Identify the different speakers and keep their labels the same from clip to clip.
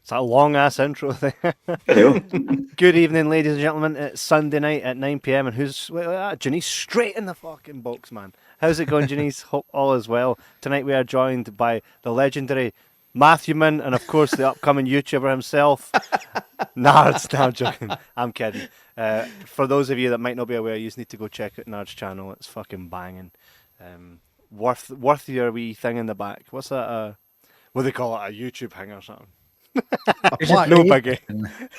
Speaker 1: It's a long ass intro there. Good evening, ladies and gentlemen. It's Sunday night at 9 p.m. and who's Janice straight in the fucking box, man. How's it going, Janice? Hope all is well. Tonight we are joined by the legendary Matthewman and of course the upcoming YouTuber himself. Nards. No, I'm joking. I'm kidding. For those of you that might not be aware, you just need to go check out Nard's channel. It's fucking banging. Worth your wee thing in the back. What's that? What do they call it? A YouTube hang or something? No biggie.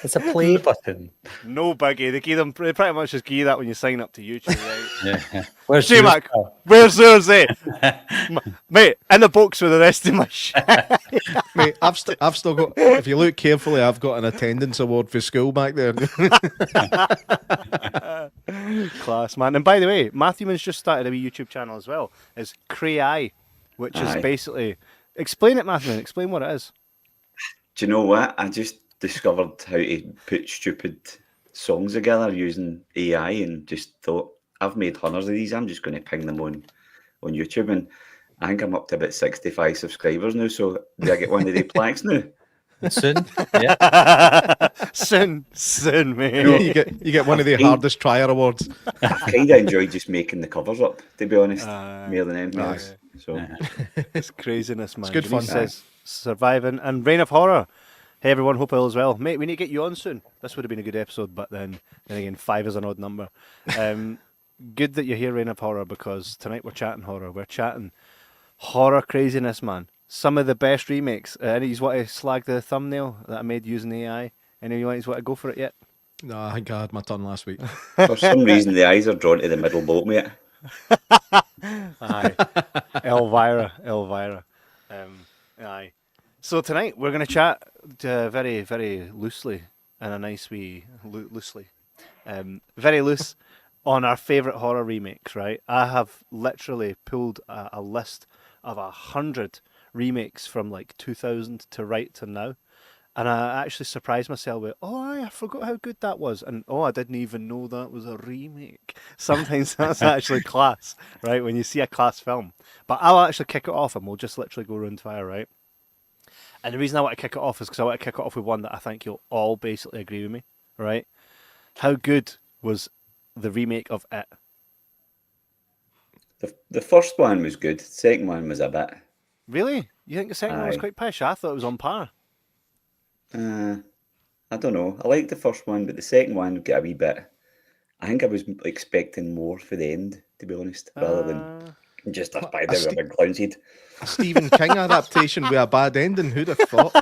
Speaker 2: It's a play button.
Speaker 1: No biggie. They pretty much just give you that when you sign up to YouTube, right?
Speaker 2: Yeah. Where's
Speaker 1: Jay Mack? Where's yours, eh? Mate, in the box with the rest of my shit.
Speaker 3: Mate, I've still got. If you look carefully, I've got an attendance award for school back there.
Speaker 1: Class, man. And by the way, Matthewman's just started a wee YouTube channel as well. It's Cray, which is basically. Explain it, Matthewman. Explain what it is.
Speaker 4: Do you know what? I just discovered how to put stupid songs together using AI and just thought, I've made hundreds of these. I'm just going to ping them on YouTube. And I think I'm up to about 65 subscribers now. So do I get one of the plaques now?
Speaker 2: Soon, yeah.
Speaker 1: soon, mate.
Speaker 3: You get one of the hardest trier awards.
Speaker 4: I kind of enjoy just making the covers up, to be honest, more than anything else. So
Speaker 1: it's craziness, man.
Speaker 3: It's good fun.
Speaker 1: Says surviving and Reign of Horror. Hey everyone, hope all is well, mate. We need to get you on soon. This would have been a good episode, but then again, 5 is an odd number. Good that you're here, Reign of Horror, because tonight we're chatting horror. We're chatting horror craziness, man. Some of the best remakes. Any of you want to slag the thumbnail that I made using AI? Any of you want to go for it yet?
Speaker 3: No, I think I had my turn last week.
Speaker 4: For some reason, the eyes are drawn to the middle boat, mate.
Speaker 1: Aye, Elvira. Aye. So tonight we're going to chat very, very loosely and a nice wee very loose on our favourite horror remakes. Right, I have literally pulled a list of 100 remakes from like 2000 to right to now. And I actually surprised myself with, I forgot how good that was. And, I didn't even know that was a remake. Sometimes that's actually class, right? When you see a class film. But I'll actually kick it off and we'll just literally go round fire, right? And the reason I want to kick it off is because I want to kick it off with one that I think you'll all basically agree with me, right? How good was the remake of It?
Speaker 4: The first one was good. The second one was a bit...
Speaker 1: Really? You think the second one was quite pish? I thought it was on par.
Speaker 4: I don't know. I liked the first one, but the second one got a wee bit... I think I was expecting more for the end, to be honest, rather than just a spider with a big clown's head.
Speaker 3: A Stephen King adaptation with a bad ending. Who'd have thought?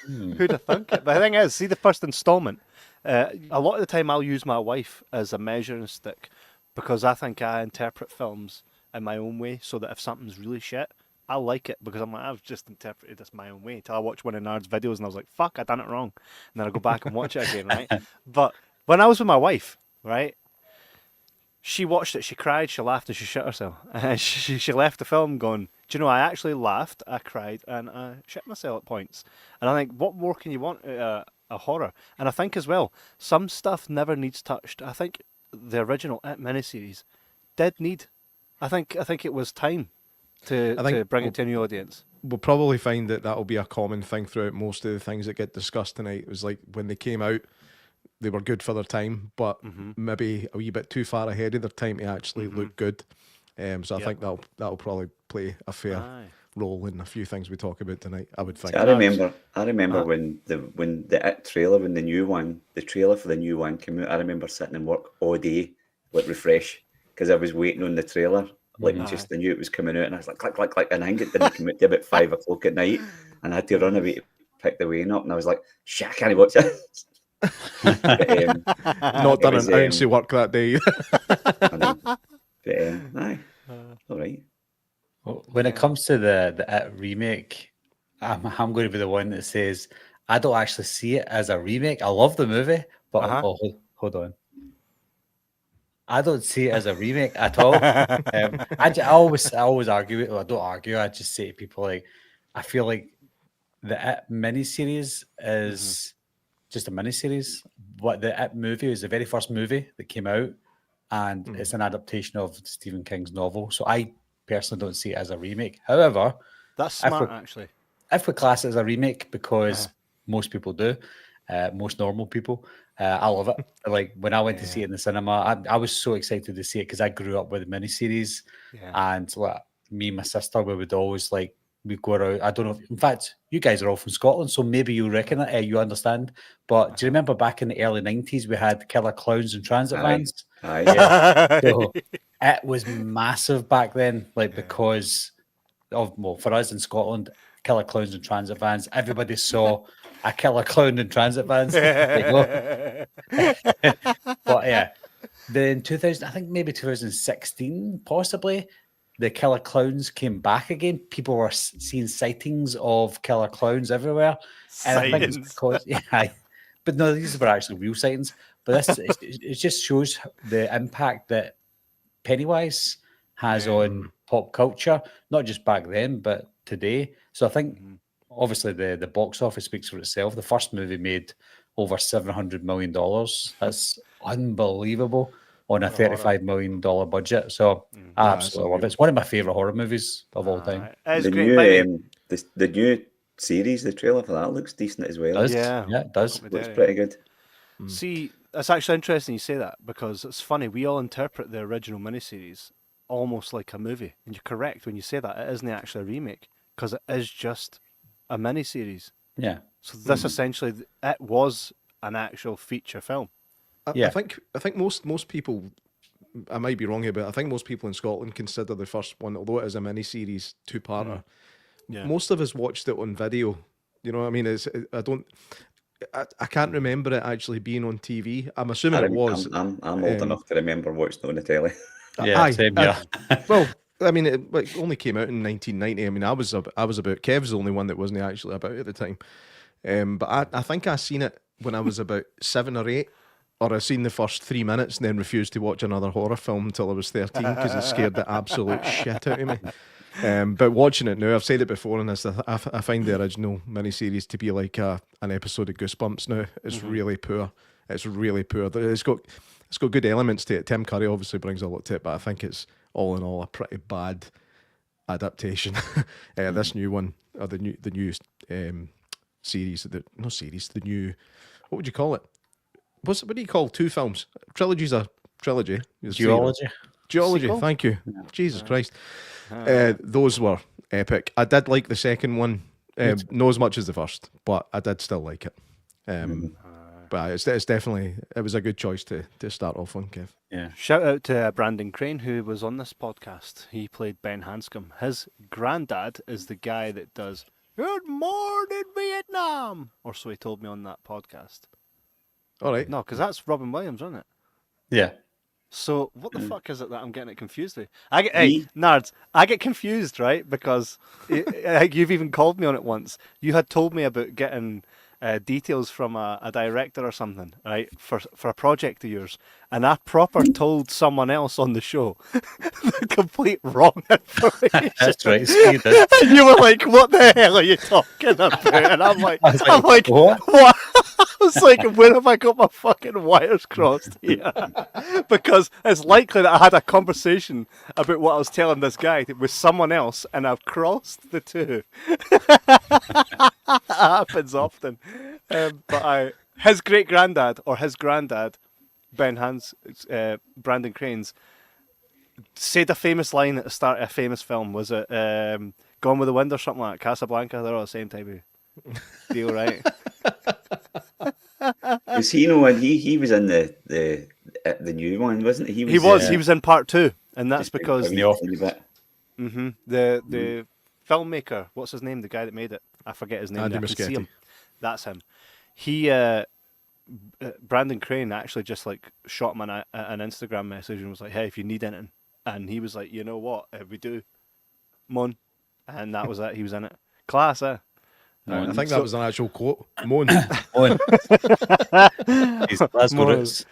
Speaker 1: Who'd have thunk it? But the thing is, see the first instalment. A lot of the time I'll use my wife as a measuring stick because I think I interpret films in my own way so that if something's really shit, I like it because I'm like, I've just interpreted this my own way until I watch one of Nard's videos and I was like, fuck, I done it wrong. And then I go back and watch it again, right? But when I was with my wife, right, she watched it, she cried, she laughed and she shit herself. And she left the film going, do you know, I actually laughed, I cried and I shit myself at points. And I think, what more can you want out of a horror? And I think as well, some stuff never needs touched. I think the original It miniseries did need, I think it was time to bring it to a new audience.
Speaker 3: We'll probably find that that'll be a common thing throughout most of the things that get discussed tonight. It was like when they came out, they were good for their time, but maybe a wee bit too far ahead of their time to actually look good. So I think that'll probably play a fair role in a few things we talk about tonight, I would think.
Speaker 4: I remember when the It trailer, when the trailer for the new one came out, I remember sitting in work all day, like refresh, because I was waiting on the trailer. Like, just I knew it was coming out, and I was like, click, click, click, and I think it didn't come out till about 5 o'clock at night, and I had to run away to pick the Wayne up, and I was like, shit, I can't watch it.
Speaker 3: Not done an ounce of work that day.
Speaker 4: Aye, all right.
Speaker 2: Well, when it comes to the It remake, I'm going to be the one that says I don't actually see it as a remake. I love the movie, but hold on. I don't see it as a remake at all. I always argue it. Well, I don't argue. I just say to people, like, I feel like the It miniseries is just a miniseries. What the It movie is the very first movie that came out, and it's an adaptation of Stephen King's novel. So I personally don't see it as a remake. However,
Speaker 1: that's smart, actually.
Speaker 2: If we class it as a remake, because most people do, most normal people. I love it. Like when I went to see it in the cinema, I was so excited to see it because I grew up with the miniseries, and like, me and my sister, we would always like we go out. I don't know. In fact, you guys are all from Scotland, so maybe you reckon it, you understand. But do you remember back in the early 90s, we had killer clowns and transit vans?
Speaker 4: Aye.
Speaker 2: So it was massive back then, like because of for us in Scotland, killer clowns and transit vans. Everybody saw a killer clown in transit vans. But yeah, then 2000, I think maybe 2016, possibly, the killer clowns came back again. People were seeing sightings of killer clowns everywhere. And I think it's because, but no, these were actually real sightings. But this, it just shows the impact that Pennywise has on pop culture, not just back then, but today. So I think, obviously, the box office speaks for itself. The first movie made over $700 million. That's unbelievable on a $35 million budget. So I absolutely love it. It's one of my favourite horror movies of all time.
Speaker 1: It's
Speaker 4: the
Speaker 1: great.
Speaker 4: new the new series, the trailer for that looks decent as well.
Speaker 2: Yeah, it does.
Speaker 4: Looks pretty good.
Speaker 1: See, it's actually interesting you say that because it's funny. We all interpret the original miniseries almost like a movie, and you're correct when you say that. It isn't actually a remake because it is just a miniseries.
Speaker 2: Yeah.
Speaker 1: So this essentially, it was an actual feature film.
Speaker 3: I think most people, I might be wrong here, but I think most people in Scotland consider the first one, although it is a mini-series, two-parter. Most of us watched it on video. You know what I mean? I can't remember it actually being on TV. I'm assuming it was.
Speaker 4: I'm old enough to remember watching it on the telly.
Speaker 2: Yeah, same here.
Speaker 3: Well, I mean, it only came out in 1990. I mean, I was about. Kev's the only one that wasn't actually about at the time. But I think I seen it when I was about 7 or 8, or I seen the first 3 minutes and then refused to watch another horror film until I was 13 because it scared the absolute shit out of me. But watching it now, I've said it before, and I find the original miniseries to be like an episode of Goosebumps now. It's really poor. It's really poor. It's got good elements to it. Tim Curry obviously brings a lot to it, but I think it's all in all a pretty bad adaptation. This new one, or the new series, the new, what would you call it? What do you call 2 films? Trilogy's a trilogy.
Speaker 2: Duology.
Speaker 3: Duology, thank you. Jesus Christ. Those were epic. I did like the second one, not as much as the first, but I did still like it. But it's definitely, it was a good choice to start off on, Kev.
Speaker 2: Yeah.
Speaker 1: Shout out to Brandon Crane, who was on this podcast. He played Ben Hanscom. His granddad is the guy that does Good Morning Vietnam, or so he told me on that podcast.
Speaker 3: All right.
Speaker 1: No, because that's Robin Williams, isn't it?
Speaker 2: Yeah.
Speaker 1: So what the fuck is it that I'm getting it confused with? Nards, I get confused, right? Because you've even called me on it once. You had told me about getting details from a director or something, right, for a project of yours, and I proper told someone else on the show the complete wrong information.
Speaker 2: That's right. Steve did.
Speaker 1: And you were like, "What the hell are you talking about?" And I'm like,
Speaker 2: what?
Speaker 1: I was like, where have I got my fucking wires crossed here? Because it's likely that I had a conversation about what I was telling this guy with someone else, and I've crossed the two. That happens often. But his great granddad, or his granddad, Brandon Crane's, said a famous line at the start of a famous film. Was it Gone with the Wind or something like that? Casablanca? They're all the same type of deal, right?
Speaker 4: Was he he was in the new one, wasn't he?
Speaker 1: He was in part 2, and that's because
Speaker 4: the
Speaker 1: filmmaker, what's his name? The guy that made it, I forget his name.
Speaker 3: Andy
Speaker 1: I can see
Speaker 3: Muschietti.
Speaker 1: him. That's him. He Brandon Crane actually just like shot him an Instagram message and was like, "Hey, if you need anything," and he was like, "You know what? We do, Mon," and that was it. He was in it. Class, eh?
Speaker 3: I think that was an actual quote. Moan.
Speaker 2: Moan. He's Glasgow roots.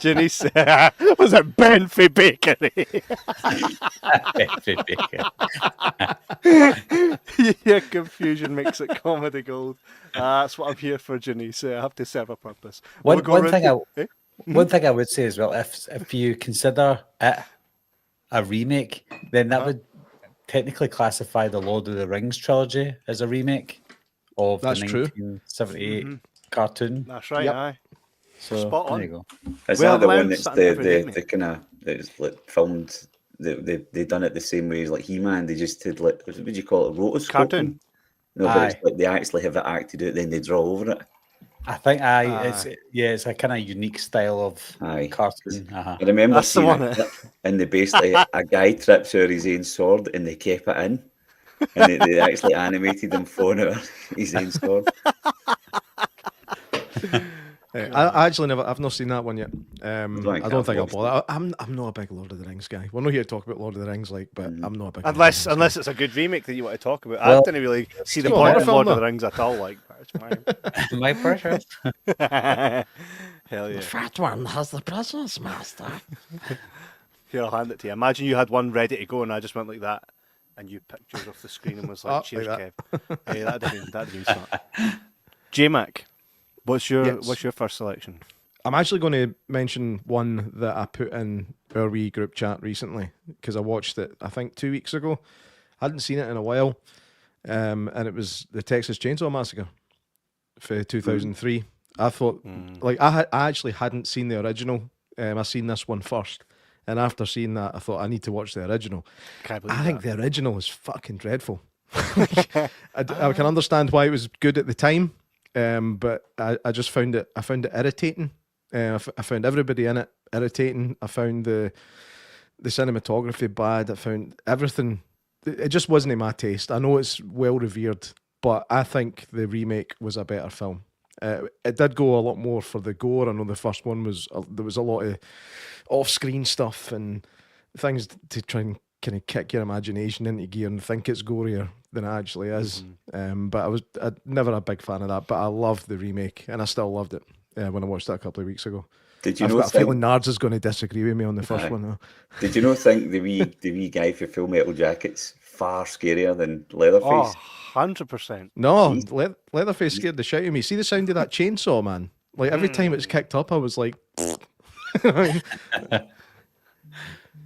Speaker 1: Ginny said, was it Benfey Bakery?
Speaker 2: Benfey Bakery.
Speaker 1: Your confusion makes it comedy gold. That's what I'm here for, Ginny. So I have to serve a purpose.
Speaker 2: One thing I would say as well, if you consider it a remake, then that would technically classify the Lord of the Rings trilogy as a remake. of
Speaker 3: That's
Speaker 2: the
Speaker 3: true.
Speaker 2: 1978 cartoon.
Speaker 1: That's right.
Speaker 3: Yep.
Speaker 1: Aye.
Speaker 2: So
Speaker 1: Spot on.
Speaker 2: there you go.
Speaker 4: Is
Speaker 1: Well,
Speaker 4: that the
Speaker 1: mine
Speaker 4: one that's
Speaker 1: sat in every
Speaker 4: the
Speaker 1: remake.
Speaker 4: kind of that's like filmed? They done it the same way as like He-Man. They just did like what would you call it? Rotoscoping?
Speaker 1: Cartoon.
Speaker 4: No, but it's
Speaker 2: Aye.
Speaker 4: like they actually have it acted out, then they draw over it.
Speaker 2: I think it's a kind of unique style of
Speaker 4: Aye.
Speaker 2: cartoon.
Speaker 4: I remember
Speaker 1: That's the
Speaker 4: seeing
Speaker 1: one.
Speaker 4: a clip, and they basically a guy trips out his own sword, and they kept it in, and they actually animated him falling out his own sword.
Speaker 3: I actually I've not seen that one yet. I
Speaker 4: think
Speaker 3: don't
Speaker 4: I've
Speaker 3: think I'll
Speaker 4: watched
Speaker 3: bother. I'm not a big Lord of the Rings guy. We're not here to talk about Lord of the Rings, like, but I'm not a big.
Speaker 1: Unless
Speaker 3: Lord of the Rings
Speaker 1: it's a good remake that you want to talk about.
Speaker 2: Well,
Speaker 1: I didn't really see the
Speaker 3: still a
Speaker 1: point
Speaker 3: horror
Speaker 1: of
Speaker 3: film,
Speaker 1: Lord of
Speaker 3: though.
Speaker 1: the Rings at all. Like, but it's fine.
Speaker 2: My pressure.
Speaker 1: Hell yeah.
Speaker 5: Fat one has the presence, master.
Speaker 1: Here, I'll hand it to you. Imagine you had one ready to go and I just went like that and you picked yours off the screen and was like,
Speaker 3: Oh,
Speaker 1: cheers,
Speaker 3: like
Speaker 1: Kev. Hey, that'd have been smart. J-Mac, what's your first selection?
Speaker 3: I'm actually going to mention one that I put in our wee group chat recently because I watched it, I think 2 weeks ago. I hadn't seen it in a while, and it was the Texas Chainsaw Massacre for 2003. I thought, like, I actually hadn't seen the original. I seen this one first, and after seeing that, I thought I need to watch the original. I think the original is fucking dreadful. I can understand why it was good at the time, but I just found it. I found it irritating. I found everybody in it irritating. I found the cinematography bad. I found everything. It just wasn't in my taste. I know it's well revered, but I think the remake was a better film. It did go a lot more for the gore. I know the first one was there was a lot of off-screen stuff and things to try and kind of kick your imagination into gear and think it's gorier than it actually is. But I'd never a big fan of that. But I loved the remake, and I still loved it when I watched that a couple of weeks ago.
Speaker 4: Did you
Speaker 3: I've
Speaker 4: know?
Speaker 3: got a feeling Nards is going to disagree with me on the first one. Though.
Speaker 4: Did you not think the wee guy for Full Metal Jacket's far scarier than Leatherface?
Speaker 1: Oh, 100%.
Speaker 3: No, Leatherface scared the shit out of me. See the sound of that chainsaw, man? Like every time it's kicked up, I was like.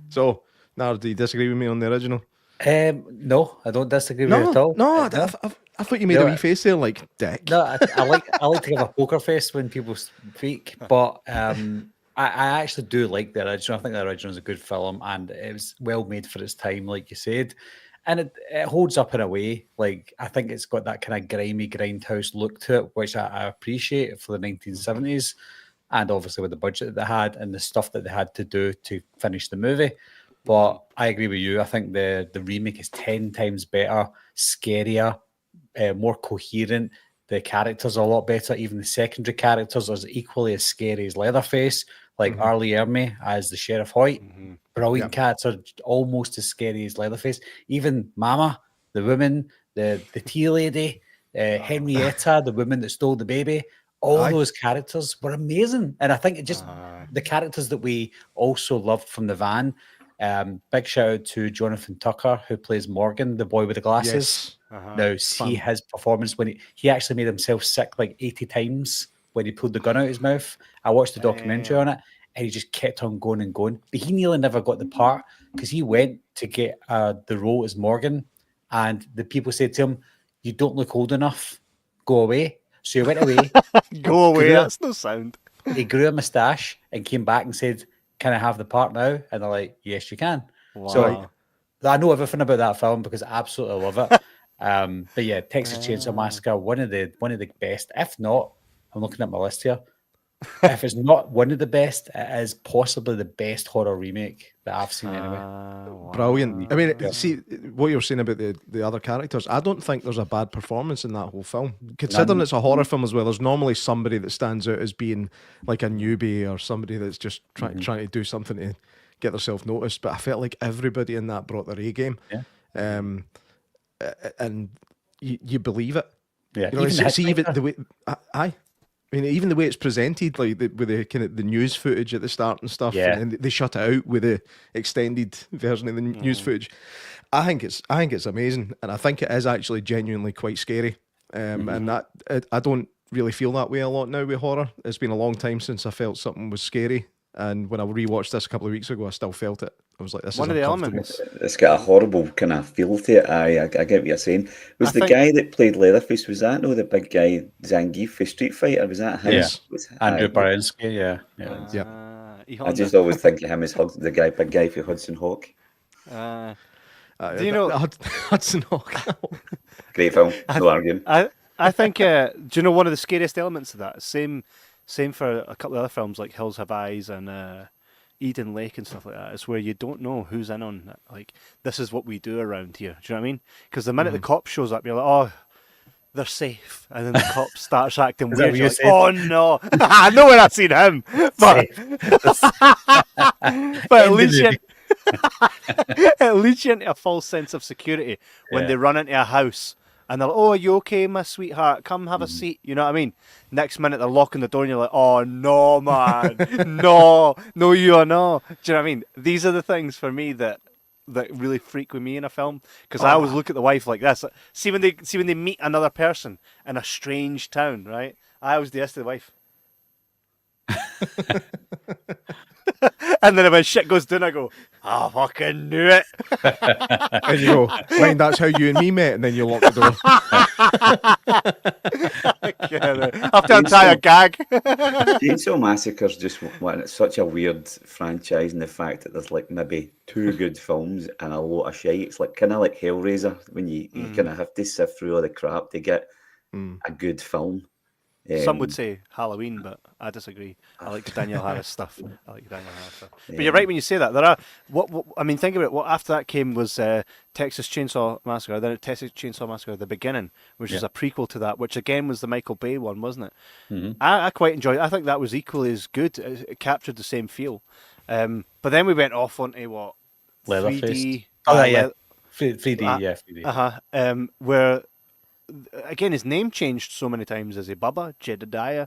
Speaker 3: So, Nard, do you disagree with me on the original?
Speaker 2: No, I don't disagree with you at all.
Speaker 3: No, I thought you made a wee face there, like dick.
Speaker 2: No, I like to give a poker face when people speak, but I actually do like the original. I think the original is a good film, and it was well made for its time, like you said, and it holds up in a way. Like I think it's got that kind of grimy grindhouse look to it, which I appreciate for the 1970s, and obviously with the budget that they had and the stuff that they had to do to finish the movie. But I agree with you. I think the remake is 10 times better, scarier, more coherent. The characters are a lot better. Even the secondary characters are equally as scary as Leatherface, like Arlie Ermey as the Sheriff Hoyt. Brilliant cats are almost as scary as Leatherface. Even Mama, the woman, the tea lady, Henrietta, the woman that stole the baby. All those characters were amazing. And I think it just the characters that we also loved from the van. Big shout out to Jonathan Tucker, who plays Morgan, the boy with the glasses. Now, see his performance when he actually made himself sick like 80 times when he pulled the gun out his mouth. I watched the documentary on it, and he just kept on going and going. But he nearly never got the part because he went to get the role as Morgan, and the people said to him, "You don't look old enough. Go away." So he went away.
Speaker 1: Go away. That's no sound.
Speaker 2: He grew a moustache and came back and said, "Can I have the part now?" And they're like, "Yes, you can."
Speaker 1: Wow.
Speaker 2: So I know everything about that film because I absolutely love it. But yeah, Texas Chainsaw Massacre, one of the best. If not, I'm looking at my list here. If it's not one of the best, it is possibly the best horror remake that I've seen anyway.
Speaker 1: Wow.
Speaker 3: Brilliant. I mean, see what you're saying about the other characters. I don't think there's a bad performance in that whole film. Considering it's a horror film as well, there's normally somebody that stands out as being like a newbie or somebody that's just trying to do something to get themselves noticed. But I felt like everybody in that brought their A game.
Speaker 2: Yeah.
Speaker 3: And you believe it.
Speaker 2: Yeah.
Speaker 3: You know, even the way I mean, even the way it's presented, like with the kind of the news footage at the start and stuff, and they shut it out with the extended version of the news footage. I think it's amazing, and I think it is actually genuinely quite scary. And I don't really feel that way a lot now with horror. It's been a long time since I felt something was scary. And when I rewatched this a couple of weeks ago, I still felt it. I was like, this
Speaker 1: One
Speaker 3: is
Speaker 1: of the
Speaker 3: uncomfortable.
Speaker 1: elements.
Speaker 4: It's got a horrible kind of feel to it. I get what you're saying. Was
Speaker 1: I
Speaker 4: the
Speaker 1: think-
Speaker 4: guy that played Leatherface, was that no the big guy Zangief for Street Fighter? Was that him?
Speaker 2: Yeah.
Speaker 4: Was,
Speaker 2: Andrew
Speaker 4: aye.
Speaker 2: Baransky, yeah.
Speaker 4: I just always think of him as the big guy for Hudson Hawk.
Speaker 1: Do you know
Speaker 3: Hudson Hawk?
Speaker 4: Great film. No arguing.
Speaker 1: I think. Do you know one of the scariest elements of that? Same for a couple of other films like Hills Have Eyes and Eden Lake and stuff like that. It's where you don't know who's in on that. Like, this is what we do around here. Do you know what I mean? Because the minute the cop shows up, you're like, oh, they're safe, and then the cop starts acting
Speaker 2: Is that
Speaker 1: weird.
Speaker 2: what
Speaker 1: You're
Speaker 2: you
Speaker 1: like,
Speaker 2: said?
Speaker 1: oh no! I know when I've seen him, but at least it leads you into a false sense of security when they run into a house and they're like, oh, are you okay, my sweetheart? Come have a seat. You know what I mean? Next minute they're locking the door and you're like, oh no, man, no, you are not. Do you know what I mean? These are the things for me that really freak with me in a film, because I always look at the wife like this. See when they meet another person in a strange town, right? I always do this to the wife. And then when shit goes down, I go, I fucking knew it.
Speaker 3: And you go, mind, that's how you and me met, and then you lock the door.
Speaker 1: I have to untie a gag.
Speaker 4: Chainsaw Massacre's just it's such a weird franchise, and the fact that there's like maybe 2 good films and a lot of shite. It's like kind of like Hellraiser, when you kind of have to sift through all the crap to get a good film.
Speaker 1: Some would say Halloween, but I disagree. I like the Daniel Harris stuff. But you're right when you say that. There are I mean, think about it. What after that came was Texas Chainsaw Massacre. Then Texas Chainsaw Massacre: The Beginning, which is a prequel to that, which again was the Michael Bay one, wasn't it? Mm-hmm. I quite enjoyed it. I think that was equally as good. It captured the same feel. But then we went off onto what?
Speaker 2: Leatherface.
Speaker 1: 3D.
Speaker 2: 3D, 3D.
Speaker 1: Where again, his name changed so many times. Is he Bubba? Jedediah?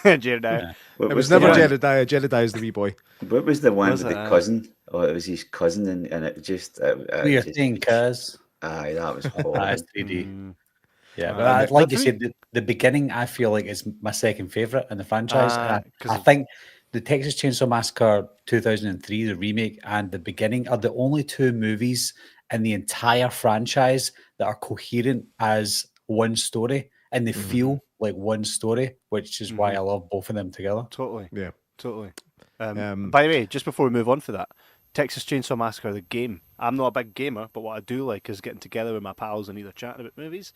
Speaker 1: Jedediah.
Speaker 3: It was never Jedediah. Jedediah's the wee boy.
Speaker 4: What was the one with the cousin? Oh, it was his cousin, and it just...
Speaker 2: We are saying cuz.
Speaker 4: Aye, that was horrible.
Speaker 2: That's 3D. Yeah, but like you said, the beginning, I feel like is my second favourite in the franchise. I think the Texas Chainsaw Massacre 2003, the remake, and the beginning are the only 2 movies in the entire franchise that are coherent as one story, and they feel like one story, which is why I love both of them together.
Speaker 1: Totally.
Speaker 3: Yeah.
Speaker 1: Totally. By the way, just before we move on for that, Texas Chainsaw Massacre, the game. I'm not a big gamer, but what I do like is getting together with my pals and either chatting about movies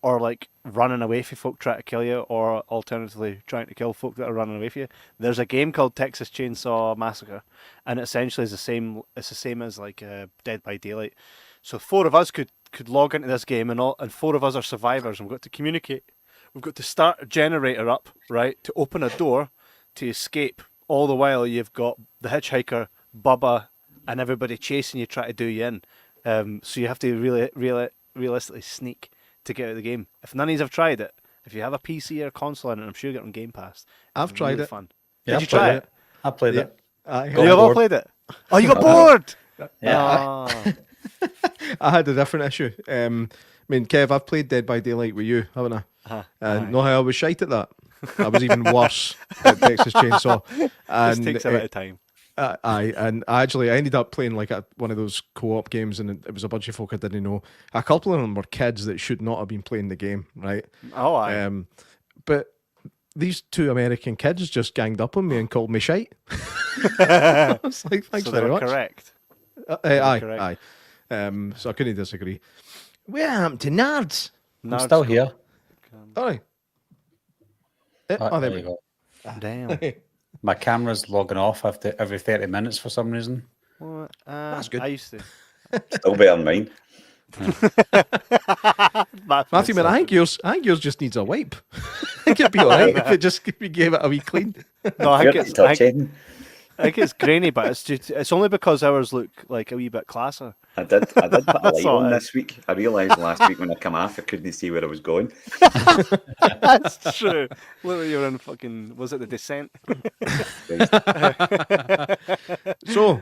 Speaker 1: or like running away from folk trying to kill you, or alternatively trying to kill folk that are running away from you. There's a game called Texas Chainsaw Massacre, and it essentially is the same. It's the same as like Dead by Daylight. So 4 of us could log into this game, and 4 of us are survivors, and we've got to communicate. We've got to start a generator up, right, to open a door to escape. All the while you've got the hitchhiker, Bubba, and everybody chasing you, trying to do you in. So you have to really realistically sneak to get out of the game. If none of you have tried it, if you have a PC or a console in it, I'm sure you get on Game Pass.
Speaker 3: I've tried
Speaker 1: really
Speaker 3: it.
Speaker 1: Fun.
Speaker 2: Yeah,
Speaker 1: Did you try it?
Speaker 2: I played it.
Speaker 1: You have all played it? Oh, you got bored?
Speaker 2: Yeah.
Speaker 1: Oh.
Speaker 3: I had a different issue. I mean, Kev, I've played Dead by Daylight with you, haven't I? Know how I was shite at that. I was even worse at Texas Chainsaw. And
Speaker 1: This takes a bit of time.
Speaker 3: And I ended up playing like one of those co-op games, and it was a bunch of folk I didn't know. A couple of them were kids that should not have been playing the game, right?
Speaker 1: Oh, aye.
Speaker 3: But these 2 American kids just ganged up on me and called me shite. I was like, thanks
Speaker 1: So
Speaker 3: very
Speaker 1: they were
Speaker 3: much. Correct.
Speaker 1: correct.
Speaker 3: Aye. So I couldn't disagree. Where happened to nerds?
Speaker 2: I'm still here.
Speaker 3: All right.
Speaker 2: There you go.
Speaker 1: Damn.
Speaker 2: My camera's logging off after every 30 minutes for some reason.
Speaker 1: Well,
Speaker 3: That's good.
Speaker 1: I used to.
Speaker 4: Still better than mine.
Speaker 3: Matthew, man, I think yours just needs a wipe. I think it'd be all right if you gave it a wee clean.
Speaker 1: No, I think
Speaker 4: Touching.
Speaker 1: I think it's grainy, but it's only because ours look like a wee bit classer.
Speaker 4: I did put a light
Speaker 1: all
Speaker 4: on
Speaker 1: it
Speaker 4: this week. I realised last week when I come off, I couldn't see where I was going.
Speaker 1: That's true. Look, you were in fucking. Was it The Descent?
Speaker 3: So,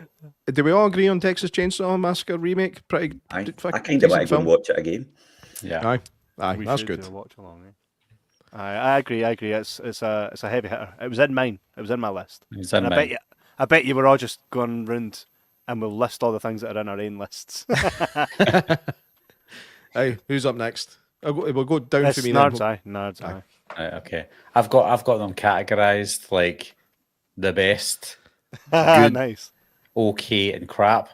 Speaker 3: do we all agree on Texas Chainsaw Massacre remake?
Speaker 4: I
Speaker 3: fucking
Speaker 4: kind of want
Speaker 3: decent
Speaker 4: to go and watch it again.
Speaker 2: Yeah.
Speaker 3: Aye,
Speaker 1: We
Speaker 3: that's
Speaker 1: should
Speaker 3: good.
Speaker 1: do a watch along. I agree. It's a heavy hitter. It was in mine. It was in my list.
Speaker 2: It's in
Speaker 1: And
Speaker 2: mine.
Speaker 1: I bet you we're all just going round and we'll list all the things that are in our own lists.
Speaker 3: Hey, who's up next? We'll go down
Speaker 1: It's
Speaker 3: for me.
Speaker 1: Nards,
Speaker 3: then.
Speaker 1: aye. Nards, aye.
Speaker 2: Right, okay. I've got them categorized like the best,
Speaker 1: Nice.
Speaker 2: okay, and crap.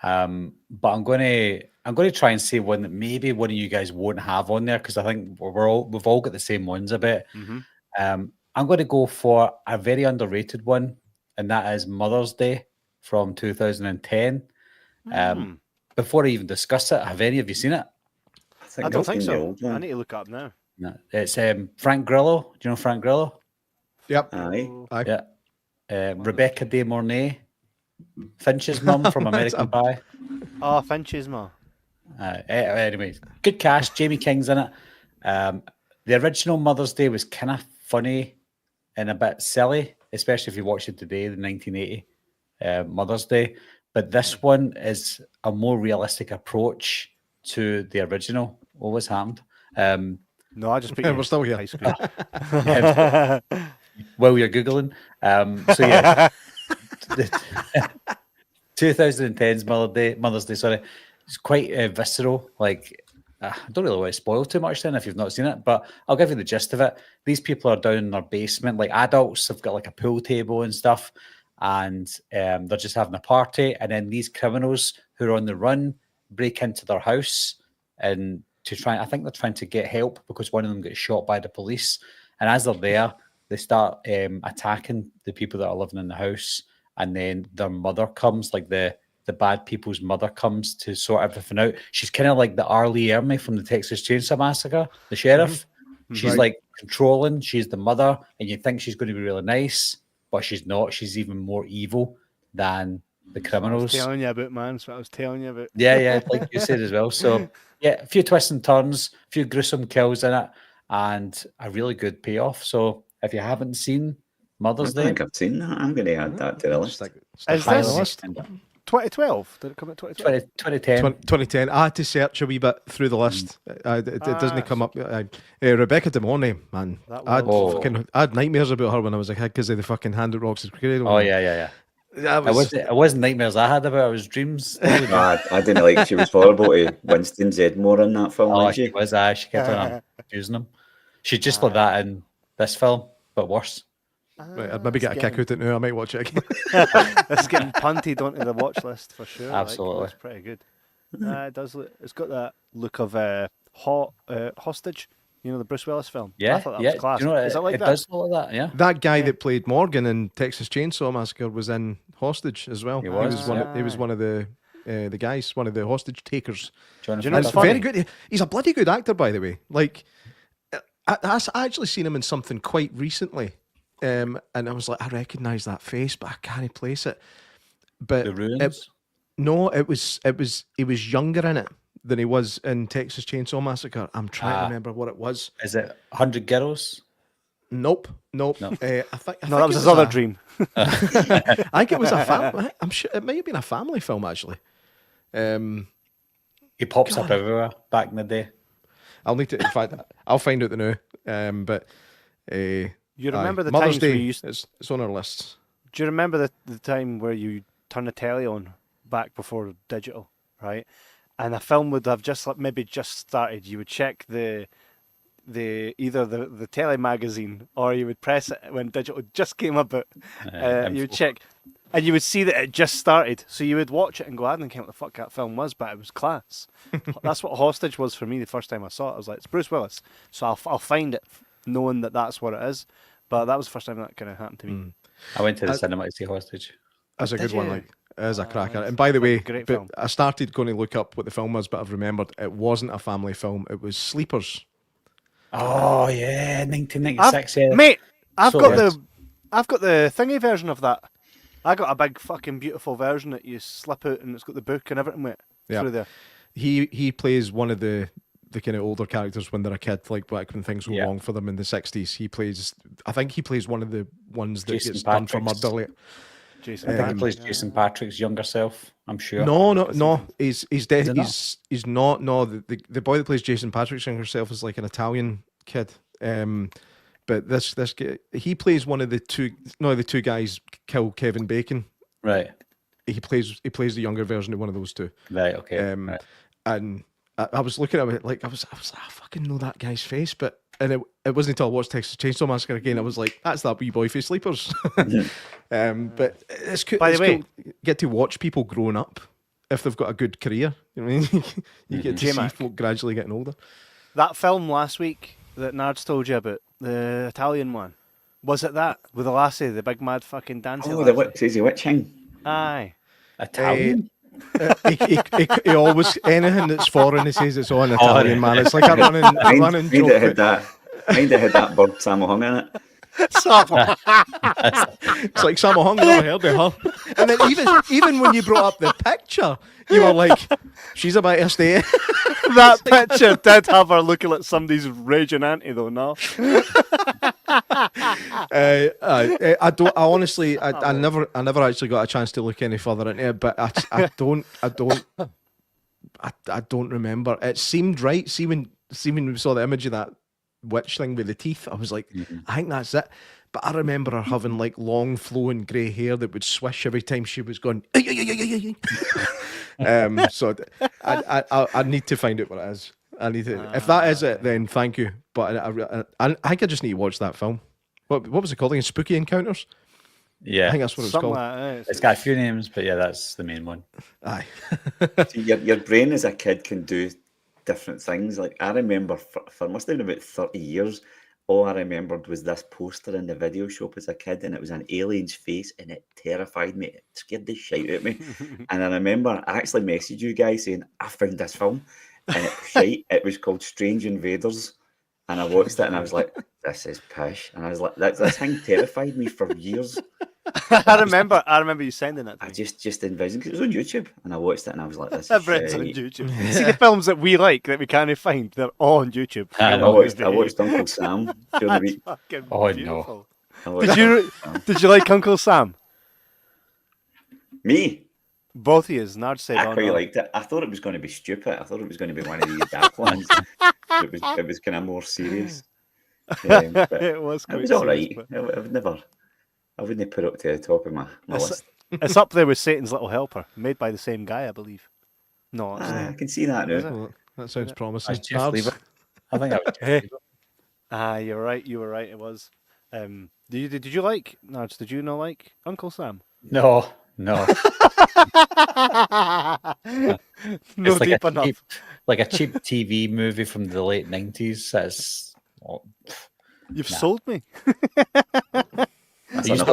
Speaker 2: But I'm gonna try and say one that maybe one of you guys won't have on there because I think we've all got the same ones a bit. I'm going to go for a very underrated one, and that is Mother's Day from 2010. Before I even discuss it, have any of you seen it?
Speaker 1: I don't think
Speaker 4: I've seen the
Speaker 1: so.
Speaker 4: old one.
Speaker 1: I need to look it up now.
Speaker 2: No. It's Frank Grillo. Do you know Frank Grillo?
Speaker 3: Yep.
Speaker 4: Aye.
Speaker 2: Yeah. Rebecca De Mornay, Finch's mum from American Pie.
Speaker 1: Oh, Finch's ma.
Speaker 2: Anyway, good cast. Jamie King's in it. The original Mother's Day was kind of funny and a bit silly, especially if you watch it today, the 1980 Mother's Day. But this one is a more realistic approach to the original. What was happened?
Speaker 1: No, I just put
Speaker 3: We're still here.
Speaker 1: high school.
Speaker 2: While you're Googling. So yeah, 2010's Mother's Day, sorry. It's quite visceral. Like, I don't really want to spoil too much then if you've not seen it, but I'll give you the gist of it. These people are down in their basement, like adults have got like a pool table and stuff, and they're just having a party. And then these criminals who are on the run break into their house and I think they're trying to get help because one of them gets shot by the police. And as they're there, they start attacking the people that are living in the house. And then their mother comes, like the bad people's mother comes to sort everything out. She's kind of like the Arlie Ermy from the Texas Chainsaw Massacre, the sheriff. She's like controlling. She's the mother, and you think she's going to be really nice, but she's not. She's even more evil than the criminals.
Speaker 1: I was telling you about, man. That's what I was telling you about.
Speaker 2: Yeah, like you said as well. So yeah, a few twists and turns, a few gruesome kills in it, and a really good payoff. So if you haven't seen Mother's
Speaker 4: I
Speaker 2: Day,
Speaker 4: think I've seen that. I'm going to add that to the list.
Speaker 1: Is
Speaker 2: highly
Speaker 1: this
Speaker 2: recommend
Speaker 1: 2012? Did it come out 2012?
Speaker 2: 2010.
Speaker 3: 2010. I had to search a wee bit through the list. It doesn't come up. Rebecca De Mornay, man. I had nightmares about her when I was a kid because of the fucking Hand at Rocks' Cradle.
Speaker 2: Oh yeah. It wasn't nightmares I had about it. It was dreams.
Speaker 4: I didn't like. She was horrible to Winston Zedmore in that film.
Speaker 2: Oh,
Speaker 4: wasn't
Speaker 2: she was. She kept on abusing him. She's just like that in this film, but worse.
Speaker 3: Right, I'd maybe get a kick out of it now. I might watch it again.
Speaker 1: It's getting punted onto the watch list for sure.
Speaker 2: Absolutely.
Speaker 1: It's pretty good. It does look. It's got that look of Hostage. You know, the Bruce Willis film.
Speaker 2: Yeah,
Speaker 1: I thought that was class.
Speaker 2: Do you know
Speaker 1: Is it like
Speaker 2: it
Speaker 1: that?
Speaker 2: does look like that. Yeah.
Speaker 3: That guy that played Morgan in Texas Chainsaw Massacre was in Hostage as well.
Speaker 2: He was
Speaker 3: one of the guys, one of the hostage takers.
Speaker 2: Jonathan
Speaker 1: know, it's
Speaker 3: It's
Speaker 1: funny.
Speaker 3: very good. He's a bloody good actor, by the way. Like, I actually seen him in something quite recently, and I was like, I recognise that face, but I can't place it. But
Speaker 2: The Ruins.
Speaker 3: no, it was he was younger in it than he was in Texas Chainsaw Massacre. I'm trying to remember what it was.
Speaker 2: Is it 100 Girls?
Speaker 3: Nope.
Speaker 2: No.
Speaker 3: I think
Speaker 1: No, that was his other dream.
Speaker 3: I think it was a family. I'm sure it might have been a family film actually.
Speaker 2: He pops up everywhere back in the day.
Speaker 3: I'll need to. In fact, I'll find out the now. But
Speaker 1: You remember the
Speaker 3: Mother's
Speaker 1: times where
Speaker 3: Day?
Speaker 1: you used?
Speaker 3: It's on our lists.
Speaker 1: Do you remember the time where you turn the telly on back before digital, right? And a film would have maybe just started. You would check either the telly magazine, or you would press it when digital just came up. You would check, and you would see that it just started. So you would watch it and go, I didn't care what the fuck that film was, but it was class. That's what Hostage was for me the first time I saw it. I was like, it's Bruce Willis, so I'll find it, knowing that that's what it is. But that was the first time that kind of happened to me.
Speaker 2: I went to the cinema to see Hostage.
Speaker 3: That's a
Speaker 1: Did
Speaker 3: good one.
Speaker 1: you?
Speaker 3: Like, it is a cracker. And by the way,
Speaker 1: great
Speaker 3: but
Speaker 1: film.
Speaker 3: I started going to look up what the film was, but I've remembered it wasn't a family film. It was Sleepers.
Speaker 2: Oh yeah, 1996. Yeah.
Speaker 1: Mate, I've
Speaker 2: So
Speaker 1: got
Speaker 2: good.
Speaker 1: the thingy version of that. I got a big fucking beautiful version that you slip out and it's got the book and everything, mate.
Speaker 3: Yeah.
Speaker 1: Through there.
Speaker 3: He plays one of the kind of older characters when they're a kid, like back when things go
Speaker 2: Yeah.
Speaker 3: wrong for them in the 60s. I think he plays one of the ones that
Speaker 2: Jason
Speaker 3: gets done for
Speaker 2: Patrick's-
Speaker 3: murder.
Speaker 1: Jason.
Speaker 2: I think he
Speaker 1: Patrick,
Speaker 2: plays
Speaker 1: yeah.
Speaker 2: Jason Patrick's younger self. I'm sure.
Speaker 3: No. He's dead.
Speaker 2: Is it not?
Speaker 3: He's not. No, the boy that plays Jason Patrick's younger self is like an Italian kid. But this guy, he plays one of the two guys kill Kevin Bacon.
Speaker 2: Right.
Speaker 3: He plays the younger version of one of those two.
Speaker 2: Right. Okay. Right.
Speaker 3: And I was looking at it like I was like, I fucking know that guy's face, but it wasn't until I watched Texas Chainsaw Massacre again I was like, that's that wee boy for Sleepers. But it's cool.
Speaker 1: By the way,
Speaker 3: cool. Get to watch people growing up if they've got a good career. You know what I mean? You get to see folk gradually getting older.
Speaker 1: That film last week that Nards told you about, the Italian one, was it that with the lassie, the big mad fucking dancing?
Speaker 4: Oh, the crazy witching.
Speaker 1: Aye.
Speaker 2: Italian.
Speaker 3: He always, anything that's foreign, he says it's all in Italian, man. It's like a running joke.
Speaker 4: Had that bird Sammo Hung in it.
Speaker 3: It's like Sammo Hung, never heard of her. And then even when you brought up the picture, you were like, she's about to stay.
Speaker 1: That picture did have her looking like somebody's raging auntie, though. No,
Speaker 3: I never actually got a chance to look any further into it, but I don't remember. It seemed right. See when we saw the image of that witch thing with the teeth, I was like, I think that's it. But I remember her having like long flowing grey hair that would swish every time she was going. So I need to find out what it is. I need to. If that is it, then thank you. But I think I just need to watch that film. What was it called again? Spooky Encounters?
Speaker 2: Yeah,
Speaker 3: I think that's what it's called.
Speaker 2: It's got a few names, but yeah, that's the main one.
Speaker 3: Aye.
Speaker 4: See, your brain as a kid can do different things. Like I remember for must have been about 30 years, all I remembered was this poster in the video shop as a kid, and it was an alien's face, and it terrified me. It scared the shit out of me. And I remember I actually messaged you guys saying, I found this film, and it was called Strange Invaders. And I watched it, and I was like, this is pish. And I was like, this thing terrified me for years.
Speaker 1: I remember you sending it to me.
Speaker 4: I just envisioned, because it was on YouTube, and I watched it, and I was like, this is
Speaker 1: Everything's on YouTube. See the films that we like that we can't find, they're all on YouTube.
Speaker 4: I watched Uncle Sam during the week.
Speaker 2: Oh, beautiful.
Speaker 4: No.
Speaker 1: Did you like Uncle Sam?
Speaker 4: Me?
Speaker 1: Both of you, Nard said.
Speaker 4: I quite liked it. I thought it was going to be stupid. I thought it was going to be one of these dark ones. It was kind of more serious.
Speaker 1: It was
Speaker 4: all right. I wouldn't put it up to the top of my list.
Speaker 1: It's up there with Satan's Little Helper, made by the same guy, I believe. No, it's
Speaker 4: I can see that now.
Speaker 3: That sounds promising.
Speaker 2: I think I would.
Speaker 1: You're right. You were right. It was. Did you like Nards? Did you not like Uncle Sam?
Speaker 2: No.
Speaker 1: No
Speaker 2: It's like
Speaker 1: deep enough.
Speaker 2: Like a cheap TV movie from the late 90s. That's.
Speaker 1: You've sold me.
Speaker 2: I used to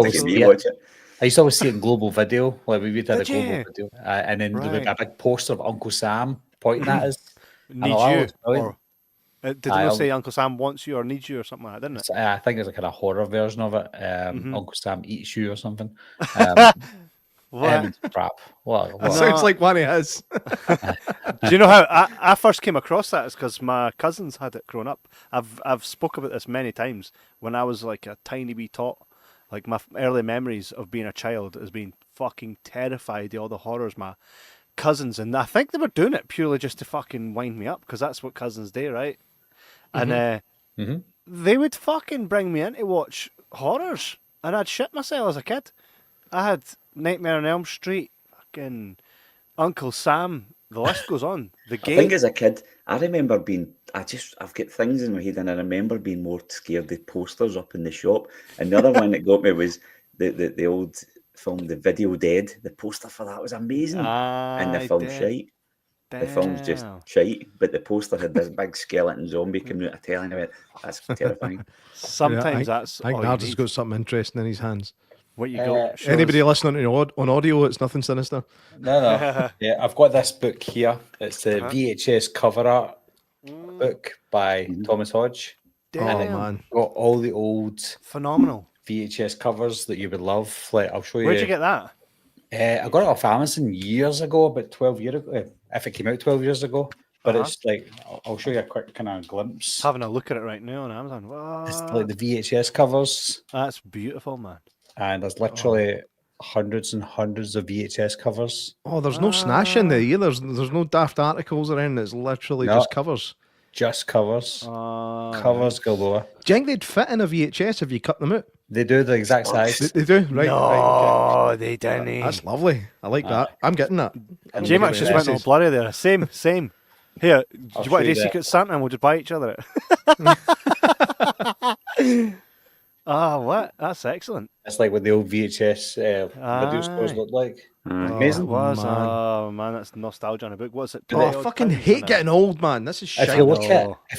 Speaker 2: always see it in Global Video. Like we did a Global Video, and then there would be a big poster of Uncle Sam pointing at us.
Speaker 1: Needs you. Did it say Uncle Sam wants you or needs you or something like that, didn't it?
Speaker 2: I think there's a kind of horror version of it. Uncle Sam eats you or something.
Speaker 1: What?
Speaker 2: Crap. What?
Speaker 3: That sounds like one of his.
Speaker 1: Do you know how I first came across that? Is because my cousins had it growing up. I've spoke about this many times. When I was like a tiny wee tot, like my early memories of being a child is being fucking terrified of all the horrors my cousins, and I think they were doing it purely just to fucking wind me up, because that's what cousins do, right? And they would fucking bring me in to watch horrors, and I'd shit myself as a kid. I had Nightmare on Elm Street, fucking Uncle Sam, the list goes on. The Gate.
Speaker 4: I think as a kid, I remember I've got things in my head, and I remember being more scared of posters up in the shop. And the other one that got me was the old film, The Video Dead. The poster for that was amazing. And the film shite. The film's just shite, but the poster had this big skeleton zombie coming out of telly, and I went, that's terrifying.
Speaker 1: Sometimes
Speaker 3: I think Nard has got something interesting in his hands.
Speaker 1: What you got?
Speaker 3: Anybody listening on audio, it's nothing sinister.
Speaker 2: No. Yeah, I've got this book here. It's the VHS cover art book by Thomas Hodge.
Speaker 1: Damn.
Speaker 3: Oh man,
Speaker 2: got all the old
Speaker 1: phenomenal
Speaker 2: VHS covers that you would love. Like I'll show you.
Speaker 1: Where'd you get that?
Speaker 2: I got it off Amazon years ago, about 12 years ago. If it came out 12 years ago. But it's like, I'll show you a quick kind of glimpse.
Speaker 1: Having a look at it right now on Amazon. Wow.
Speaker 2: It's like the VHS covers.
Speaker 1: That's beautiful, man.
Speaker 2: And there's literally hundreds and hundreds of VHS covers.
Speaker 3: Oh, there's no snash in there either. There's no daft articles or anything. It's literally just covers.
Speaker 2: just covers. Covers galore.
Speaker 3: Do you think they'd fit in a VHS if you cut them out?
Speaker 2: They do the exact size.
Speaker 3: They do, right?
Speaker 1: No,
Speaker 3: right,
Speaker 1: they didn't.
Speaker 3: okay. That's lovely. I like that. I'm getting that.
Speaker 1: J Max just went all blurry there. Same. Here, do you want to do Secret Santa and we'll just buy each other it? What? That's excellent.
Speaker 2: It's like what the old VHS video stores looked like. Amazing.
Speaker 1: It was. Oh man, that's nostalgia on a book. What's it?
Speaker 3: I fucking hate getting old, man. This is shit.
Speaker 2: If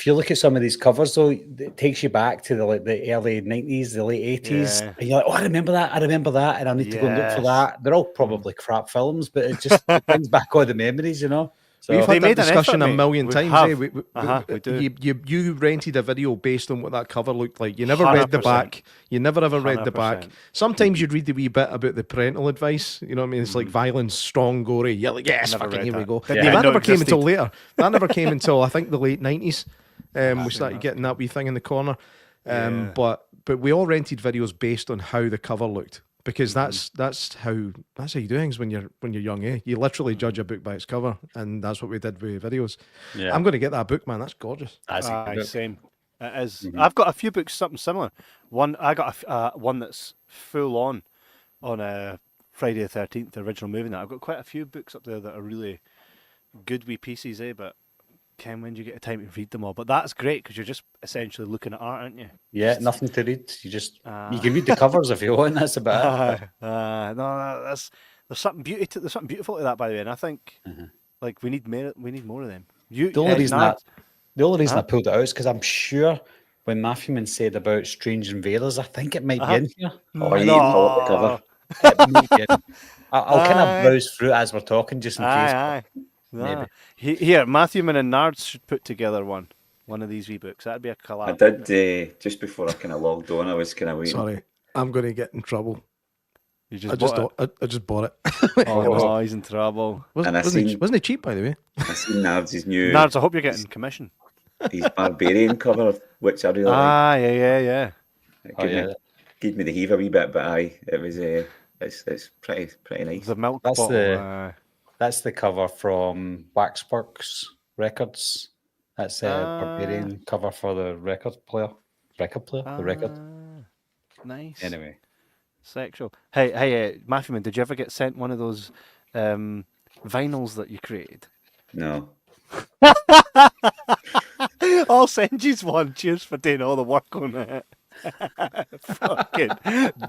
Speaker 2: you look at some of these covers, though, it takes you back to the early 90s, the late 80s, and you're like, "Oh, I remember that, and I need to go and look for that." They're all probably crap films, but it just brings back all the memories, you know. So
Speaker 3: we've had that discussion a million times.
Speaker 1: We do.
Speaker 3: You rented a video based on what that cover looked like. You never read the back. You never ever read the back. Sometimes you'd read the wee bit about the parental advice. You know what I mean? It's like violence, strong, gory. You're like, yes, fucking here we go. That never came until later. That never came until I think the late 90s. We started getting that wee thing in the corner. But we all rented videos based on how the cover looked. Because that's how you do things when you're young, eh? You literally judge a book by its cover, and that's what we did with videos. Yeah. I'm going to get that book, man. That's gorgeous.
Speaker 1: Same. It is. I've got a few books, something similar. I got one that's full on Friday the 13th, the original movie. Now I've got quite a few books up there that are really good wee pieces, eh? But Ken, when do you get the time to read them all? But that's great because you're just essentially looking at art, aren't you?
Speaker 2: Yeah, nothing to read. You just you can read the covers if you want. That's about it.
Speaker 1: No, there's something there's something beautiful to that, by the way. And I think like we need more of them.
Speaker 2: The only reason I pulled it out is because I'm sure when Matthewman said about Strange Invaders, I think it might be in here.
Speaker 4: Oh, you know the cover.
Speaker 2: I'll kind of browse through as we're talking, just in case.
Speaker 1: Maybe. Here, Matthewman and Nards should put together one of these wee books. That'd be a collab.
Speaker 4: I did just before I kind of logged on. I was kind of waiting.
Speaker 3: Sorry, I'm going to get in trouble.
Speaker 1: I just bought it.
Speaker 2: Oh,
Speaker 1: he's in trouble.
Speaker 3: Wasn't he cheap, by the way?
Speaker 4: I seen Nards' new.
Speaker 1: Nards, I hope you're getting commission.
Speaker 4: His Barbarian cover, which I really like.
Speaker 1: Yeah.
Speaker 4: Gave me the heave a wee bit, but it was it's pretty nice.
Speaker 1: The milk bottle.
Speaker 2: That's the cover from Waxworks Records. That's a Barbarian cover for the record player. The record.
Speaker 1: Nice.
Speaker 2: Anyway.
Speaker 1: Sexual. Hey, Matthewman, did you ever get sent one of those vinyls that you created?
Speaker 4: No.
Speaker 1: I'll send you one. Cheers for doing all the work on it. Fucking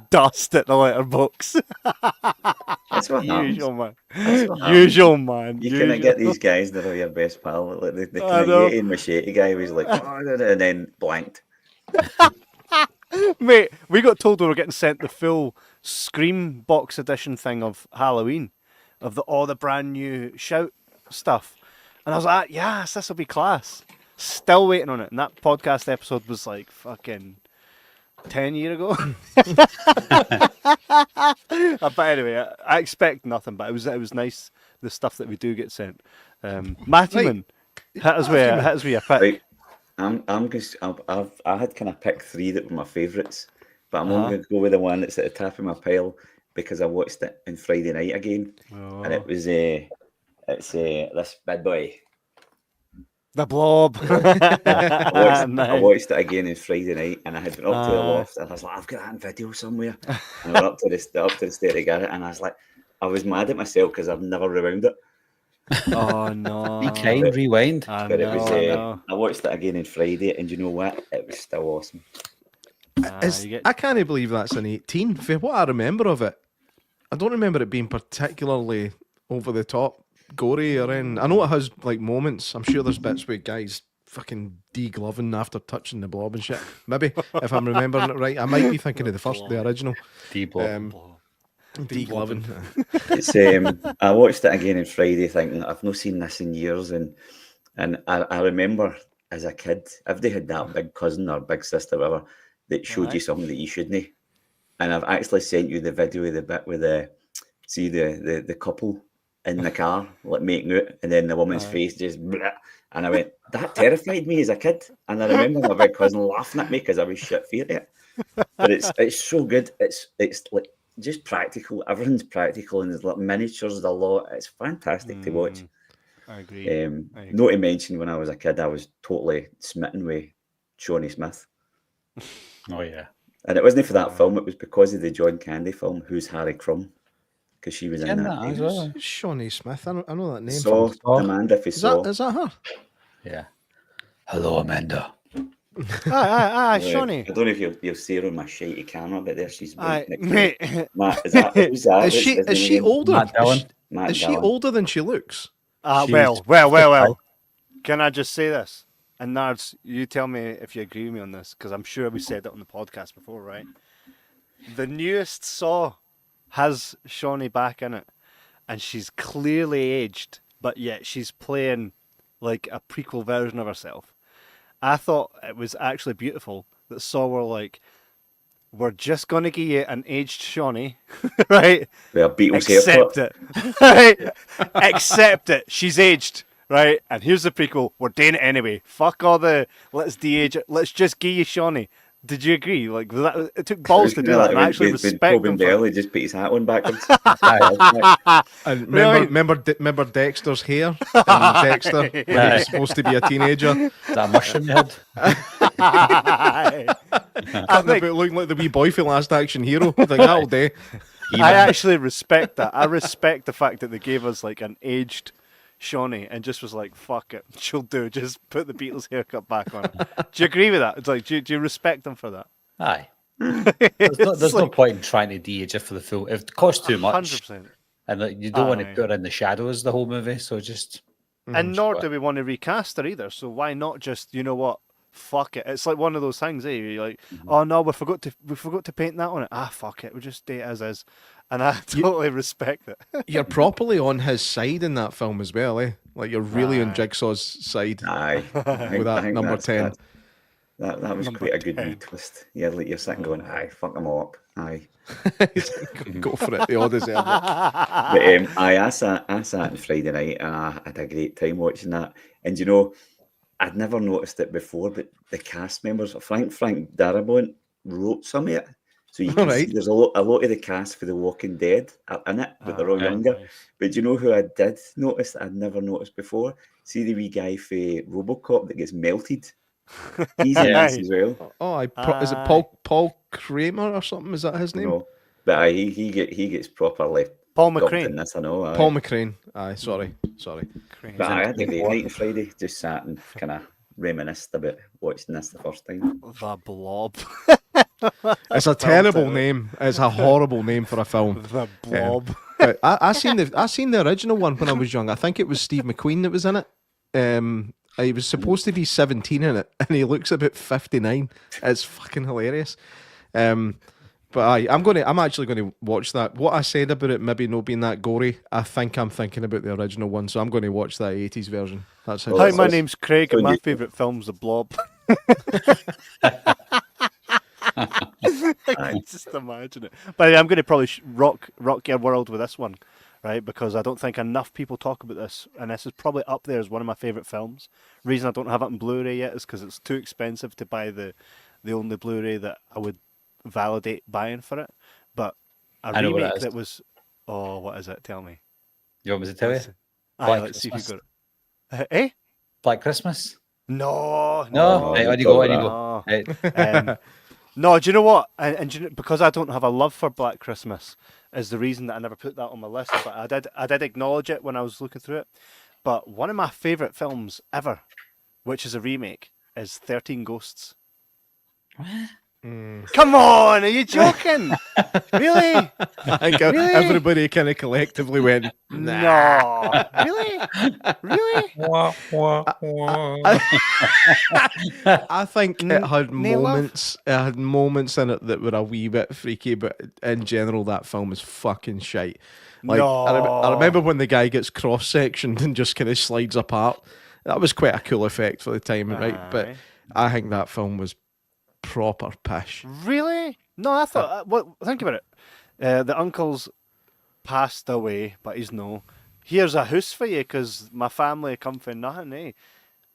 Speaker 1: dust at the letterbox.
Speaker 4: That's what happens.
Speaker 1: Usual man.
Speaker 4: You cannot get these guys that are your best pal. Like the kind of Yeti and Machete guy who's like, and then blanked.
Speaker 1: Mate, we got told we were getting sent the full Scream box edition thing of Halloween, of all the brand new Shout stuff, and I was like, yes, this will be class. Still waiting on it, and that podcast episode was like fucking 10 years ago. But anyway, I expect nothing, but it was nice, the stuff that we do get sent. Matthewman, hit us with a pick.
Speaker 4: Right. I had kind of picked three that were my favourites, but I'm only going to go with the one that's at the top of my pile because I watched it on Friday night again, and it was it's this bad boy.
Speaker 1: The Blob.
Speaker 4: I watched it again on Friday night, and I had been up to the loft, and I was like, I've got that in video somewhere. And I went up to the stair to get it, and I was mad at myself because I've never rewound it.
Speaker 1: Oh no!
Speaker 2: Be kind, rewind.
Speaker 4: I watched it again on Friday, and you know what? It was still awesome.
Speaker 3: I can't believe that's an 18. For what I remember of it, I don't remember it being particularly over the top. Gory or anything. I know it has like moments. I'm sure there's bits with guys fucking degloving after touching the Blob and shit. Maybe if I'm remembering it right, I might be thinking of the original. Degloving.
Speaker 4: It's I watched it again on Friday, thinking I've not seen this in years, and I remember as a kid, if they had that big cousin or big sister, whatever, that showed you something that you shouldn't. And I've actually sent you the video of the bit with the couple in the car, like making out, and then the woman's face just bleh, and I went, that terrified me as a kid. And I remember my big cousin laughing at me because I was shit feared it. But it's so good. It's like just practical. Everything's practical, and there's like miniatures, a lot. It's fantastic to watch.
Speaker 1: I agree.
Speaker 4: Not to mention, when I was a kid, I was totally smitten with Shawnee Smith.
Speaker 2: Oh yeah.
Speaker 4: And it wasn't for that film, it was because of the John Candy film, Who's Harry Crumb? Because she was in
Speaker 2: In
Speaker 4: that.
Speaker 2: that as well.
Speaker 3: Who's Shawnee Smith? I know that name.
Speaker 4: Saw,
Speaker 2: Saw.
Speaker 4: Amanda if you
Speaker 3: Is
Speaker 4: saw.
Speaker 3: that her?
Speaker 2: Yeah. Hello, Amanda.
Speaker 1: Aye, Shawnee.
Speaker 4: I don't know if you'll see her on my shitey camera, but there she's
Speaker 1: Aye,
Speaker 4: right next to me.
Speaker 1: mate.
Speaker 4: Matt, who's that?
Speaker 3: Is
Speaker 4: What's
Speaker 3: she
Speaker 4: his name again?
Speaker 3: older?
Speaker 2: Matt Dillon.
Speaker 4: Matt
Speaker 3: Is she
Speaker 4: Dillon.
Speaker 3: older than she looks?
Speaker 2: She's
Speaker 1: Well. Can I just say this? And Nards, you tell me if you agree with me on this, because I'm sure we said it on the podcast before, right? The newest Saw has Shawnee back in it, and she's clearly aged, but yet she's playing like a prequel version of herself. I thought it was actually beautiful that Saw were like, we're just going to give you an aged Shawnee, right?
Speaker 4: With a Beatles
Speaker 1: Accept
Speaker 4: haircut.
Speaker 1: it. Right? Accept it. She's aged, right? And here's the prequel. We're doing it anyway. Fuck all the let's de-age it. Let's just give you Shawnee. Did you agree? Like that, it took balls to do that. And I actually respect them for
Speaker 4: Tobin just put his hat on backwards.
Speaker 3: And
Speaker 1: Really?
Speaker 3: remember Dexter's hair? And Dexter, when he was supposed to be a teenager,
Speaker 2: Is that a mushroom you had?
Speaker 1: I think
Speaker 3: looking like the wee boy for Last Action Hero. Like, that'll do.
Speaker 1: I actually respect that. I respect the fact that they gave us like an aged Shawnee and just was like, fuck it, she'll do. Just put the Beatles haircut back on her. Do you agree with that? It's like, do you respect them for that?
Speaker 2: Aye. There's no point in trying to de-age it for the full. If it costs too much,
Speaker 1: 100%.
Speaker 2: and like, you don't want to
Speaker 1: Aye.
Speaker 2: put her in the shadows the whole movie, so just
Speaker 1: And nor do we want to recast her either. So why not just, you know what? Fuck it. It's like one of those things, You're like, oh no, we forgot to paint that on it. Ah, fuck it. We'll just stay as is. And I totally respect it.
Speaker 3: You're properly on his side in that film as well, eh? Like, you're really on Jigsaw's side
Speaker 4: Aye.
Speaker 3: with that number 10.
Speaker 4: That was quite a good wee twist. Yeah, like you're sitting going, aye, fuck them all up. Aye.
Speaker 3: Go for it. They all deserve it.
Speaker 4: But I sat on Friday night and I had a great time watching that. And you know, I'd never noticed it before, but the cast members, Frank Darabont wrote some of it. So you can see there's a lot of the cast for The Walking Dead are in it, but they're all younger.
Speaker 1: Nice.
Speaker 4: But do you know who I did notice that I'd never noticed before? See the wee guy for RoboCop that gets melted? He's in this as well.
Speaker 3: Oh, is it Paul Kramer or something? Is that his name?
Speaker 4: No. But he gets properly
Speaker 1: Paul
Speaker 4: dubbed
Speaker 1: McCrane.
Speaker 4: in this, I know. Aye.
Speaker 3: Paul McCrane. Aye, sorry.
Speaker 1: Crazy.
Speaker 4: But I had a great night on Friday. Just sat and kind of reminisced about watching this the first time.
Speaker 1: The Blob.
Speaker 3: It's a terrible name. It's a horrible name for a film.
Speaker 1: The Blob.
Speaker 3: But I seen the original one when I was young. I think it was Steve McQueen that was in it. He was supposed to be 17 in it, and he looks about 59. It's fucking hilarious. But I'm actually going to watch that. What I said about it maybe not being that gory, I think I'm thinking about the original one, so I'm going to watch that 80s version. That's how.
Speaker 1: Hi,
Speaker 4: it's-
Speaker 1: my name's Craig, and
Speaker 4: so
Speaker 1: my
Speaker 4: you-
Speaker 1: favourite film's The Blob. I can just imagine it. But I'm going to probably rock your world with this one, right? Because I don't think enough people talk about this, and this is probably up there as one of my favourite films. Reason I don't have it in Blu-ray yet is because it's too expensive to buy the only Blu-ray that I would validate buying for it. But a
Speaker 2: I know what it
Speaker 1: remake
Speaker 2: is.
Speaker 1: that was, oh, what is it? Tell me.
Speaker 2: you want me to tell you?
Speaker 1: Aye,
Speaker 2: Black
Speaker 1: let's see if you
Speaker 2: Christmas.
Speaker 1: got it. Eh?
Speaker 2: Black Christmas?
Speaker 1: No,
Speaker 2: No, right, on you go, on you go.
Speaker 1: no.
Speaker 2: Right.
Speaker 1: No, do you know what? And do you know, because I don't have a love for Black Christmas, is the reason that I never put that on my list. But I did acknowledge it when I was looking through it. But one of my favourite films ever, which is a remake, is 13 Ghosts. Come on, are you joking? Really?
Speaker 3: I think
Speaker 1: Really?
Speaker 3: everybody kind of collectively went,
Speaker 1: No. Really? Really?
Speaker 3: I think it had
Speaker 1: Nail love?
Speaker 3: moments. It had moments in it that were a wee bit freaky, but in general, that film is fucking shite. Like I remember when the guy gets cross sectioned and just kind of slides apart. That was quite a cool effect for the time, right? But
Speaker 1: Aye.
Speaker 3: I think that film was proper pish.
Speaker 1: Really? No, I thought. What? Think about it. The uncle's passed away, but he's no. Here's a house for you because my family come from nothing, eh?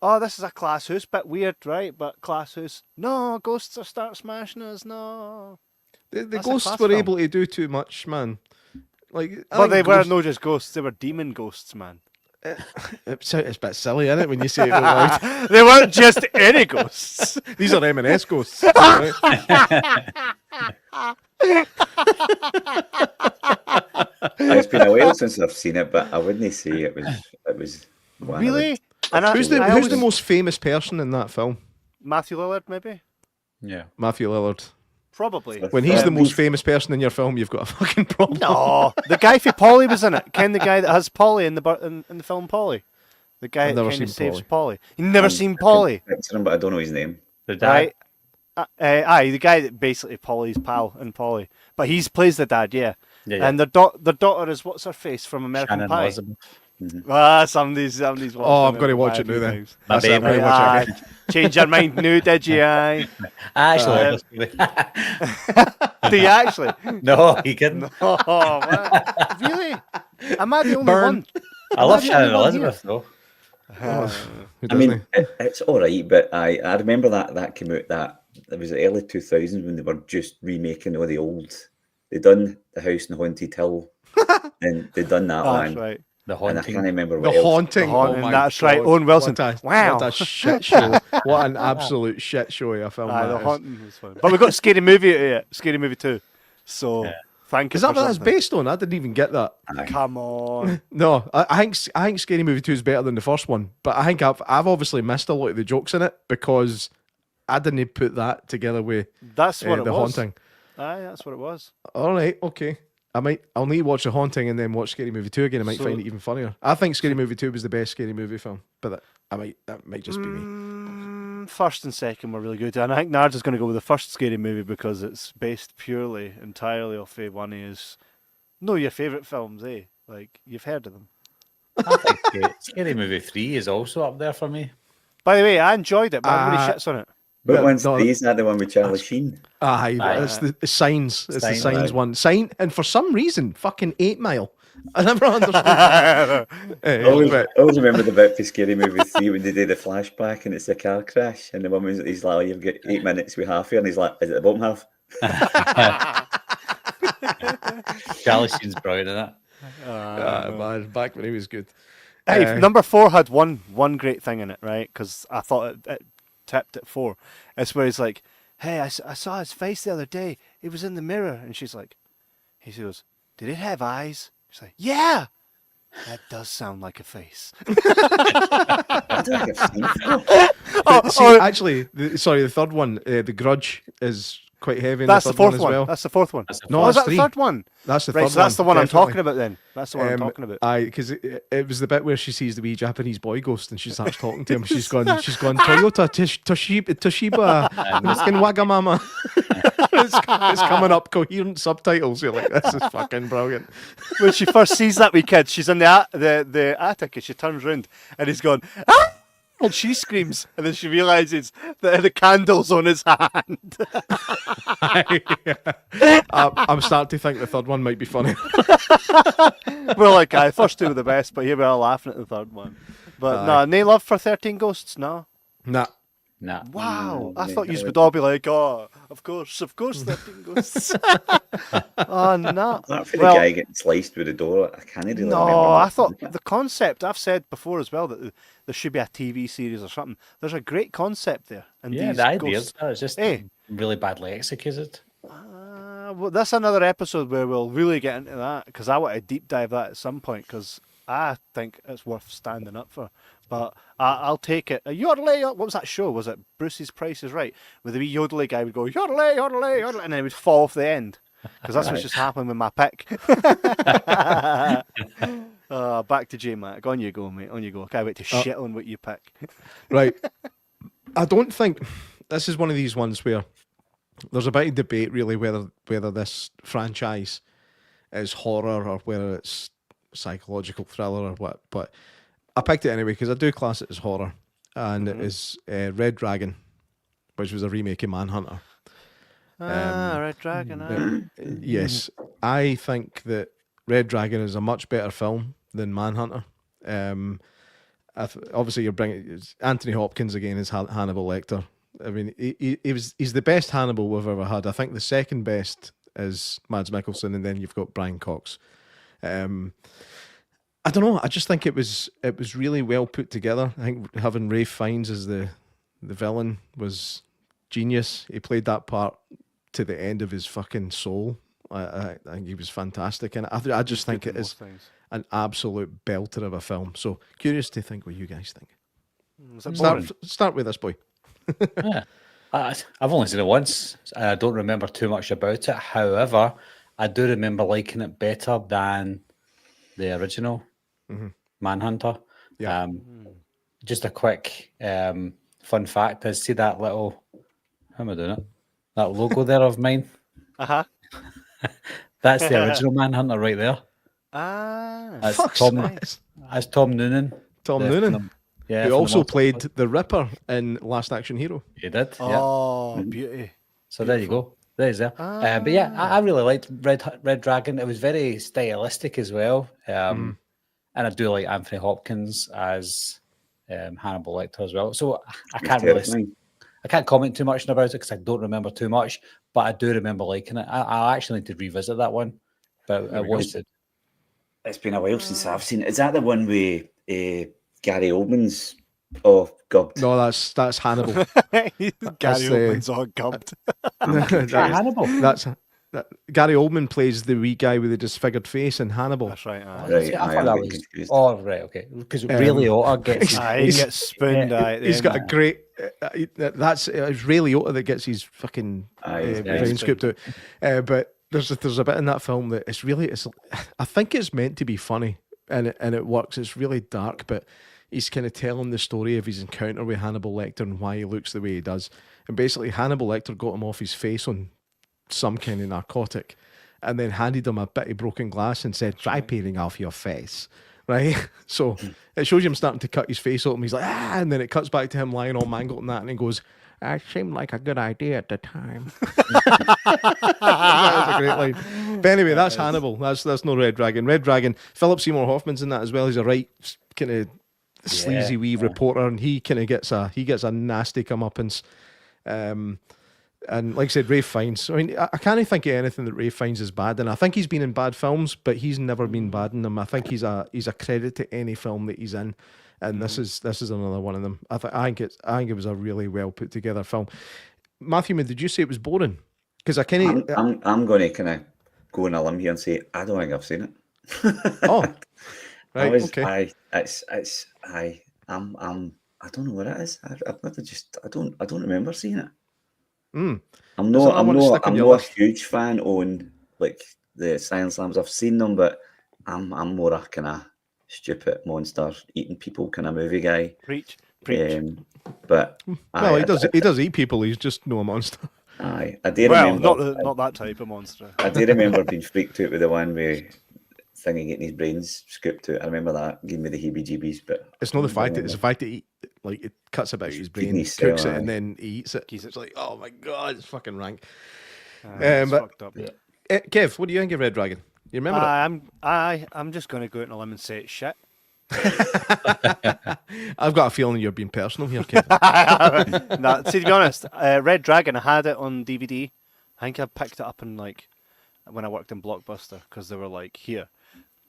Speaker 1: Oh, this is a class house, bit weird, right? But class house. No, ghosts are start smashing us. No.
Speaker 3: The
Speaker 1: That's a
Speaker 3: ghosts
Speaker 1: class
Speaker 3: were
Speaker 1: film.
Speaker 3: able to do too much, man. Like, I
Speaker 1: But
Speaker 3: think
Speaker 1: they were
Speaker 3: ghosts-
Speaker 1: no just ghosts. They were demon ghosts, man.
Speaker 3: It's a bit silly, isn't it, when you say it out loud?
Speaker 1: They weren't just any ghosts.
Speaker 3: These are M&S ghosts.
Speaker 4: It's been a while since I've seen it, but I wouldn't say it was one of
Speaker 1: Really?
Speaker 3: Who's the most famous person in that film?
Speaker 1: Matthew Lillard, maybe?
Speaker 2: Yeah.
Speaker 3: Matthew Lillard.
Speaker 1: Probably.
Speaker 3: When he's the most famous person in your film, you've got a fucking problem.
Speaker 1: No, the guy for Polly was in it. Ken, the guy that has Polly in the film Polly. The guy
Speaker 3: I've
Speaker 1: that
Speaker 3: never
Speaker 1: kind of
Speaker 3: seen
Speaker 1: saves
Speaker 3: Polly.
Speaker 1: Polly. You never seen Polly,
Speaker 4: picture him, but I don't know his name.
Speaker 2: The dad.
Speaker 1: right? Aye, the guy that basically Polly's pal in Polly, but he plays the dad, yeah.
Speaker 2: Yeah, yeah.
Speaker 1: And their daughter is what's her face from American
Speaker 2: Shannon
Speaker 1: Pie.
Speaker 2: Elizabeth.
Speaker 1: Somebody's watched
Speaker 3: Oh, I'm
Speaker 1: American
Speaker 3: going to watch
Speaker 1: Pie
Speaker 3: it
Speaker 1: a
Speaker 3: now
Speaker 1: few
Speaker 3: then.
Speaker 1: times.
Speaker 2: My baby.
Speaker 3: I'm gonna watch it again.
Speaker 1: Change your mind now, did you? Aye.
Speaker 2: Actually,
Speaker 1: Do you actually?
Speaker 2: no, he couldn't.
Speaker 1: Oh, man. Really? Am I the only
Speaker 3: Burn.
Speaker 1: one?
Speaker 2: I love
Speaker 1: the only
Speaker 2: Shannon
Speaker 1: one
Speaker 2: Elizabeth though.
Speaker 3: Who
Speaker 4: I
Speaker 3: doesn't
Speaker 4: mean, it's all right, but I remember that came out that it was the early 2000s when they were just remaking all the old. They done The House in Haunted Hill, and they done that
Speaker 1: That's
Speaker 4: one,
Speaker 1: right.
Speaker 2: The
Speaker 4: and I
Speaker 2: haunting.
Speaker 4: can't remember
Speaker 3: The
Speaker 4: what else.
Speaker 3: Haunting.
Speaker 1: The Haunting,
Speaker 3: Oh my
Speaker 1: that's right.
Speaker 3: God.
Speaker 1: Owen Wilson.
Speaker 3: What
Speaker 1: Wow.
Speaker 3: a shit show. What an absolute shit show of a film
Speaker 1: Aye,
Speaker 3: that
Speaker 1: the
Speaker 3: is.
Speaker 1: Haunting was fun. But we got Scary Movie out of it. Scary Movie 2. So, thank you
Speaker 3: Is that
Speaker 1: for
Speaker 3: what that's
Speaker 1: something.
Speaker 3: based on? I didn't even get that.
Speaker 1: Come on.
Speaker 3: No, I think Scary Movie 2 is better than the first one, but I think I've obviously missed a lot of the jokes in it because I didn't put that together with
Speaker 1: That's what it
Speaker 3: The
Speaker 1: was.
Speaker 3: Haunting.
Speaker 1: Aye, that's what it was.
Speaker 3: All right, okay. I'll need to watch The Haunting and then watch Scary Movie 2 again. I might
Speaker 1: So-
Speaker 3: find it even funnier. I think Scary Movie 2 was the best Scary Movie film, but that might just be me.
Speaker 1: First and second were really good. And I think Nard is going to go with the first Scary Movie because it's based entirely off of one of his... No, your favourite films, eh? Like, you've heard of them.
Speaker 2: I think Scary Movie 3 is also up there for me.
Speaker 1: By the way, I enjoyed it, but everybody shits on it.
Speaker 4: But one's
Speaker 3: No,
Speaker 4: is that the one with Charlie Sheen?
Speaker 3: Aye, it's the Signs. It's the
Speaker 2: Signs,
Speaker 3: Signs
Speaker 4: aye.
Speaker 3: one. Sign, and for some reason, fucking 8 Mile. I never understood that.
Speaker 4: I always,
Speaker 3: But-
Speaker 4: I always remember the bit for Scary Movie 3 when they did the flashback and it's a car crash and the woman he's like, oh, you've got 8 minutes with half here, and he's like, is it the bottom half?
Speaker 2: Charlie Sheen's brilliant in it.
Speaker 3: man, back when he was good.
Speaker 1: Hey, number 4 had one great thing in it, right? Because I thought it tipped at 4. It's where he's like, hey, I saw his face the other day. It was in the mirror. And she's like, he goes, did it have eyes? She's like, yeah. That does sound like a face.
Speaker 4: I don't think I've seen it.
Speaker 3: See, actually, the third one, The Grudge, is quite heavy. In
Speaker 1: That's
Speaker 3: the
Speaker 1: the
Speaker 3: third one
Speaker 1: fourth
Speaker 3: as
Speaker 1: one.
Speaker 3: well.
Speaker 1: That's the fourth one.
Speaker 2: That's the
Speaker 3: No,
Speaker 1: Oh,
Speaker 3: that's
Speaker 1: is that the
Speaker 3: three.
Speaker 1: third one?
Speaker 3: That's the
Speaker 1: Right,
Speaker 3: third
Speaker 1: so that's the one I'm
Speaker 3: definitely.
Speaker 1: talking about then. That's the one I'm talking about.
Speaker 3: Aye, because it was the bit where she sees the wee Japanese boy ghost and she starts talking to him. She's gone, Toyota, Toshiba, fucking Wagamama. it's coming up coherent subtitles. You're like, this is fucking brilliant.
Speaker 1: When she first sees that wee kid, she's in the attic and she turns round and he's gone, ah! And she screams, and then she realises that the candle's on his hand.
Speaker 3: I'm starting to think the third one might be funny.
Speaker 1: We're like, aye, first two were the best, but here we are laughing at the third one. But no, no love for 13 Ghosts, no.
Speaker 3: Nah.
Speaker 2: Nah.
Speaker 1: Wow, I thought you would all be like, oh, of course, 13 Ghosts. Oh, no.
Speaker 4: Apart from the guy getting sliced with a door, I can't really remember.
Speaker 1: No, I
Speaker 4: much.
Speaker 1: thought the concept, I've said before as well, that there should be a TV series or something. There's a great concept there. And
Speaker 2: Yeah,
Speaker 1: these
Speaker 2: the ideas.
Speaker 1: ghosts-
Speaker 2: It's just
Speaker 1: Hey.
Speaker 2: really badly executed.
Speaker 1: Well, that's another episode where we'll really get into that, because I want to deep dive that at some point, because I think it's worth standing up for. But I'll take it. Yodelay, what was that show? Was it Bruce's Price is Right? Where the wee yodelay guy would go, yodelay, yodelay, yodelay, and then he would fall off the end. Because that's what's just happened with my pick. Back to J Mac. On you go, mate. On you go. I can't wait to shit on what you pick.
Speaker 3: Right. I don't think this is one of these ones where there's a bit of debate really whether this franchise is horror or whether it's psychological thriller or what. But I picked it anyway because I do class it as horror, and it is Red Dragon, which was a remake of Manhunter.
Speaker 1: Red Dragon.
Speaker 3: Yes, I think that Red Dragon is a much better film than Manhunter. Obviously, you're bringing Anthony Hopkins again as Hannibal Lecter. I mean, he's the best Hannibal we've ever had. I think the second best is Mads Mikkelsen, and then you've got Brian Cox. I I don't know. I just think it was really well put together. I think having Ralph Fiennes as the villain was genius. He played that part to the end of his fucking soul. I think he was fantastic, and I just think it is an absolute belter of a film. So curious to think what you guys think. Start with this boy.
Speaker 2: Yeah. I've only seen it once. I don't remember too much about it. However, I do remember liking it better than the original Manhunter.
Speaker 3: Yeah.
Speaker 2: Just a quick fun fact is, see that little, how am I doing it? That logo there of mine?
Speaker 1: Uh-huh.
Speaker 2: That's the original Manhunter right there. That's Tom Noonan.
Speaker 3: Tom Noonan. Who also played the Ripper in Last Action Hero.
Speaker 2: He did.
Speaker 1: Oh, beauty.
Speaker 2: So there you go. There's there. But yeah, I really liked Red Dragon. It was very stylistic as well. And I do like Anthony Hopkins as Hannibal Lecter as well. So I can't comment too much about it because I don't remember too much, but I do remember liking it. I actually need to revisit that one, but I watched it.
Speaker 4: It's been a while since I've seen it. Is that the one with Gary Oldman's? Oh God!
Speaker 3: No, that's Hannibal.
Speaker 1: Gary Oldman's all gubbed.
Speaker 2: Hannibal.
Speaker 3: Gary Oldman plays the wee guy with the disfigured face in Hannibal.
Speaker 1: That's right.
Speaker 4: Right,
Speaker 2: I thought that was confused. Oh, right, okay. Because Ray Liotta gets
Speaker 1: he gets spooned.
Speaker 3: He's got a great. It's Ray Liotta that gets his fucking brain scooped out. But there's a bit in that film that it's. I think it's meant to be funny, and it works. It's really dark, but he's kind of telling the story of his encounter with Hannibal Lecter and why he looks the way he does. And basically, Hannibal Lecter got him off his face on some kind of narcotic and then handed him a bit of broken glass and said, try peeling off your face. Right? So it shows you him starting to cut his face open. He's like, and then it cuts back to him lying all mangled and that, and he goes, it seemed like a good idea at the time. That was a great line. But anyway, that's Hannibal. That's no Red Dragon. Red Dragon, Philip Seymour Hoffman's in that as well. He's a right kind of sleazy wee reporter, and he kind of gets a nasty comeuppance. And like I said, Ralph Fiennes. I mean, I can't think of anything that Ralph Fiennes is bad in. I think he's been in bad films, but he's never been bad in them. I think he's a credit to any film that he's in, and this is another one of them. I think it was a really well put together film. Matthew, did you say it was boring? Because
Speaker 4: I'm going to kind of go on a limb here and say I don't think I've seen it.
Speaker 3: Oh, right.
Speaker 4: Okay. I don't know what it is. I don't remember seeing it. I'm not a huge fan on like the Silent Slams. I've seen them, but I'm more a kind of stupid monster eating people kind of movie guy.
Speaker 1: Preach.
Speaker 4: But
Speaker 3: he does eat people. He's just no monster.
Speaker 4: I do remember.
Speaker 1: Not that type of monster.
Speaker 4: I do remember being freaked out with the one with Thingy getting his brains scooped out. I remember that gave me the heebie-jeebies. But
Speaker 3: it's not the fact that it's the fact that he it cuts about his brain, cooks it, and then he eats it. It's like, oh my god, it's fucking rank.
Speaker 1: It's fucked up.
Speaker 3: Kev, what do you think of Red Dragon? You remember it?
Speaker 1: I'm just going to go out on a limb and say it's shit.
Speaker 3: I've got a feeling you're being personal here, Kev.
Speaker 1: No, see, to be honest, Red Dragon, I had it on DVD. I think I picked it up in when I worked in Blockbuster because they were like, here,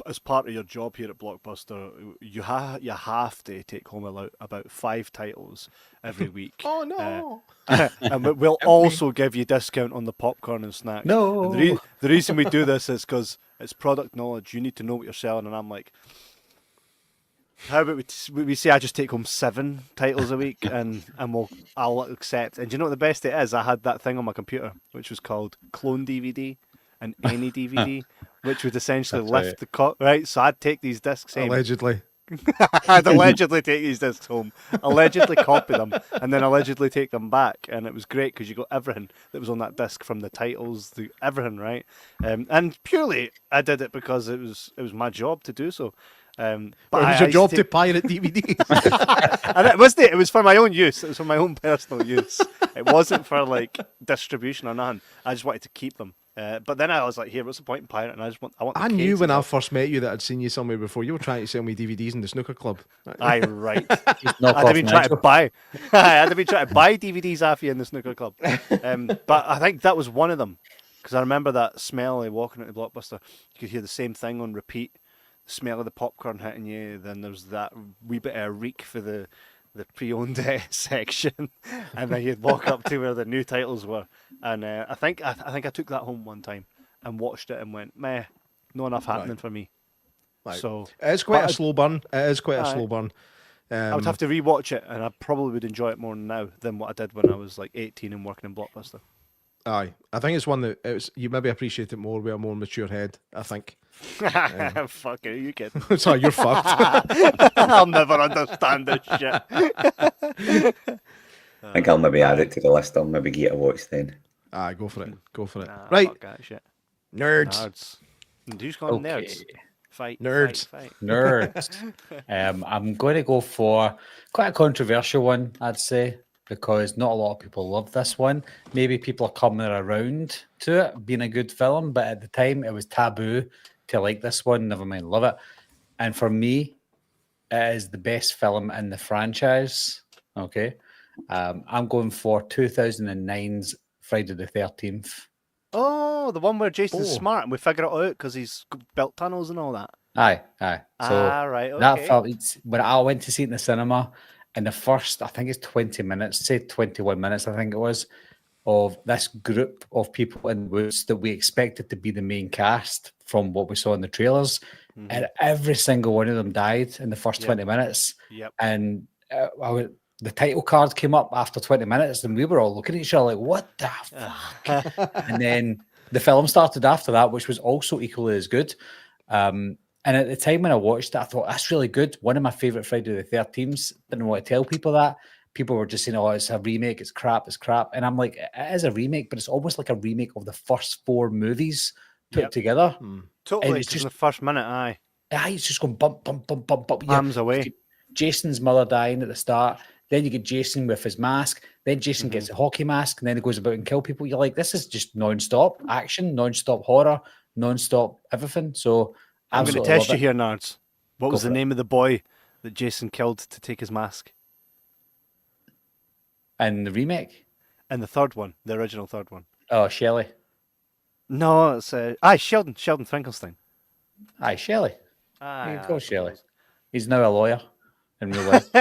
Speaker 1: as part of your job here at Blockbuster, you have to take home about 5 titles every week.
Speaker 3: Oh no!
Speaker 1: And we'll also give you discount on the popcorn and snacks.
Speaker 2: No.
Speaker 1: And the reason we do this is because it's product knowledge. You need to know what you're selling, and I'm like, how about we say I just take home 7 titles a week, and I'll accept. And do you know what the best it is? I had that thing on my computer which was called Clone DVD and Any DVD, which would essentially lift the right. So I'd take these discs home.
Speaker 3: Allegedly.
Speaker 1: I'd allegedly take these discs home, allegedly copy them, and then allegedly take them back. And it was great because you got everything that was on that disc, from the titles, everything, right? And purely, I did it because it was my job to do so.
Speaker 3: But it was your job to pirate DVDs.
Speaker 1: And it was for my own use. It was for my own personal use. It wasn't for like distribution or nothing. I just wanted to keep them. But then I was like, here, what's the point in pirating? I
Speaker 3: knew when I first met you that I'd seen you somewhere before. You were trying to sell me DVDs in the snooker club.
Speaker 1: Aye, right. I'd been trying to buy DVDs off you in the snooker club. But I think that was one of them. Because I remember that smell of walking into Blockbuster. You could hear the same thing on repeat. smell of the popcorn hitting you. Then there's that wee bit of reek for the pre-owned section, and then you'd walk up to where the new titles were. And I think I took that home one time and watched it and went, meh, not enough happening for me.
Speaker 3: Right.
Speaker 1: So
Speaker 3: it's quite a slow burn. It is quite a slow burn.
Speaker 1: I would have to rewatch it, and I probably would enjoy it more now than what I did when I was like 18 and working in Blockbuster.
Speaker 3: Aye, I think it's one that you maybe appreciate it more with a more mature head. I think.
Speaker 1: Fuck it, you kidding?
Speaker 3: Sorry, you're fucked.
Speaker 1: I'll never understand this shit.
Speaker 4: I think I'll maybe add it to the list. I'll maybe get a watch then.
Speaker 3: Aye, go for it. Go for it.
Speaker 1: Nah,
Speaker 3: Right,
Speaker 1: fuck that shit.
Speaker 3: nerds.
Speaker 1: Do you just call them nerds? Fight.
Speaker 3: Nerds.
Speaker 1: Fight.
Speaker 2: Nerds. I'm going to go for quite a controversial one, I'd say, because not a lot of people love this one. Maybe people are coming around to it being a good film, but at the time it was taboo to like this one, never mind love it. And for me, it is the best film in the franchise. Okay. I'm going for 2009's Friday the 13th.
Speaker 1: Oh, the one where Jason's smart and we figure it out because he's built tunnels and all that.
Speaker 2: Aye. So
Speaker 1: right, okay.
Speaker 2: that film, when I went to see it in the cinema, in the first, I think it's 20 minutes, say 21 minutes, I think it was, of this group of people in the woods that we expected to be the main cast from what we saw in the trailers. And every single one of them died in the first 20 minutes.
Speaker 1: Yep.
Speaker 2: And the title card came up after 20 minutes and we were all looking at each other like, what the fuck? And then the film started after that, which was also equally as good. And at the time when I watched it, I thought, that's really good. One of my favourite Friday the 13th. Didn't want to tell people that. People were just saying, oh, it's a remake, it's crap. And I'm like, it is a remake, but it's almost like a remake of the first 4 movies put together.
Speaker 1: Totally, it's just in the first minute, aye.
Speaker 2: It's just going bump, bump, bump, bump, bump.
Speaker 1: Arms away.
Speaker 2: Jason's mother dying at the start. Then you get Jason with his mask. Then Jason gets a hockey mask, and then he goes about and kill people. You're like, this is just non-stop action, non-stop horror, non-stop everything. So
Speaker 1: I'm going to test you here, Nards. What was the name of the boy that Jason killed to take his mask?
Speaker 2: And the remake?
Speaker 1: And the third one, the original third one.
Speaker 2: Oh, Shelley.
Speaker 1: No, it's Sheldon Finkelstein.
Speaker 2: Aye, Shelley.
Speaker 1: Aye,
Speaker 2: of course, Shelley. He's now a lawyer in real life.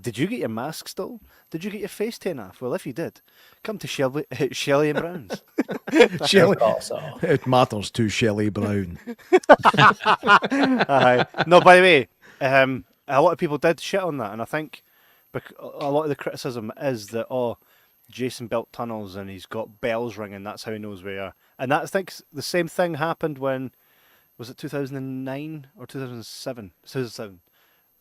Speaker 1: Did you get your mask stole? Did you get your face taken off? Well, if you did, come to Shelley and Brown's.
Speaker 3: Shelley. It matters to Shelley Brown.
Speaker 1: No, by the way, a lot of people did shit on that, and I think a lot of the criticism is that Jason built tunnels and he's got bells ringing. That's how he knows where you are. And I think the same thing happened when, was it 2009 or 2007? 2007.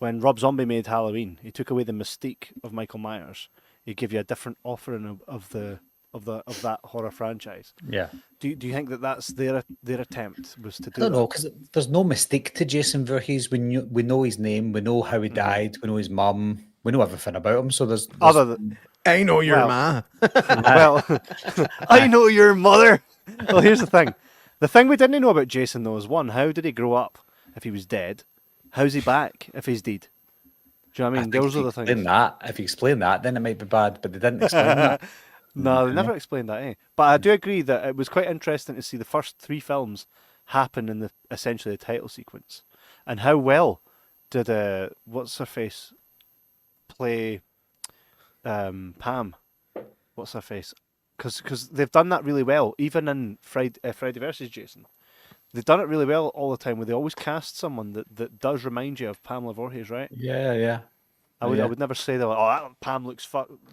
Speaker 1: When Rob Zombie made Halloween, he took away the mystique of Michael Myers. He gave you a different offering of that horror franchise.
Speaker 2: Yeah.
Speaker 1: Do you think that that's their attempt was to do?
Speaker 2: I don't know, because there's no mystique to Jason Voorhees. We know his name, we know how he died, we know his mum, we know everything about him. So there's
Speaker 1: other than
Speaker 3: I know your ma.
Speaker 1: Well, I know your mother. Well, here's the thing. The thing we didn't know about Jason, though, is one, how did he grow up if he was dead? How's he back if he's dead? Do you know what I mean? Those are the things.
Speaker 2: If you explain that, then it might be bad, but they didn't explain that.
Speaker 1: No, they never explained that, eh? But I do agree that it was quite interesting to see the first 3 films happen in essentially the title sequence. And how well did, what's-her-face play Pam? What's-her-face? Because they've done that really well, even in Friday versus Jason. They've done it really well all the time, where they always cast someone that does remind you of Pamela Voorhees, right?
Speaker 2: Yeah.
Speaker 1: I would never say that. Oh, Pam looks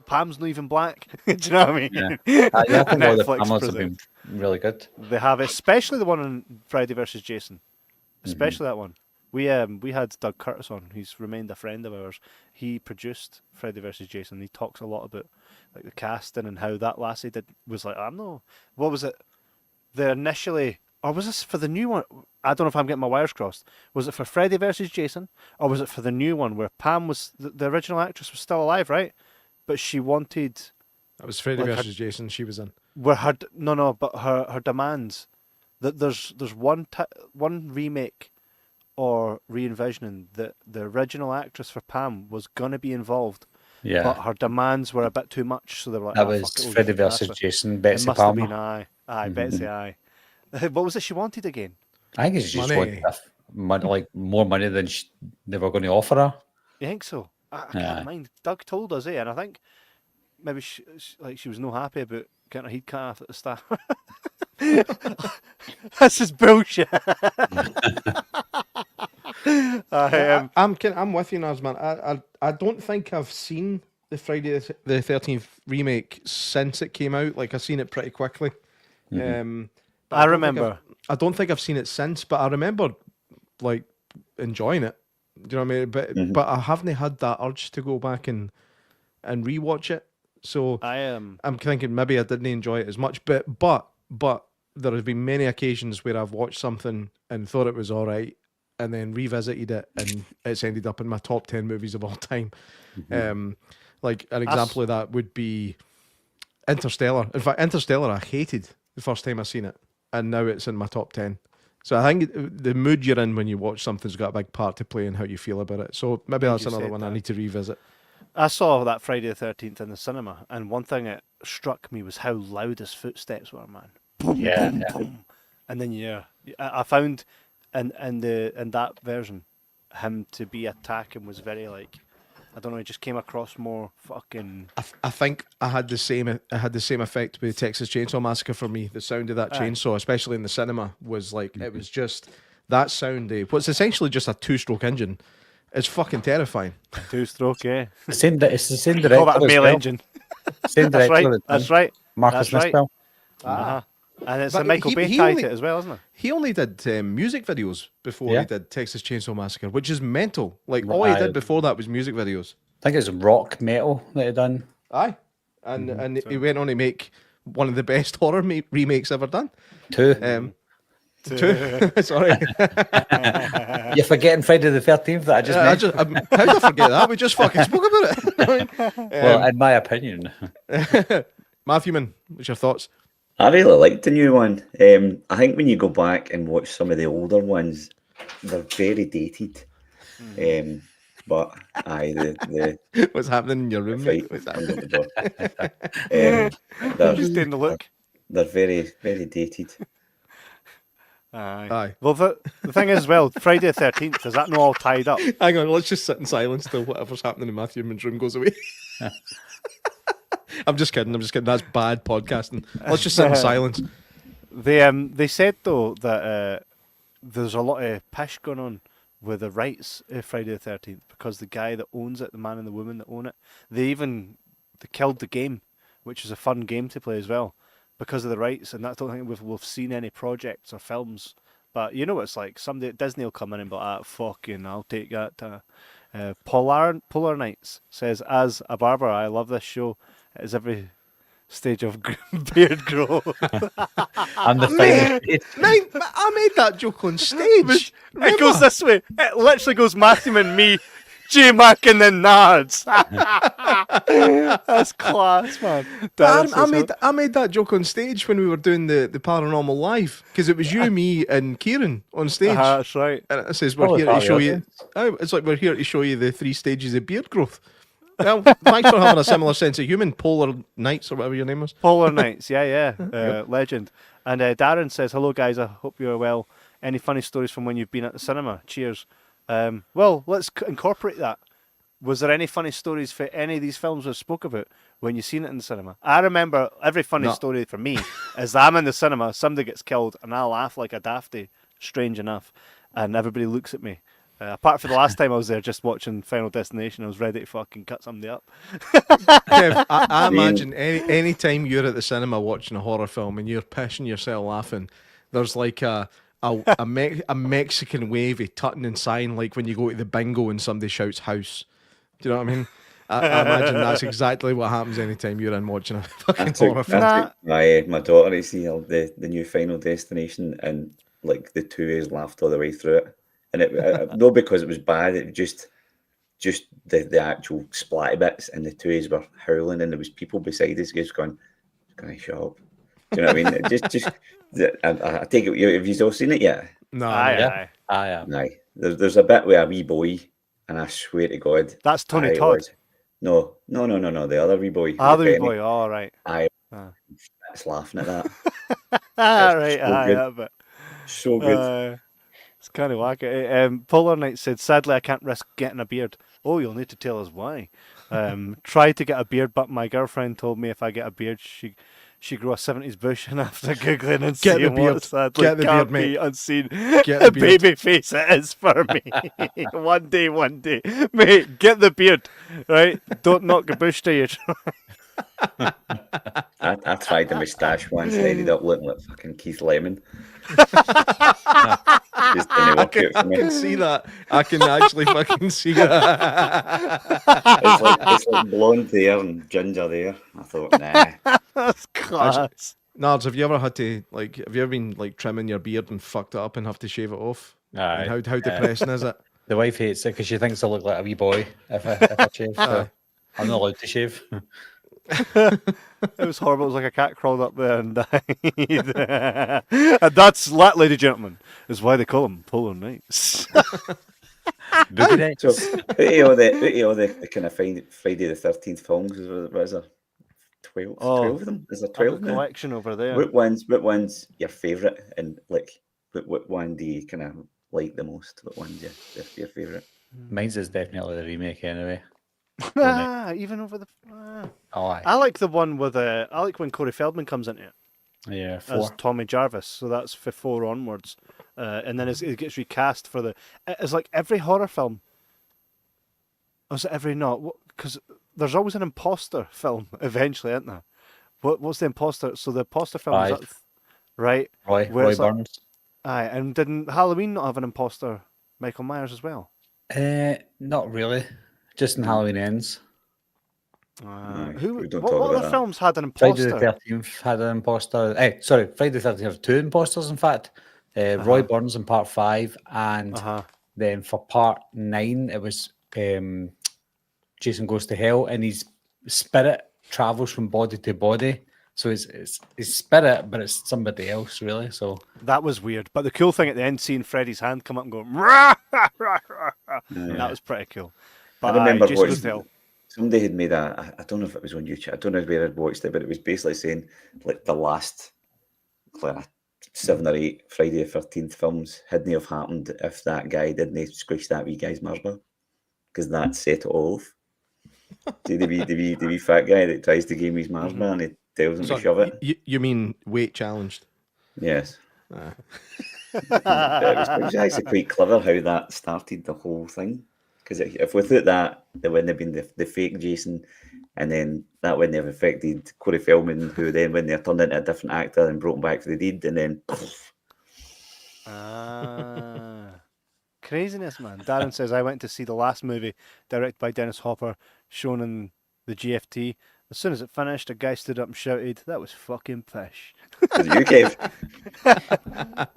Speaker 1: Pam's not even black. Do you know what I mean?
Speaker 2: Yeah. I think all the
Speaker 1: Netflix
Speaker 2: Pamela's have been really good.
Speaker 1: They have, especially the one on Friday versus Jason, especially that one. We had Doug Curtis on. He's remained a friend of ours. He produced Friday versus Jason. He talks a lot about like the casting and how that lassie was like. I don't know. What was it? They initially. Or was this for the new one? I don't know if I'm getting my wires crossed. Was it for Friday versus Jason? Or was it for the new one where Pam was... The original actress was still alive, right? But she wanted...
Speaker 3: That was Friday versus Jason she was in.
Speaker 1: Where her... No, but her demands... That there's one remake or re-envisioning that the original actress for Pam was going to be involved.
Speaker 2: Yeah.
Speaker 1: But her demands were a bit too much, so they were like...
Speaker 2: That was Friday versus Jason, Betsy
Speaker 1: It must
Speaker 2: Palmer.
Speaker 1: have been, aye, Betsy, aye. What was it she wanted again?
Speaker 2: I think it's just
Speaker 3: Money.
Speaker 2: like more money than they were going to offer her.
Speaker 1: You think so? I
Speaker 2: Yeah.
Speaker 1: can't mind. Doug told us, and I think maybe she was no happy about getting her head cut off at the start. This is bullshit.
Speaker 3: I'm with you, Naz, man. I don't think I've seen the Friday the 13th remake since it came out. Like, I've seen it pretty quickly.
Speaker 1: I remember.
Speaker 3: I don't think I've seen it since, but I remember like enjoying it. Do you know what I mean? But I haven't had that urge to go back and rewatch it. So I'm thinking maybe I didn't enjoy it as much. But there have been many occasions where I've watched something and thought it was all right, and then revisited it, and it's ended up in my top 10 movies of all time. Like an example of that would be Interstellar. In fact, Interstellar I hated the first time I seen it, and now it's in my top 10. So I think the mood you're in when you watch something's got a big part to play in how you feel about it. So maybe that's another one I need to revisit.
Speaker 1: I saw that Friday the 13th in the cinema, and one thing that struck me was how loud his footsteps were, man. Boom, boom, boom. And then I found in that version him to be attacking was very like, I don't know, it just came across more fucking.
Speaker 3: I think I had the same effect with Texas Chainsaw Massacre for me. The sound of that chainsaw, especially in the cinema, was like it was just that sound. What's essentially just a 2-stroke engine. It's fucking terrifying.
Speaker 1: 2-stroke, yeah.
Speaker 2: It's the same
Speaker 1: Call that
Speaker 2: director
Speaker 1: a
Speaker 2: as
Speaker 1: male
Speaker 2: well.
Speaker 1: engine.
Speaker 2: Same
Speaker 1: That's
Speaker 2: director.
Speaker 1: right. That's right.
Speaker 2: Marcus
Speaker 1: That's right.
Speaker 2: Nispel.
Speaker 1: And it's
Speaker 3: But
Speaker 1: a Michael Bay
Speaker 3: he
Speaker 1: tied
Speaker 3: only-
Speaker 1: to it as well, isn't it?
Speaker 3: He only did music videos before
Speaker 2: Yeah.
Speaker 3: he did Texas Chainsaw Massacre, which is mental. Like all he did before that was music videos.
Speaker 2: I think it's rock metal that he done.
Speaker 3: Aye, and he went on to make one of the best horror remakes ever done.
Speaker 2: Two.
Speaker 3: Two. Sorry.
Speaker 2: You're forgetting Friday the 13th that I just mentioned.
Speaker 3: How did I forget that? We just fucking spoke about it.
Speaker 2: Well, in my opinion.
Speaker 3: Matthew, man, what's your thoughts?
Speaker 4: I really liked the new one. I think when you go back and watch some of the older ones, they're very dated. But the
Speaker 3: What's happening in your room?
Speaker 4: fight
Speaker 3: What's
Speaker 4: under
Speaker 3: happening?
Speaker 4: the door.
Speaker 1: Just taking the look.
Speaker 4: They're very, very dated.
Speaker 3: Aye.
Speaker 1: Well, the thing is, well, Friday the 13th, is that not all tied up?
Speaker 3: Hang on, let's just sit in silence till whatever's happening in Matthew Man's room goes away. I'm just kidding. That's bad podcasting. Let's just sit in silence.
Speaker 1: They said, though, that there's a lot of pish going on with the rights of Friday the 13th because the guy that owns it, the man and the woman that own it, they killed the game, which is a fun game to play as well, because of the rights. And I don't think we've seen any projects or films. But you know what it's like. Somebody at Disney will come in and be like, fucking, I'll take that. Polar Nights says, as a barber, I love this show. It is every stage of beard growth.
Speaker 2: I'm the finest.
Speaker 3: Mate, I made that joke on stage.
Speaker 1: It goes this way. It literally goes Matthew and me, J Mac and then Nards. That's class, man.
Speaker 3: I made that joke on stage when we were doing the Paranormal Live because it was you, me, and Kieran on stage.
Speaker 1: That's right.
Speaker 3: And it says we're here to show you. It's like we're here to show you the 3 stages of beard growth. Well, thanks for having a similar sense of humour. Polar Nights or whatever your name was.
Speaker 1: Polar Nights, yeah. Legend. And Darren says, hello guys, I hope you're well. Any funny stories from when you've been at the cinema? Cheers. Well, let's incorporate that. Was there any funny stories for any of these films we spoke about when you seen it in the cinema? I remember every funny story for me is that I'm in the cinema, somebody gets killed, and I laugh like a dafty, strange enough, and everybody looks at me. Apart from the last time I was there just watching Final Destination, I was ready to fucking cut somebody up.
Speaker 3: Kev, I imagine any time you're at the cinema watching a horror film and you're pissing yourself laughing, there's like a Mexican wave of tutting and sighing, like when you go to the bingo and somebody shouts house. Do you know what I mean? I imagine that's exactly what happens anytime you're in watching a fucking horror film.
Speaker 4: I took my daughter to see the new Final Destination, and like the 2 A's laughed all the way through it. And it not because it was bad, it just the actual splatty bits, and the 2 A's were howling, and there was people beside us just going, "Can I shut up?" Do you know what I mean? I take it. Have you all seen it yet?
Speaker 3: No,
Speaker 1: Aye.
Speaker 4: Aye. There's a bit with a wee boy, and I swear to God,
Speaker 1: That's Tony Todd.
Speaker 4: No. The other wee boy.
Speaker 1: Other wee boy, all right.
Speaker 4: I was laughing at that.
Speaker 1: Right,
Speaker 4: so good.
Speaker 1: that bit.
Speaker 4: So good.
Speaker 1: It's kind of wacky. Polar Knight said, "Sadly, I can't risk getting a beard." Oh, you'll need to tell us why. Tried to get a beard, but my girlfriend told me if I get a beard, she grow a 70s bush, and after googling and
Speaker 3: Get the
Speaker 1: seeing
Speaker 3: beard.
Speaker 1: what sadly
Speaker 3: Get the
Speaker 1: can't
Speaker 3: beard,
Speaker 1: be
Speaker 3: mate.
Speaker 1: unseen,
Speaker 3: Get the beard.
Speaker 1: baby face it is for me. One day, mate, get the beard, right? Don't knock a bush till you try.
Speaker 4: I tried the moustache once and ended up looking like fucking Keith Lemon. Just didn't work out for
Speaker 3: I
Speaker 4: me.
Speaker 3: can see that. I can actually fucking see that.
Speaker 4: It's like blonde there and ginger there. I thought, nah.
Speaker 1: That's class.
Speaker 3: Nards, have you ever had to have you ever been like trimming your beard and fucked it up and have to shave it off?
Speaker 2: Aye.
Speaker 3: And how depressing is it?
Speaker 2: The wife hates it because she thinks I look like a wee boy if I shave. So I'm not allowed to shave.
Speaker 1: It was horrible. It was like a cat crawled up there and died. And that, ladies and gentlemen, is why they call them Polar Knights.
Speaker 2: Boogie nights.
Speaker 4: So, out of the kind of Friday the 13th films, what is there? 12 of them? Is there 12 now?
Speaker 1: Collection over there.
Speaker 4: What one's your favourite? And like, what one do you kind of like the most? What one's your favourite?
Speaker 2: Mine's is definitely the remake anyway.
Speaker 1: Even over the.
Speaker 2: Oh, aye.
Speaker 1: I like the one with I like when Corey Feldman comes into it
Speaker 2: Yeah,
Speaker 1: as
Speaker 2: 4.
Speaker 1: Tommy Jarvis. So that's for 4 onwards, and then it gets recast for the. It's like every horror film. Or is it every not? Because there's always an imposter film eventually, isn't there? What's the imposter? So the imposter film is
Speaker 2: 5.
Speaker 1: that, right?
Speaker 2: Roy
Speaker 1: it's like-
Speaker 2: Burns.
Speaker 1: Aye, and didn't Halloween not have an imposter, Michael Myers as well?
Speaker 2: Not really. Just in Halloween Ends.
Speaker 4: we
Speaker 1: What
Speaker 4: don't talk about
Speaker 1: other
Speaker 4: that.
Speaker 1: films had an
Speaker 2: Friday
Speaker 1: imposter?
Speaker 2: the 13th had an imposter. Sorry, Friday the 13th have 2 imposters, in fact. Roy Burns in part 5, and then for part 9, it was Jason Goes to Hell, and his spirit travels from body to body. So it's his spirit, but it's somebody else, really. So
Speaker 1: That was weird. But the cool thing at the end, seeing Freddy's hand come up and go, rah, rah, rah, rah, rah, that was pretty cool. But
Speaker 4: I remember
Speaker 1: Jason Goes to
Speaker 4: watching.
Speaker 1: Hell.
Speaker 4: Somebody had made I don't know if it was on YouTube. I don't know where I'd watched it, but it was basically saying like the last 7 or 8 Friday the 13th films hadn't have happened if that guy didn't squish that wee guy's marble, because that set it all off. See the wee fat guy that tries to give him his marble and he tells him to shove it.
Speaker 3: You mean weight challenged?
Speaker 4: Yes. It was actually quite clever how that started the whole thing. Because if without that, there wouldn't have been the fake Jason, and then that wouldn't have affected Corey Feldman, who then when they turned into a different actor and brought him back for the deed, and then
Speaker 1: Craziness, man. Darren says, I went to see the last movie directed by Dennis Hopper, shown in the GFT. As soon as it finished, a guy stood up and shouted, "That was fucking pish."
Speaker 4: was you, Kev?
Speaker 1: I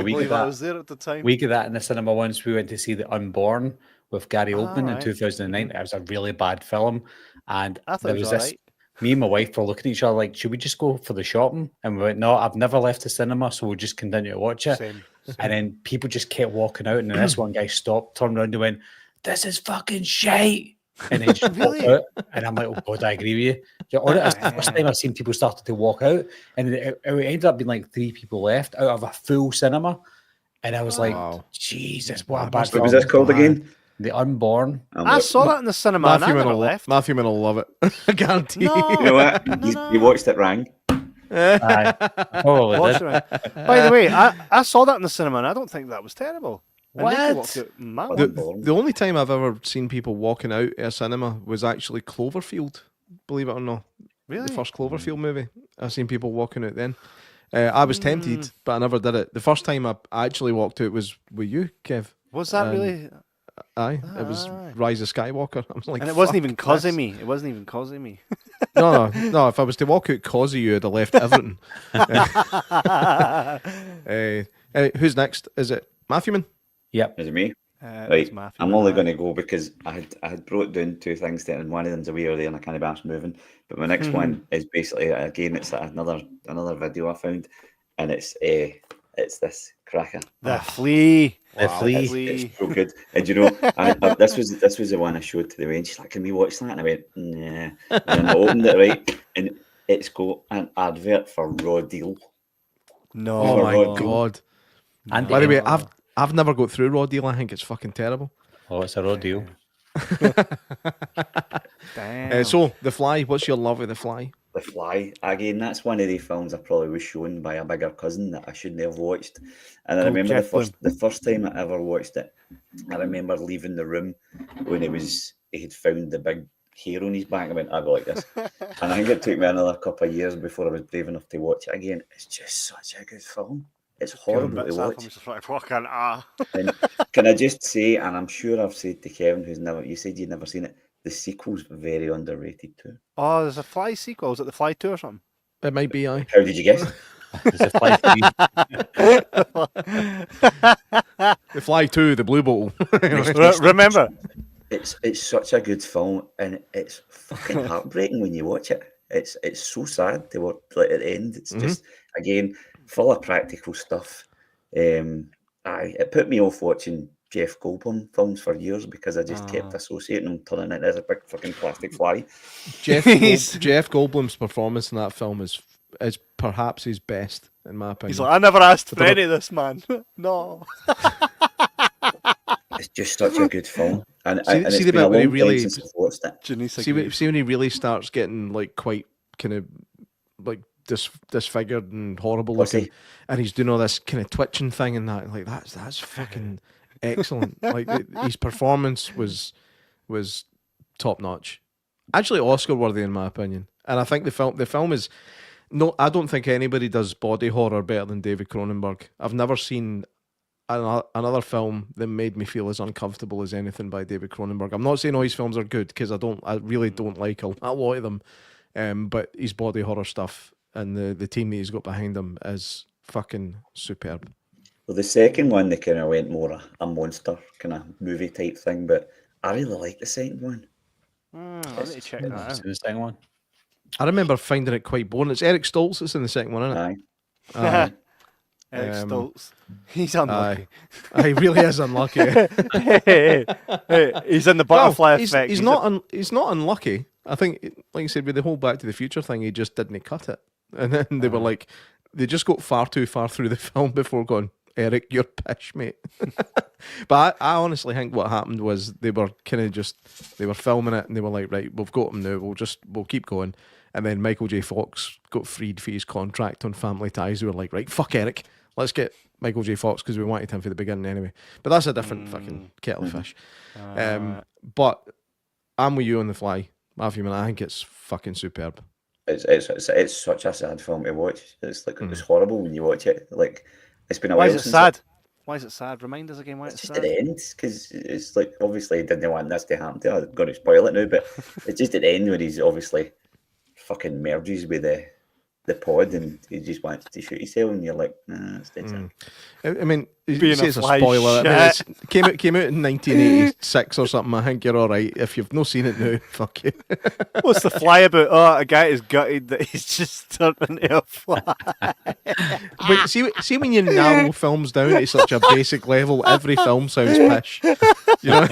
Speaker 1: believe I was there at the time.
Speaker 2: we get that in the cinema once. We went to see The Unborn with Gary Oldman in
Speaker 1: right.
Speaker 2: 2009. It was a really bad film, and
Speaker 1: I thought
Speaker 2: there
Speaker 1: it was
Speaker 2: was this.
Speaker 1: alright.
Speaker 2: Me and my wife were looking at each other like, should we just go for the shopping? And we went, no, I've never left the cinema, so we'll just continue to watch it.
Speaker 1: Same.
Speaker 2: And then people just kept walking out, and then this one guy stopped, turned around and went, "This is fucking shite." And then just walked out. And I'm like, oh God, I agree with you. It's the first time I've seen people started to walk out, and it ended up being like 3 people left out of a full cinema. And I was like, Jesus, what a bad
Speaker 4: What was this called again?
Speaker 2: The Unborn.
Speaker 1: I saw that in the cinema and I never left.
Speaker 3: Matthew Min will love it. I guarantee.
Speaker 1: No.
Speaker 4: You know what? You watched it wrong.
Speaker 2: Aye, probably
Speaker 1: Watch
Speaker 2: did.
Speaker 1: it right. By the way, I saw that in the cinema and I don't think that was terrible. And Nikki
Speaker 2: What?
Speaker 1: walked out mad.
Speaker 3: The only time I've ever seen people walking out of a cinema was actually Cloverfield, believe it or not.
Speaker 1: Really?
Speaker 3: The first Cloverfield movie. I've seen people walking out then. I was tempted, but I never did it. The first time I actually walked out was with you, Kev.
Speaker 1: Was that really?
Speaker 3: Aye, it was Rise of Skywalker. I was like,
Speaker 1: And it wasn't
Speaker 3: "Fuck
Speaker 1: even causing
Speaker 3: this."
Speaker 1: me. It wasn't even causing me.
Speaker 3: No. If I was to walk out cause of you, I'd have left everything. Who's next? Is it Matthew Man?
Speaker 2: Yep.
Speaker 4: Is it me?
Speaker 1: It
Speaker 4: Right.
Speaker 1: was Matthew
Speaker 4: I'm only
Speaker 1: McConaughey.
Speaker 4: going to go because I had brought down 2 things there, and one of them's a wee earlier, and I can't be asked moving. But my next one is basically again, it's another video I found, and it's this cracker.
Speaker 1: The Flea.
Speaker 2: The Flea.
Speaker 4: It's so good. And you know, this was the one I showed to the way, and she's like, "Can we watch that?" And I went, "Nah." And then I opened it, right, and it's got an advert for Raw Deal.
Speaker 1: No.
Speaker 3: Oh my
Speaker 4: God.
Speaker 3: god.
Speaker 2: And
Speaker 3: By the way, I've never got through Raw Deal. I think it's fucking terrible.
Speaker 2: Oh, it's a raw deal.
Speaker 1: Damn.
Speaker 3: So, The Fly. What's your love of The Fly?
Speaker 4: The Fly. Again, that's one of the films I probably was shown by a bigger cousin that I shouldn't have watched. And I remember the first time I ever watched it, I remember leaving the room when he had found the big hair on his back. I went, I go like this. And I think it took me another couple of years before I was brave enough to watch it again. It's just such a good film. It's horrible to watch. And can I just say, and I'm sure I've said to Kevin, you said you'd never seen it, the sequel's very underrated too.
Speaker 1: Oh, there's a Fly sequel. Is it The Fly 2 or something?
Speaker 3: It might be, aye.
Speaker 4: How did you guess?
Speaker 2: It's a Fly 3.
Speaker 3: The Fly 2, the Blue Bottle.
Speaker 1: Remember?
Speaker 4: It's such a good film, and it's fucking heartbreaking when you watch it. It's so sad to watch, like, at the end. It's just, again, full of practical stuff. It put me off watching Jeff Goldblum films for years because I just kept associating him turning into a big fucking plastic fly.
Speaker 3: Jeff Goldblum's performance in that film is perhaps his best, in my opinion.
Speaker 1: He's like, I never asked for any of this, man. No.
Speaker 3: Oh,
Speaker 4: It's just such a good film, and it's
Speaker 3: see the
Speaker 4: been a
Speaker 3: bit where he
Speaker 4: long
Speaker 3: really-
Speaker 4: time since I've watched it.
Speaker 3: See when he really starts getting like quite kind of like disfigured and horrible looking, and he's doing all this kind of twitching thing and that, like that's fucking excellent. Like his performance was top notch, actually Oscar worthy in my opinion. And I think the film is no. I don't think anybody does body horror better than David Cronenberg. I've never seen another film that made me feel as uncomfortable as anything by David Cronenberg. I'm not saying all his films are good because I really don't like a lot of them, but his body horror stuff and the team that he's got behind him is fucking superb.
Speaker 4: Well, the second one, they kind of went more a monster kind of movie type thing, but I really like the second one.
Speaker 1: I need to check that out.
Speaker 2: The second one.
Speaker 3: I remember finding it quite boring. It's Eric Stoltz that's in the second one, isn't it?
Speaker 4: Aye.
Speaker 1: Eric Stoltz. He's unlucky.
Speaker 3: He really is unlucky.
Speaker 1: Hey, he's in the butterfly effect.
Speaker 3: He's not unlucky. I think, like you said, with the whole Back to the Future thing, he just didn't cut it. And then they were like, they just got far too far through the film before going, Eric, you're pish, mate. But I honestly think what happened was they were filming it and they were like, right, we've got him now, we'll keep going. And then Michael J. Fox got freed for his contract on Family Ties. They were like, right, fuck Eric, let's get Michael J. Fox because we wanted him for the beginning anyway. But that's a different fucking kettle of fish. But I'm with you on The Fly, Matthew, man. I think it's fucking superb.
Speaker 4: It's such a sad film to watch. It's like it's horrible when you watch it. Like, it's been a
Speaker 1: Why
Speaker 4: while
Speaker 1: is it
Speaker 4: since
Speaker 1: sad? Why is it sad? Remind us again why it's
Speaker 4: just
Speaker 1: sad.
Speaker 4: at the end, because it's like obviously he didn't want this to happen to him. I'm going to spoil it now, but it's just at the end where he's obviously fucking merges with the pod and he just wants to shoot himself, and you're like, nah, it's dead sad.
Speaker 3: I mean,
Speaker 1: Being
Speaker 3: you say it's a
Speaker 1: fly
Speaker 3: spoiler. I mean,
Speaker 1: shit.
Speaker 3: it came out in 1986 or something. I think you're all right. If you've not seen it now, fuck you.
Speaker 1: What's the fly about? Oh, a guy is gutted that he's just turned into a fly.
Speaker 3: But see when you narrow films down to such a basic level, every film sounds pish. You know?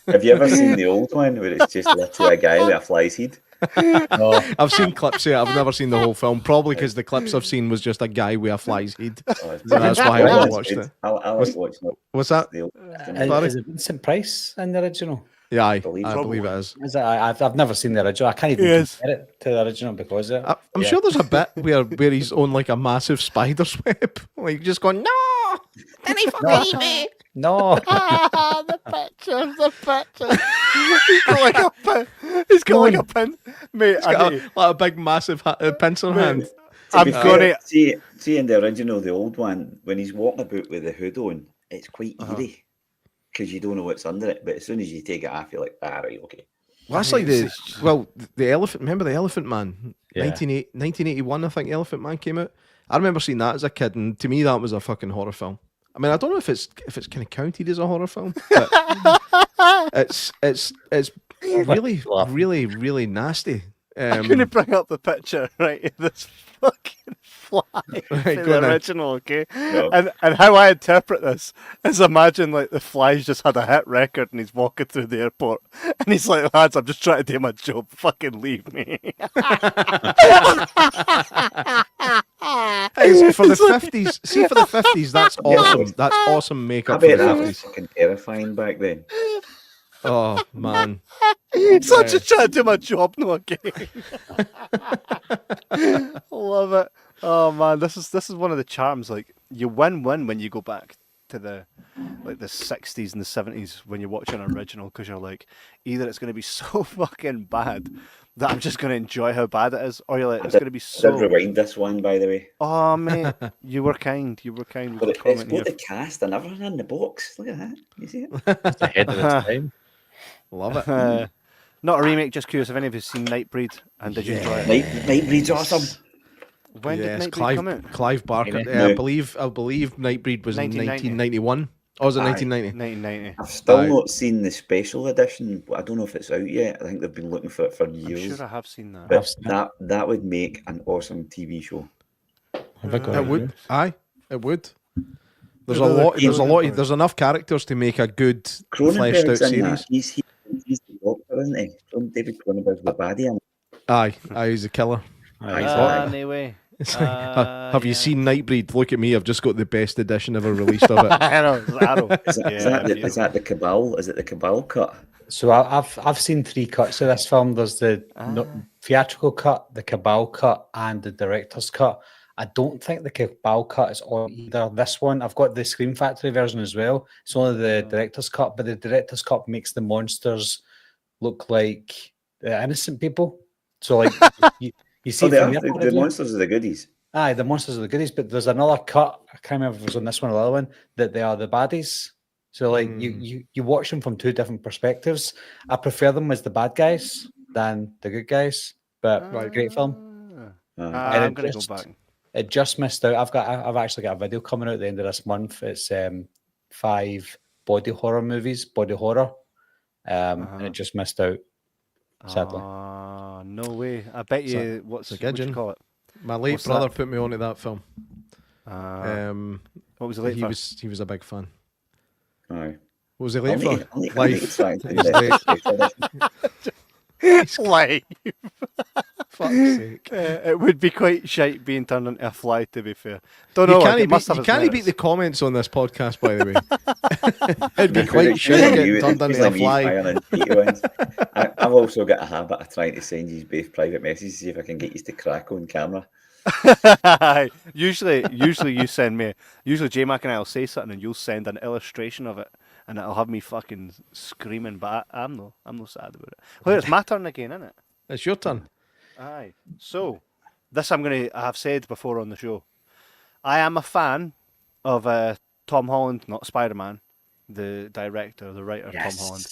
Speaker 4: Have you ever seen the old one where it's just literally a guy with a fly's head?
Speaker 3: No, I've seen clips of it. I've never seen the whole film. Probably because the clips I've seen was just a guy with a fly's head. That's why I never watched it.
Speaker 4: I like watching it.
Speaker 3: What's that?
Speaker 2: Is it Vincent Price in the original?
Speaker 3: Yeah, I
Speaker 4: Believe
Speaker 3: believe it is.
Speaker 2: Is it? I've never seen the original. I can't even compare it to the original because of it.
Speaker 3: I'm sure there's a bit where he's on like a massive spider's web, like just going, no,
Speaker 5: Then he fucking eat me.
Speaker 2: No.
Speaker 5: The picture.
Speaker 1: He's got like a pin. Mate,
Speaker 3: he's got like a big massive pencil hand.
Speaker 1: I'm gonna
Speaker 4: see in the original, the old one, when he's walking about with the hood on, it's quite eerie because you don't know what's under it. But as soon as you take it off, you're like, right, okay.
Speaker 3: Well, that's like the elephant. Remember the Elephant Man?
Speaker 2: Yeah.
Speaker 3: 1981, I think the Elephant Man came out. I remember seeing that as a kid, and to me that was a fucking horror film. I mean, I don't know if it's kind of counted as a horror film, but it's really, really, really nasty.
Speaker 1: I'm going to bring up the picture, right, of this fucking fly
Speaker 3: Right,
Speaker 1: in
Speaker 3: go on
Speaker 1: the
Speaker 3: then.
Speaker 1: original, okay?
Speaker 4: Yeah.
Speaker 1: And how I interpret this is imagine, like, the fly's just had a hit record and he's walking through the airport and he's like, lads, I'm just trying to do my job. Fucking leave me.
Speaker 3: Hey, so for the 50s, see for the 50s, that's awesome. That's awesome
Speaker 4: I
Speaker 3: makeup for
Speaker 4: bet
Speaker 3: the
Speaker 4: that was
Speaker 3: 50s.
Speaker 4: fucking terrifying back then.
Speaker 3: Oh, man.
Speaker 1: So I'm just trying to do my job, no okay. Love it. Oh man, this is one of the charms. Like you win when you go back to the 60s and the 70s when you're watching an original, because you're like, either it's going to be so fucking bad that I'm just going to enjoy how bad it is, or you're like, it's going to be
Speaker 4: I did
Speaker 1: so.
Speaker 4: rewind this one, by the way.
Speaker 1: Oh mate, you were kind. You were kind.
Speaker 4: But
Speaker 1: With
Speaker 4: it's
Speaker 1: the comment
Speaker 4: got
Speaker 1: here.
Speaker 4: the cast and everything in the box. Look at that. You see it?
Speaker 2: It's ahead of its time.
Speaker 3: Love it.
Speaker 1: Not a remake. Just curious if any of you have seen Nightbreed and did you enjoy it?
Speaker 4: Nightbreed's awesome.
Speaker 1: When did
Speaker 3: Yes,
Speaker 1: Nightbreed come out?
Speaker 3: Clive Barker.
Speaker 2: Yeah.
Speaker 3: I believe Nightbreed was in
Speaker 1: 1990.
Speaker 3: 1991. Oh, was it
Speaker 4: Aye.
Speaker 3: 1990?
Speaker 1: 1990.
Speaker 4: I've still
Speaker 3: Aye.
Speaker 4: not seen the special edition, but I don't know if it's out yet. I think they've been looking for it for
Speaker 1: I'm
Speaker 4: years.
Speaker 1: sure I have seen that.
Speaker 4: But that would make an awesome TV show.
Speaker 2: Have I got
Speaker 3: It would. Aye, it would. There's a
Speaker 1: Another
Speaker 3: lot. There's a
Speaker 1: Cronenberg.
Speaker 3: lot. There's enough characters to make a good fleshed out
Speaker 4: Cronenberg's in
Speaker 3: series.
Speaker 4: that. He's the doctor, isn't he? David Cronenberg's the baddie. In it.
Speaker 3: Aye, he's a killer.
Speaker 4: Aye.
Speaker 1: Anyway.
Speaker 3: It's like, have you seen Nightbreed? Look at me. I've just got the best edition ever released of it.
Speaker 1: I know, it's Arrow.
Speaker 4: Is that the Cabal? Is it the Cabal cut?
Speaker 2: So I've seen 3 cuts of this film. There's the theatrical cut, the Cabal cut, and the director's cut. I don't think the Cabal cut is on either. This one, I've got the Scream Factory version as well. It's only the director's cut, but the director's cut makes the monsters look like innocent people. So like you see
Speaker 4: The
Speaker 2: from the
Speaker 4: monsters are the goodies.
Speaker 2: Aye, the monsters are the goodies, but there's another cut. I can't remember if it was on this one or the other one that they are the baddies. So like you watch them from 2 different perspectives. I prefer them as the bad guys than the good guys, but great film.
Speaker 1: I'm gonna go back.
Speaker 2: It just missed out. I've actually got a video coming out at the end of this month. It's 5 body horror movies, body horror, and it just missed out. Sadly,
Speaker 1: no way. I bet you. What do you call it?
Speaker 3: My late
Speaker 1: What's
Speaker 3: brother
Speaker 1: that?
Speaker 3: put me onto that film.
Speaker 1: What was the late?
Speaker 3: He was a big fan.
Speaker 4: Aye.
Speaker 3: What was he late for?
Speaker 4: I'll need
Speaker 3: Life.
Speaker 4: to try and do
Speaker 3: He's
Speaker 4: that.
Speaker 1: Fly.
Speaker 3: Fuck's sake.
Speaker 1: It would be quite shite being turned into a fly, to be fair. Don't know.
Speaker 3: You can't beat the comments on this podcast, by the way. It'd be quite shit getting turned into a fly.
Speaker 4: I've also got a habit of trying to send you both private messages, see if I can get you to crack on camera.
Speaker 1: usually you send me. Usually J Mac and I will say something, and you'll send an illustration of it, and it'll have me fucking screaming. But I'm no sad about it. Well, it's my turn again, isn't it?
Speaker 3: It's your turn.
Speaker 1: Aye. So, this I have said before on the show. I am a fan of Tom Holland, not Spider-Man, the director, the writer, Tom Holland.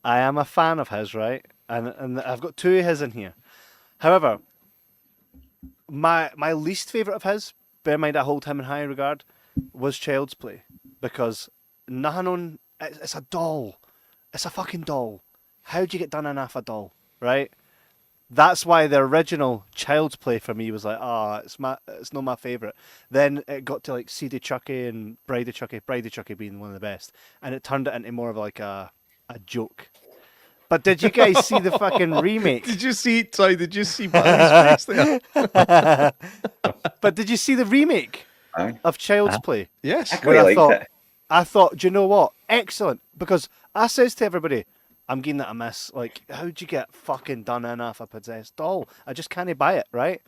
Speaker 1: I am a fan of his, right? And I've got 2 of his in here. However, my least favourite of his, bear in mind I hold him in high regard, was Child's Play. Because it's a doll. It's a fucking doll. How'd you get done enough a doll, right? That's why the original Child's Play for me was like, it's not my favourite. Then it got to like Seedy Chucky and Bridey Chucky being one of the best, and it turned it into more of like a joke. But did you guys see the fucking remake?
Speaker 3: Did you see Barry's face there?
Speaker 1: But did you see the remake of Child's Play?
Speaker 3: Yes.
Speaker 4: I quite liked it.
Speaker 1: I thought, do you know what? Excellent. Because I says to everybody, I'm giving that a miss. Like, how'd you get fucking done enough a possessed doll? I just can't buy it, right?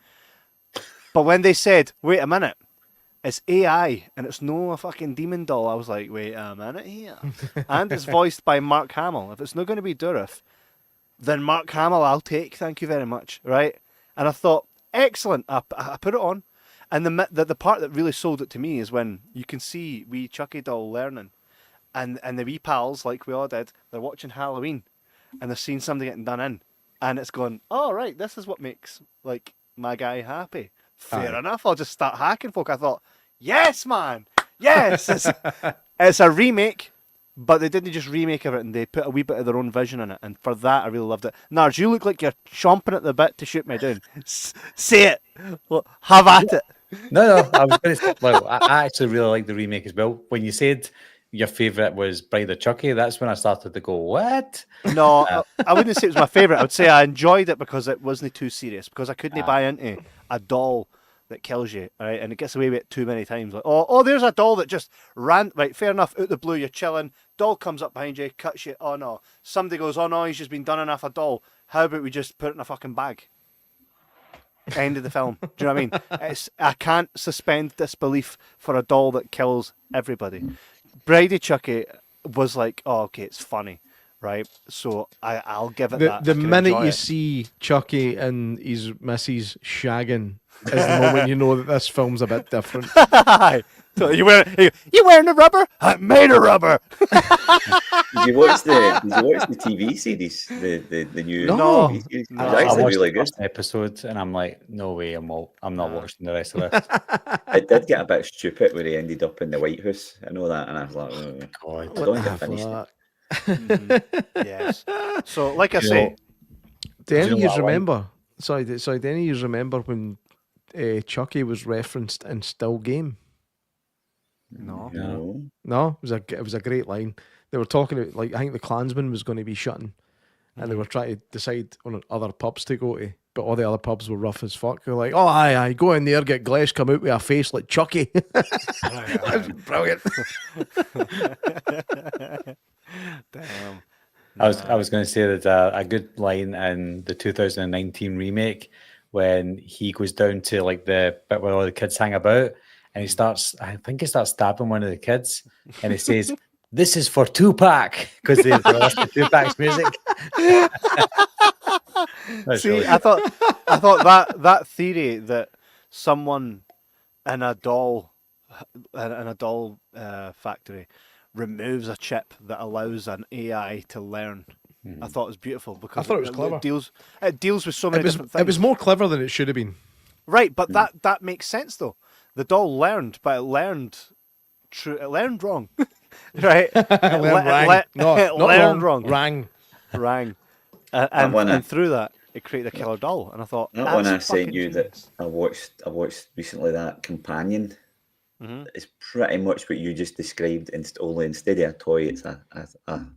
Speaker 1: But when they said, wait a minute, it's AI and it's no a fucking demon doll, I was like, wait a minute here. And it's voiced by Mark Hamill. If it's not going to be Dourif, then Mark Hamill I'll take, thank you very much, right? And I thought, excellent. I put it on. And the part that really sold it to me is when you can see wee Chucky doll learning. And the wee pals, like we all did, they're watching Halloween and they're seeing somebody getting done in. And it's going, oh, right, this is what makes like my guy happy. Fair enough, I'll just start hacking folk. I thought, yes, man, yes. It's a remake, but they didn't just remake everything. They put a wee bit of their own vision in it, and for that, I really loved it. Nars, you look like you're chomping at the bit to shoot me down. Say it. Well, have at it.
Speaker 2: No, I was going to say, well, I actually really like the remake as well. When you said your favourite was Bride of Chucky, that's when I started to go, what?
Speaker 1: No, I wouldn't say it was my favourite. I would say I enjoyed it because it wasn't too serious, because I couldn't buy into a doll that kills you, right? And it gets away with it too many times. Like, oh, there's a doll that just ran, right, fair enough, out the blue, you're chilling, doll comes up behind you, cuts you, oh no. Somebody goes, oh no, he's just been done enough, a doll. How about we just put it in a fucking bag? End of the film. Do you know what I mean? I can't suspend disbelief for a doll that kills everybody. Bride of Chucky was like, oh, okay, it's funny, right? So I'll give it that.
Speaker 3: The minute you see Chucky and his missus shagging is the moment you know that this film's a bit different.
Speaker 1: So you wearing a rubber? I made a rubber.
Speaker 4: Did you watch the TV series? The new
Speaker 3: No.
Speaker 4: TV series? It
Speaker 1: No.
Speaker 4: was
Speaker 2: I
Speaker 4: actually
Speaker 2: watched
Speaker 4: really
Speaker 2: the
Speaker 4: good.
Speaker 2: first episode, and I'm like, no way, I'm not watching the rest of this.
Speaker 4: It did get a bit stupid where he ended up in the White House. I know that, and I was like, oh,
Speaker 2: God.
Speaker 4: I don't think I finished it.
Speaker 1: Yes. So, like I say,
Speaker 3: Do any
Speaker 2: you
Speaker 3: of
Speaker 2: know
Speaker 3: you
Speaker 2: what I
Speaker 3: remember? Sorry, do any of you remember when Chucky was referenced in Still Game?
Speaker 1: no.
Speaker 4: No.
Speaker 3: No, it was a great line. They were talking about, like, I think the Klansman was going to be shutting, and they were trying to decide on other pubs to go to, but all the other pubs were rough as fuck. They're like, oh, aye, go in there, get Glesh, come out with a face like Chucky. Brilliant.
Speaker 1: Damn.
Speaker 2: I was going to say that a good line in the 2019 remake when he goes down to like the bit where all the kids hang about, and he starts stabbing one of the kids, and he says, "This is for Tupac," because they listen to Tupac's music.
Speaker 1: See,
Speaker 2: really
Speaker 1: I thought that theory that someone in a doll factory removes a chip that allows an AI to learn. I thought it was beautiful because
Speaker 3: I thought it was clever.
Speaker 1: It deals with so many different things.
Speaker 3: It was more clever than it should have been.
Speaker 1: Right, but that makes sense though. The doll learned, but it learned wrong. Right?
Speaker 3: Rang. No, not
Speaker 1: learned wrong.
Speaker 3: Rang.
Speaker 1: And through that, it created a killer doll. And I thought,
Speaker 4: That
Speaker 1: that's
Speaker 4: one I sent
Speaker 1: fucking
Speaker 4: you
Speaker 1: genius.
Speaker 4: that I watched recently, that Companion. It's pretty much what you just described, only instead of a toy, it's a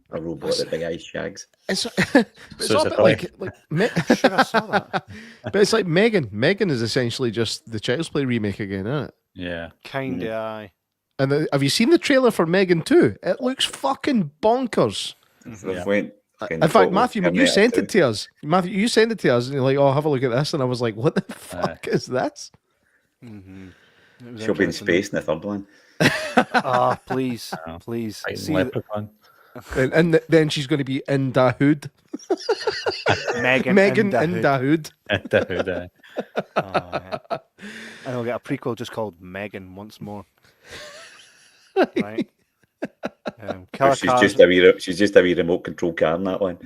Speaker 4: robot that the guy shags.
Speaker 3: It's
Speaker 2: So
Speaker 3: all
Speaker 2: it's
Speaker 3: a
Speaker 2: a
Speaker 3: bit
Speaker 2: toy.
Speaker 3: like
Speaker 1: Sure, I saw that.
Speaker 3: but it's like Megan. Megan is essentially just the Child's Play remake again, isn't it?
Speaker 2: Yeah.
Speaker 1: Kinda, aye.
Speaker 3: And have you seen the trailer for Megan 2? It looks fucking bonkers.
Speaker 4: I've went
Speaker 3: In fact, Matthew, when you sent it to us, and you're like, "Oh, have a look at this," and I was like, "What the fuck is this?"
Speaker 4: She'll be in space in the third one.
Speaker 1: Ah, please, please.
Speaker 2: Fighting
Speaker 1: See,
Speaker 2: Leprechaun.
Speaker 3: And then she's going to be in Da Hood.
Speaker 1: Megan
Speaker 3: in Da Hood.
Speaker 2: Definitely.
Speaker 1: And we'll get a prequel just called Megan once more. Right. Killer
Speaker 4: She's
Speaker 1: cars,
Speaker 4: just a wee remote control car in that one.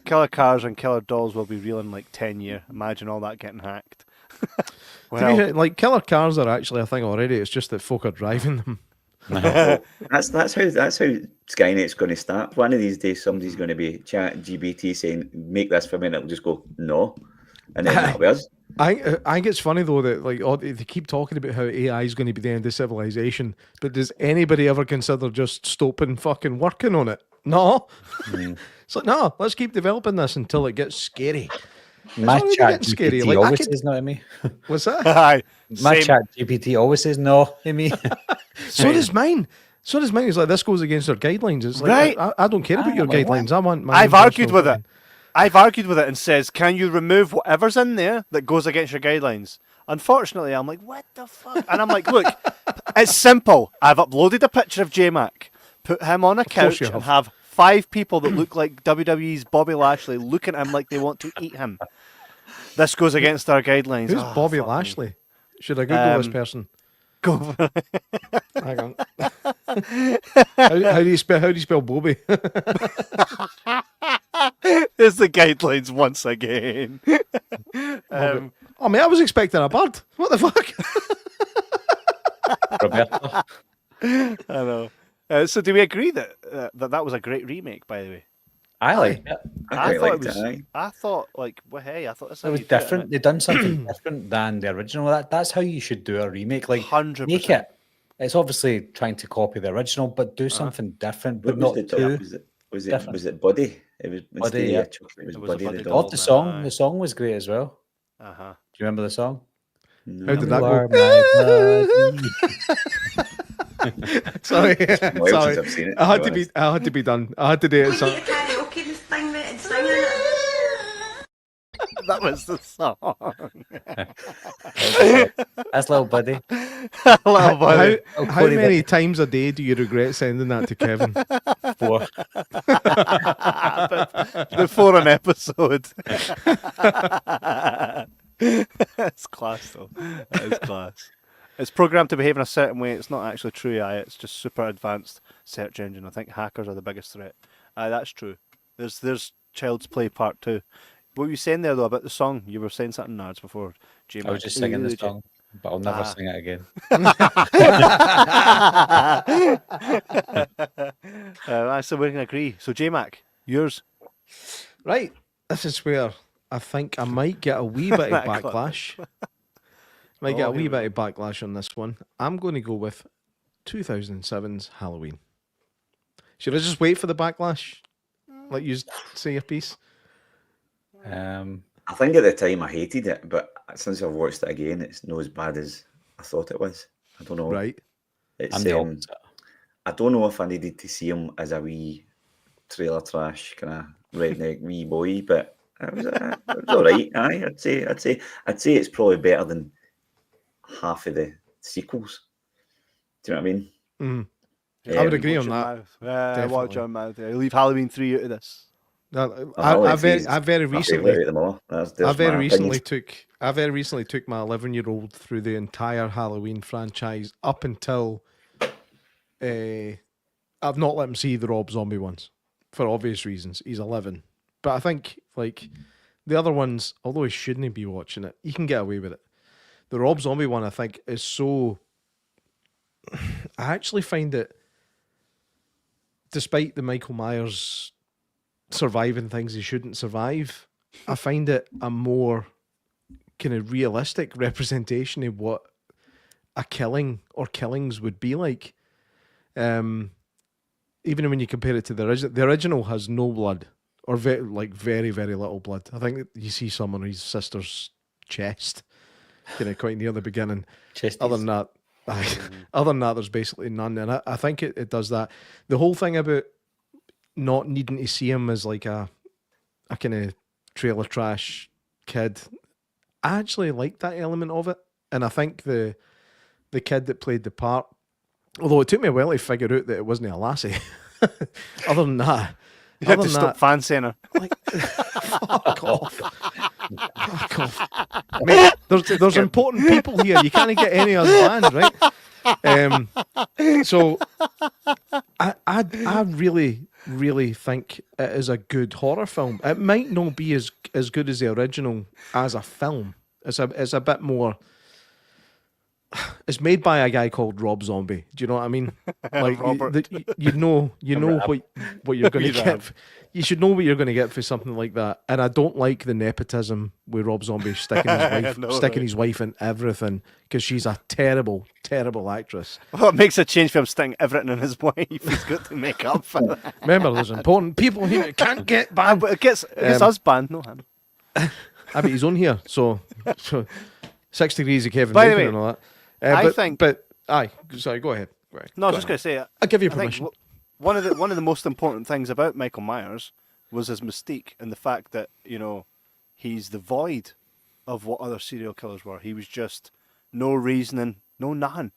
Speaker 1: killer cars and killer dolls will be real in like 10 years. Imagine all that getting hacked.
Speaker 3: Like killer cars are actually a thing already. It's just that folk are driving them.
Speaker 4: That's how Skynet's going to start. One of these days, somebody's going to be chat GBT saying, "Make this for me," and it'll just go no, and then that'll be us.
Speaker 3: I think it's funny though that like they keep talking about how AI is going to be the end of civilization, but does anybody ever consider just stopping fucking working on it? No. It's like, no, let's keep developing this until it gets scary.
Speaker 2: My
Speaker 3: already
Speaker 2: chat
Speaker 3: getting scary.
Speaker 2: GPT
Speaker 3: Like, I
Speaker 2: always
Speaker 3: could-
Speaker 2: says no to me.
Speaker 3: What's that?
Speaker 1: Aye.
Speaker 2: My
Speaker 1: Same.
Speaker 2: chat GPT always says no to me.
Speaker 3: So does mine. It's like this goes against our guidelines. It's like
Speaker 1: Right.
Speaker 3: I don't care about your
Speaker 2: like,
Speaker 3: guidelines. I want my.
Speaker 1: I've
Speaker 3: own
Speaker 1: argued
Speaker 3: personal
Speaker 1: with it.
Speaker 3: opinion.
Speaker 1: I've argued with it and says, can you remove whatever's in there that goes against your guidelines? Unfortunately, I'm like, what the fuck? And I'm like, look, it's simple. I've uploaded a picture of J Mac, put him on a
Speaker 3: course
Speaker 1: couch,
Speaker 3: you
Speaker 1: and
Speaker 3: have.
Speaker 1: have 5 people that look like WWE's Bobby Lashley looking at him like they want to eat him. This goes against our guidelines.
Speaker 3: Who's
Speaker 1: Oh,
Speaker 3: Bobby
Speaker 1: fuck me.
Speaker 3: Lashley? Should I Google this
Speaker 1: Um,
Speaker 3: person?
Speaker 1: Go for it.
Speaker 3: Hang on. How do you spell Bobby?
Speaker 1: There's the guidelines once again.
Speaker 3: Oh mate, I was expecting a bird. What the fuck?
Speaker 2: Roberto.
Speaker 1: I know. So do we agree that that was a great remake? By the way,
Speaker 2: I like it.
Speaker 4: I
Speaker 1: thought
Speaker 4: quite
Speaker 1: it
Speaker 4: liked
Speaker 1: was.
Speaker 4: it. Aye.
Speaker 1: I thought like, well, hey, I thought this
Speaker 2: It was different. They've done something different than the original. That's how you should do a remake. Like
Speaker 1: 100%.
Speaker 2: make it. It's obviously trying to copy the original, but do something different, but
Speaker 4: What
Speaker 2: not too.
Speaker 4: Was
Speaker 2: different.
Speaker 4: it Buddy? It was
Speaker 2: Buddy,
Speaker 4: instead
Speaker 2: yeah.
Speaker 4: of chocolate, it was
Speaker 1: It was a
Speaker 4: Buddy
Speaker 1: Buddy
Speaker 4: the
Speaker 1: doll.
Speaker 2: Love
Speaker 4: dog.
Speaker 2: the song.
Speaker 1: Aye.
Speaker 2: The song was great as well.
Speaker 1: Uh huh.
Speaker 2: Do you remember the song?
Speaker 3: How did
Speaker 2: You
Speaker 3: that
Speaker 2: are
Speaker 3: go?
Speaker 2: my buddy.
Speaker 3: Sorry,
Speaker 4: Well,
Speaker 3: sorry.
Speaker 4: since I've seen it,
Speaker 3: I had
Speaker 4: to
Speaker 3: to
Speaker 4: be
Speaker 3: be. I had to be done. I had to do it.
Speaker 6: We
Speaker 3: So,
Speaker 6: need a karaoke this thing, mate, and sing it.
Speaker 1: That was the song.
Speaker 2: That's little buddy.
Speaker 1: Little buddy.
Speaker 3: how
Speaker 2: Cody
Speaker 3: many times a day do you regret sending that to Kevin?
Speaker 2: 4.
Speaker 1: Before an episode. It's class though. That is class. It's programmed to behave in a certain way. It's not actually true AI. It's just super advanced search engine. I think hackers are the biggest threat. That's true. There's Child's Play Part 2. What were you saying there though about the song? You were saying something, Nards, before.
Speaker 2: I was just singing the song, but I'll never sing it again.
Speaker 1: So we can agree. So J Mac, yours.
Speaker 3: Right. This is where I think I might get a wee bit of
Speaker 1: That clip.
Speaker 3: backlash. Might get
Speaker 1: Oh,
Speaker 3: a wee
Speaker 1: here we
Speaker 3: bit of backlash on this one. I'm going to go with 2007's Halloween. Should I just wait for the backlash? Let you say your piece.
Speaker 4: I think at the time I hated it, but since I've watched it again, it's not as bad as I thought it was. I don't know.
Speaker 3: Right.
Speaker 4: It's
Speaker 2: I'm the opposite.
Speaker 4: I don't know if I needed to see him as a wee trailer trash kind of redneck wee boy, but it was all right. Aye, I'd say it's probably better than half of the sequels. Do you know what I mean?
Speaker 3: Mm.
Speaker 4: Yeah,
Speaker 3: I would agree on
Speaker 1: Watch
Speaker 3: that.
Speaker 1: your mouth. Watch
Speaker 3: Definitely.
Speaker 1: your mouth. Leave Halloween 3 out of this.
Speaker 3: I very recently I very recently took my 11-year-old through the entire Halloween franchise up until I've not let him see the Rob Zombie ones for obvious reasons. He's 11, but I think like the other ones, although he shouldn't be watching it, he can get away with it. The Rob Zombie one, I think, is so. I actually find it, despite the Michael Myers surviving things he shouldn't survive, I find it a more kind of realistic representation of what a killing or killings would be like. Even when you compare it to the original has no blood or very, very little blood. I think you see some on his sister's chest, kind of quite near the beginning. Other than that, there's basically none. And I think it does that. The whole thing about not needing to see him as like a kind of trailer trash kid, I actually like that element of it. And I think the kid that played the part, although it took me a while to figure out that it wasn't a lassie. Other than that,
Speaker 1: You had to stop fancying her.
Speaker 3: like, fuck off. Fuck off. Mate, there's important people here. You can't get any other band, right? So I really, really think it is a good horror film. It might not be as good as the original as a film. It's a bit more. It's made by a guy called Rob Zombie. Do you know what I mean? Like you know what you're going to get. You should know what you're going to get for something like that. And I don't like the nepotism with Rob Zombie sticking his wife in everything, because she's a terrible, terrible actress.
Speaker 1: Well, it makes a change for him sticking everything in his wife. He's got to make up for that.
Speaker 3: Remember, there's important people here that can't get banned.
Speaker 1: But it gets us banned, no him.
Speaker 3: But he's on here, so 6 degrees of Kevin
Speaker 1: By the
Speaker 3: Bacon
Speaker 1: way,
Speaker 3: and all that. Sorry, go ahead. Right,
Speaker 1: No, I was just going to say,
Speaker 3: I'll give you
Speaker 1: I think
Speaker 3: permission.
Speaker 1: one of the most important things about Michael Myers was his mystique and the fact that, you know, he's the void of what other serial killers were. He was just no reasoning, no nothing.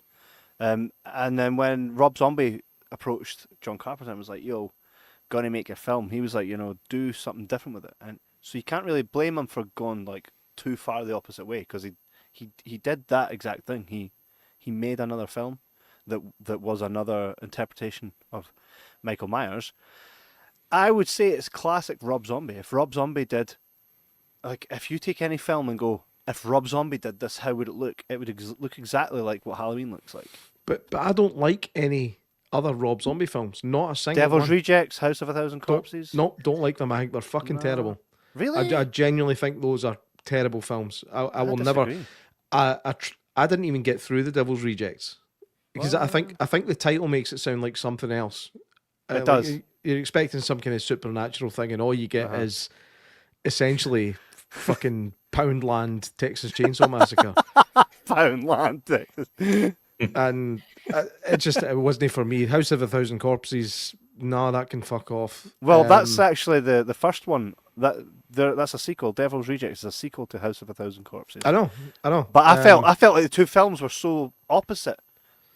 Speaker 1: And then when Rob Zombie approached John Carpenter and was like, "Yo, gonna make a film," he was like, you know, do something different with it. And so you can't really blame him for going like too far the opposite way, because he did that exact thing. He made another film that was another interpretation of Michael Myers. I would say it's classic Rob Zombie. If Rob Zombie did, like, if you take any film and go, if Rob Zombie did this, how would it look? It would look exactly like what Halloween looks like.
Speaker 3: But I don't like any other Rob Zombie films. Not a single
Speaker 1: Devil's
Speaker 3: one.
Speaker 1: Rejects, House of a Thousand Corpses.
Speaker 3: Don't like them. I think they're fucking terrible.
Speaker 1: Really?
Speaker 3: I genuinely think those are terrible films. I will never.
Speaker 1: disagree.
Speaker 3: I didn't even get through the Devil's Rejects because I think the title makes it sound like something else.
Speaker 1: It does.
Speaker 3: You're expecting some kind of supernatural thing, and all you get is essentially fucking Poundland, Texas Chainsaw Massacre.
Speaker 1: Poundland, Texas.
Speaker 3: And it wasn't for me. House of a Thousand Corpses, nah, that can fuck off.
Speaker 1: Well, that's actually the first one. That's a sequel. Devil's Rejects is a sequel to House of a Thousand Corpses.
Speaker 3: I know.
Speaker 1: But I felt like the two films were so opposite.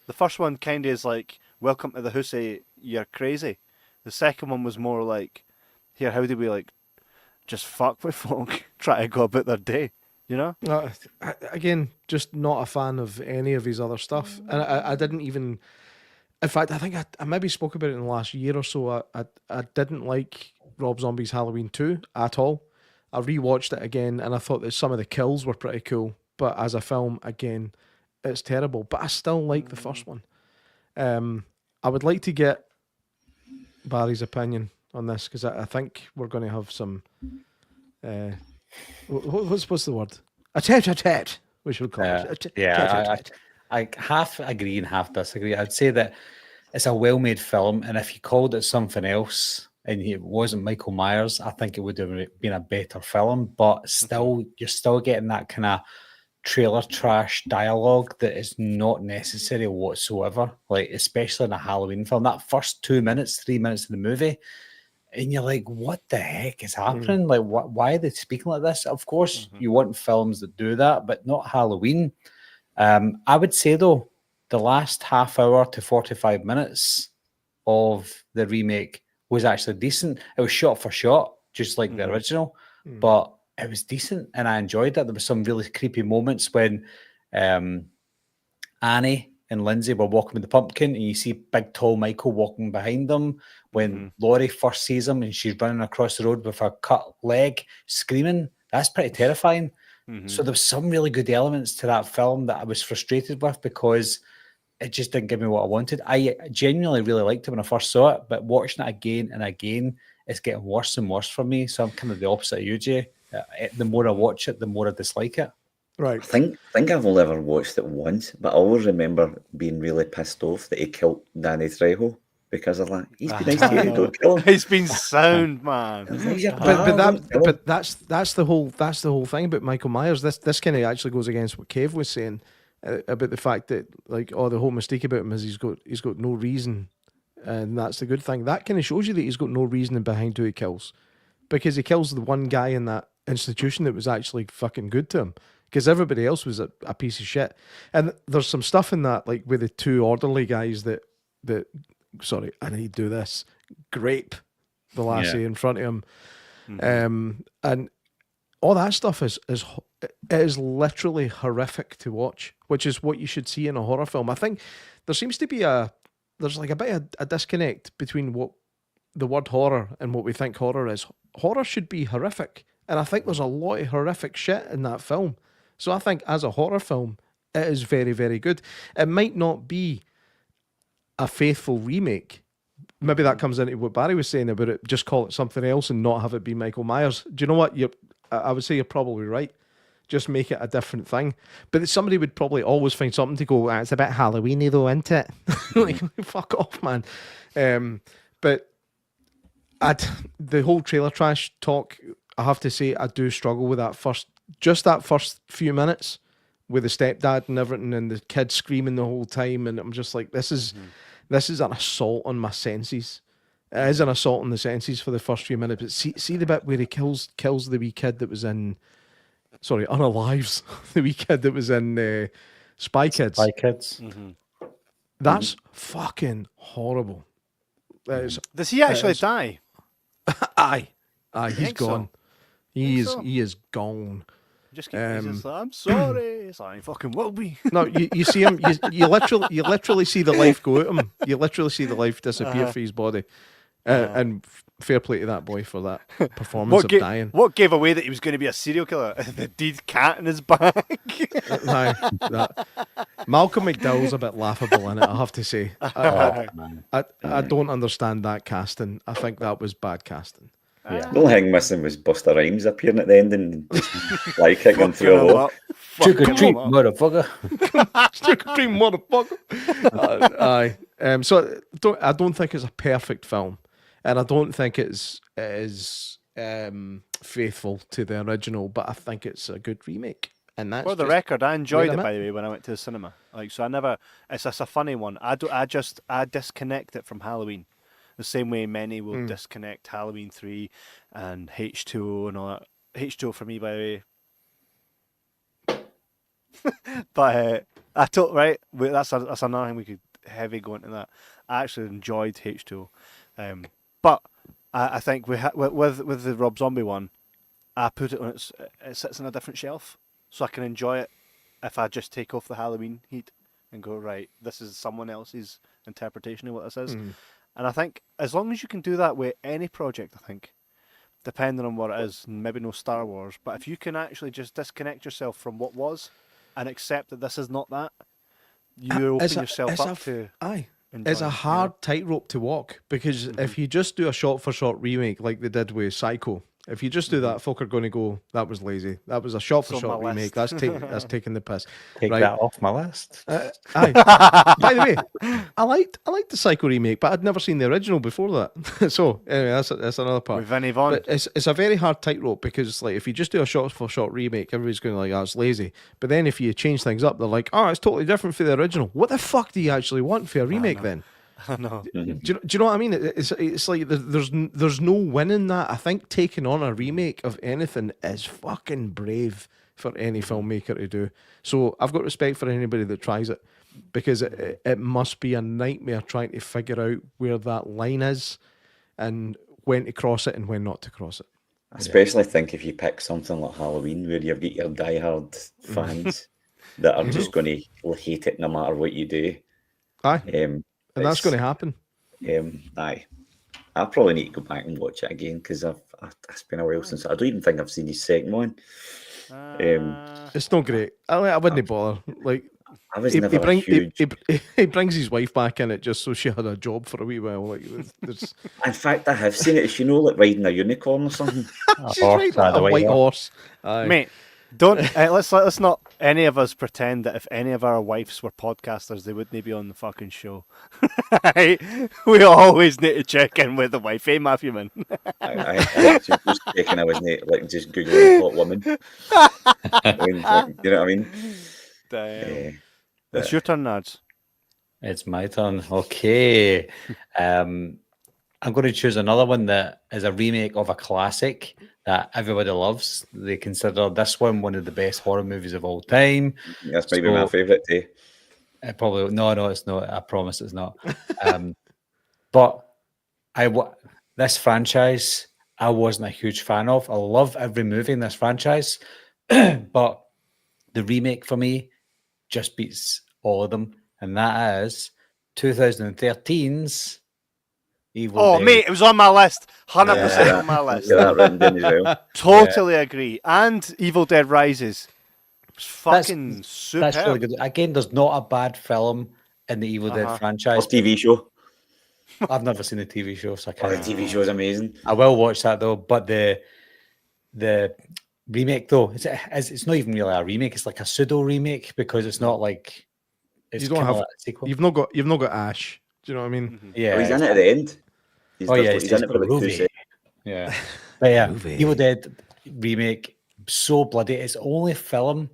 Speaker 1: The first one kind of is like, welcome to the Hussey, you're crazy. The second one was more like, here, how do we like just fuck with folk, try to go about their day, you know?
Speaker 3: Again, just not a fan of any of his other stuff. And I didn't even... In fact, I think I maybe spoke about it in the last year or so. I didn't like Rob Zombie's Halloween 2 at all. I rewatched it again and I thought that some of the kills were pretty cool. But as a film, again, it's terrible. But I still like the first one. I would like to get Barry's opinion on this because I think we're going to have some... what's the word? A tete, we should call it.
Speaker 2: I half agree and half disagree. I'd say that it's a well-made film, and if you called it something else and it wasn't Michael Myers, I think it would have been a better film. But still, you're still getting that kind of trailer trash dialogue that is not necessary whatsoever. Like, especially in a Halloween film, that first 2 minutes, 3 minutes of the movie, and you're like, what the heck is happening? Like, why are they speaking like this? Of course, you want films that do that, but not Halloween. I would say, though, the last half hour to 45 minutes of the remake was actually decent. It was shot for shot, just like the original, but it was decent, and I enjoyed it. There were some really creepy moments when Annie and Lindsay were walking with the pumpkin, and you see big, tall Michael walking behind them. When Laurie first sees him, and she's running across the road with her cut leg, screaming, that's pretty terrifying. So there was some really good elements to that film that I was frustrated with because it just didn't give me what I wanted. I genuinely really liked it when I first saw it, but watching it again and again, it's getting worse and worse for me. So I'm kind of the opposite of you, Jay. The more I watch it, the more I dislike it.
Speaker 3: Right.
Speaker 4: I think I've only ever watched it once, but I always remember being really pissed off that he killed Danny Trejo because of that. He's been nice to you, don't kill him.
Speaker 1: He's been sound, man.
Speaker 3: But that's the whole thing about Michael Myers. This kind of actually goes against what Kev was saying about the fact that the whole mistake about him is he's got no reason, and that's the good thing. That kind of shows you that he's got no reasoning behind who he kills, because he kills the one guy in that institution that was actually fucking good to him, because everybody else was a piece of shit. And there's some stuff in that, like with the two orderly guys that sorry, I need to do this, grape the lassie in front of him. And all that stuff is literally horrific to watch, which is what you should see in a horror film. I think there seems to be there's like a bit of a disconnect between what the word horror and what we think horror is. Horror should be horrific, and I think there's a lot of horrific shit in that film. So I think as a horror film, it is very, very good. It might not be a faithful remake. Maybe that comes into what Barry was saying about it. Just call it something else and not have it be Michael Myers. Do you know what? I would say you're probably right. Just make it a different thing. But somebody would probably always find something to go, it's a bit Halloweeny though, isn't it? Like, fuck off, man. But the whole trailer trash talk, I have to say, I do struggle with that first few minutes with the stepdad and everything, and the kid screaming the whole time, and I'm just like, this is an assault on my senses. It is an assault on the senses for the first few minutes. But see the bit where he kills the wee kid that was in, unalives the wee kid that was in Spy Kids.
Speaker 2: Spy Kids.
Speaker 3: That's fucking horrible.
Speaker 1: Does he actually die?
Speaker 3: Aye, he's gone.
Speaker 1: So?
Speaker 3: He is gone.
Speaker 1: Just keep like, I'm sorry. It's like, fucking will be.
Speaker 3: No, you see him. You literally see the life go out of him. You literally see the life disappear from his body. And fair play to that boy for that performance of dying.
Speaker 1: What gave away that he was going to be a serial killer? The dead cat in his bag.
Speaker 3: Malcolm McDowell's a bit laughable in it, I have to say.
Speaker 2: Oh, man.
Speaker 3: I don't understand that casting. I think that was bad casting.
Speaker 2: Yeah.
Speaker 4: The only thing missing was Buster Rhymes appearing at the end and just like kicking through a wall.
Speaker 2: Trick or treat, motherfucker.
Speaker 3: Trick or treat, motherfucker. Aye. I don't think it's a perfect film, and I don't think it is faithful to the original. But I think it's a good remake. And that's
Speaker 1: for the
Speaker 3: just
Speaker 1: record, I enjoyed
Speaker 3: where
Speaker 1: it
Speaker 3: I'm
Speaker 1: by
Speaker 3: at.
Speaker 1: the way when I went to the cinema. Like, so I never. It's just a funny one. I disconnect it from Halloween, the same way many will disconnect Halloween 3 and H2O and all that. H2O for me, by the way. But I told right. That's another thing we could heavy go into that. I actually enjoyed H2O, but I think with the Rob Zombie one, I put it on it sits on a different shelf, so I can enjoy it if I just take off the Halloween heat and go, right, this is someone else's interpretation of what this is. And I think as long as you can do that with any project, I think, depending on what it is, maybe no Star Wars, but if you can actually just disconnect yourself from what was and accept that this is not that, you open yourself up to.
Speaker 3: Aye.
Speaker 1: enjoy
Speaker 3: It's a
Speaker 1: it,
Speaker 3: hard tightrope to walk, because if you just do a shot-for-shot remake like they did with Psycho, if you just do that, folk are going to go, that was lazy. That was a shot-for-shot
Speaker 1: my
Speaker 3: remake.
Speaker 1: list.
Speaker 3: That's taking the piss.
Speaker 2: Take
Speaker 3: Right.
Speaker 2: that off my list.
Speaker 3: Aye. By the way, I liked the Psycho remake, but I'd never seen the original before that. So anyway, that's another part.
Speaker 1: With Vinnie Vaughn.
Speaker 3: But it's a very hard tightrope, because like if you just do a shot-for-shot remake, everybody's going to like, oh, it's lazy. But then if you change things up, they're like, oh, it's totally different for the original. What the fuck do you actually want for a remake then?
Speaker 1: I know.
Speaker 3: Do you know what I mean? It's like there's no win in that. I think taking on a remake of anything is fucking brave for any filmmaker to do. So I've got respect for anybody that tries it, because it must be a nightmare trying to figure out where that line is and when to cross it and when not to cross it.
Speaker 4: I especially think if you pick something like Halloween, where you've got your diehard fans that are just going to hate it no matter what you do.
Speaker 3: Aye. And that's going to happen.
Speaker 4: Aye. I probably need to go back and watch it again, because it's been a while since I don't even think I've seen his second one.
Speaker 3: It's not great. I wouldn't bother. Like,
Speaker 4: I was never a huge.
Speaker 3: he brings his wife back in it just so she had a job for a wee while. Like, there's,
Speaker 4: In fact, I have seen it. Is she know, like riding a unicorn or something?
Speaker 3: she's riding a white horse. Aye.
Speaker 1: Mate, don't let's not any of us pretend that if any of our wives were podcasters, they wouldn't be on the fucking show. We always need to check in with the wife, eh, Matthew man?
Speaker 4: I actually was checking. I wasn't like just googling hot woman. You know what I mean?
Speaker 1: Damn. It's your turn, Nads.
Speaker 2: It's my turn. Okay. I'm going to choose another one that is a remake of a classic that everybody loves. They consider this one of the best horror movies of all time.
Speaker 4: That's maybe my favourite too.
Speaker 2: Probably no, it's not. I promise it's not. But this franchise I wasn't a huge fan of. I love every movie in this franchise, but the remake for me just beats all of them, and that is 2013's Evil Dead.
Speaker 1: Mate, it was on my list. 100% on my list.
Speaker 4: Yeah, that written down as well.
Speaker 1: Totally agree. And Evil Dead Rises. It's fucking superb.
Speaker 2: That's really good. Again, there's not a bad film in the Evil Dead franchise.
Speaker 4: Or TV show.
Speaker 2: I've never seen the TV show, so I
Speaker 4: The
Speaker 2: can't.
Speaker 4: TV show is amazing.
Speaker 2: I will watch that though, but the remake though, it's not even really a remake. It's like a pseudo remake, because it's not like it's
Speaker 3: You don't
Speaker 2: kinda
Speaker 3: have-
Speaker 2: like a sequel.
Speaker 3: You've not got Ash. Do you know what I mean?
Speaker 2: Yeah,
Speaker 4: He's in it at the end. He's in it
Speaker 2: he's
Speaker 4: for
Speaker 2: got
Speaker 4: like 2
Speaker 2: Ruby.
Speaker 4: seconds.
Speaker 2: Yeah, but yeah,
Speaker 3: Movie.
Speaker 2: Evil Dead remake, so bloody. It's the only film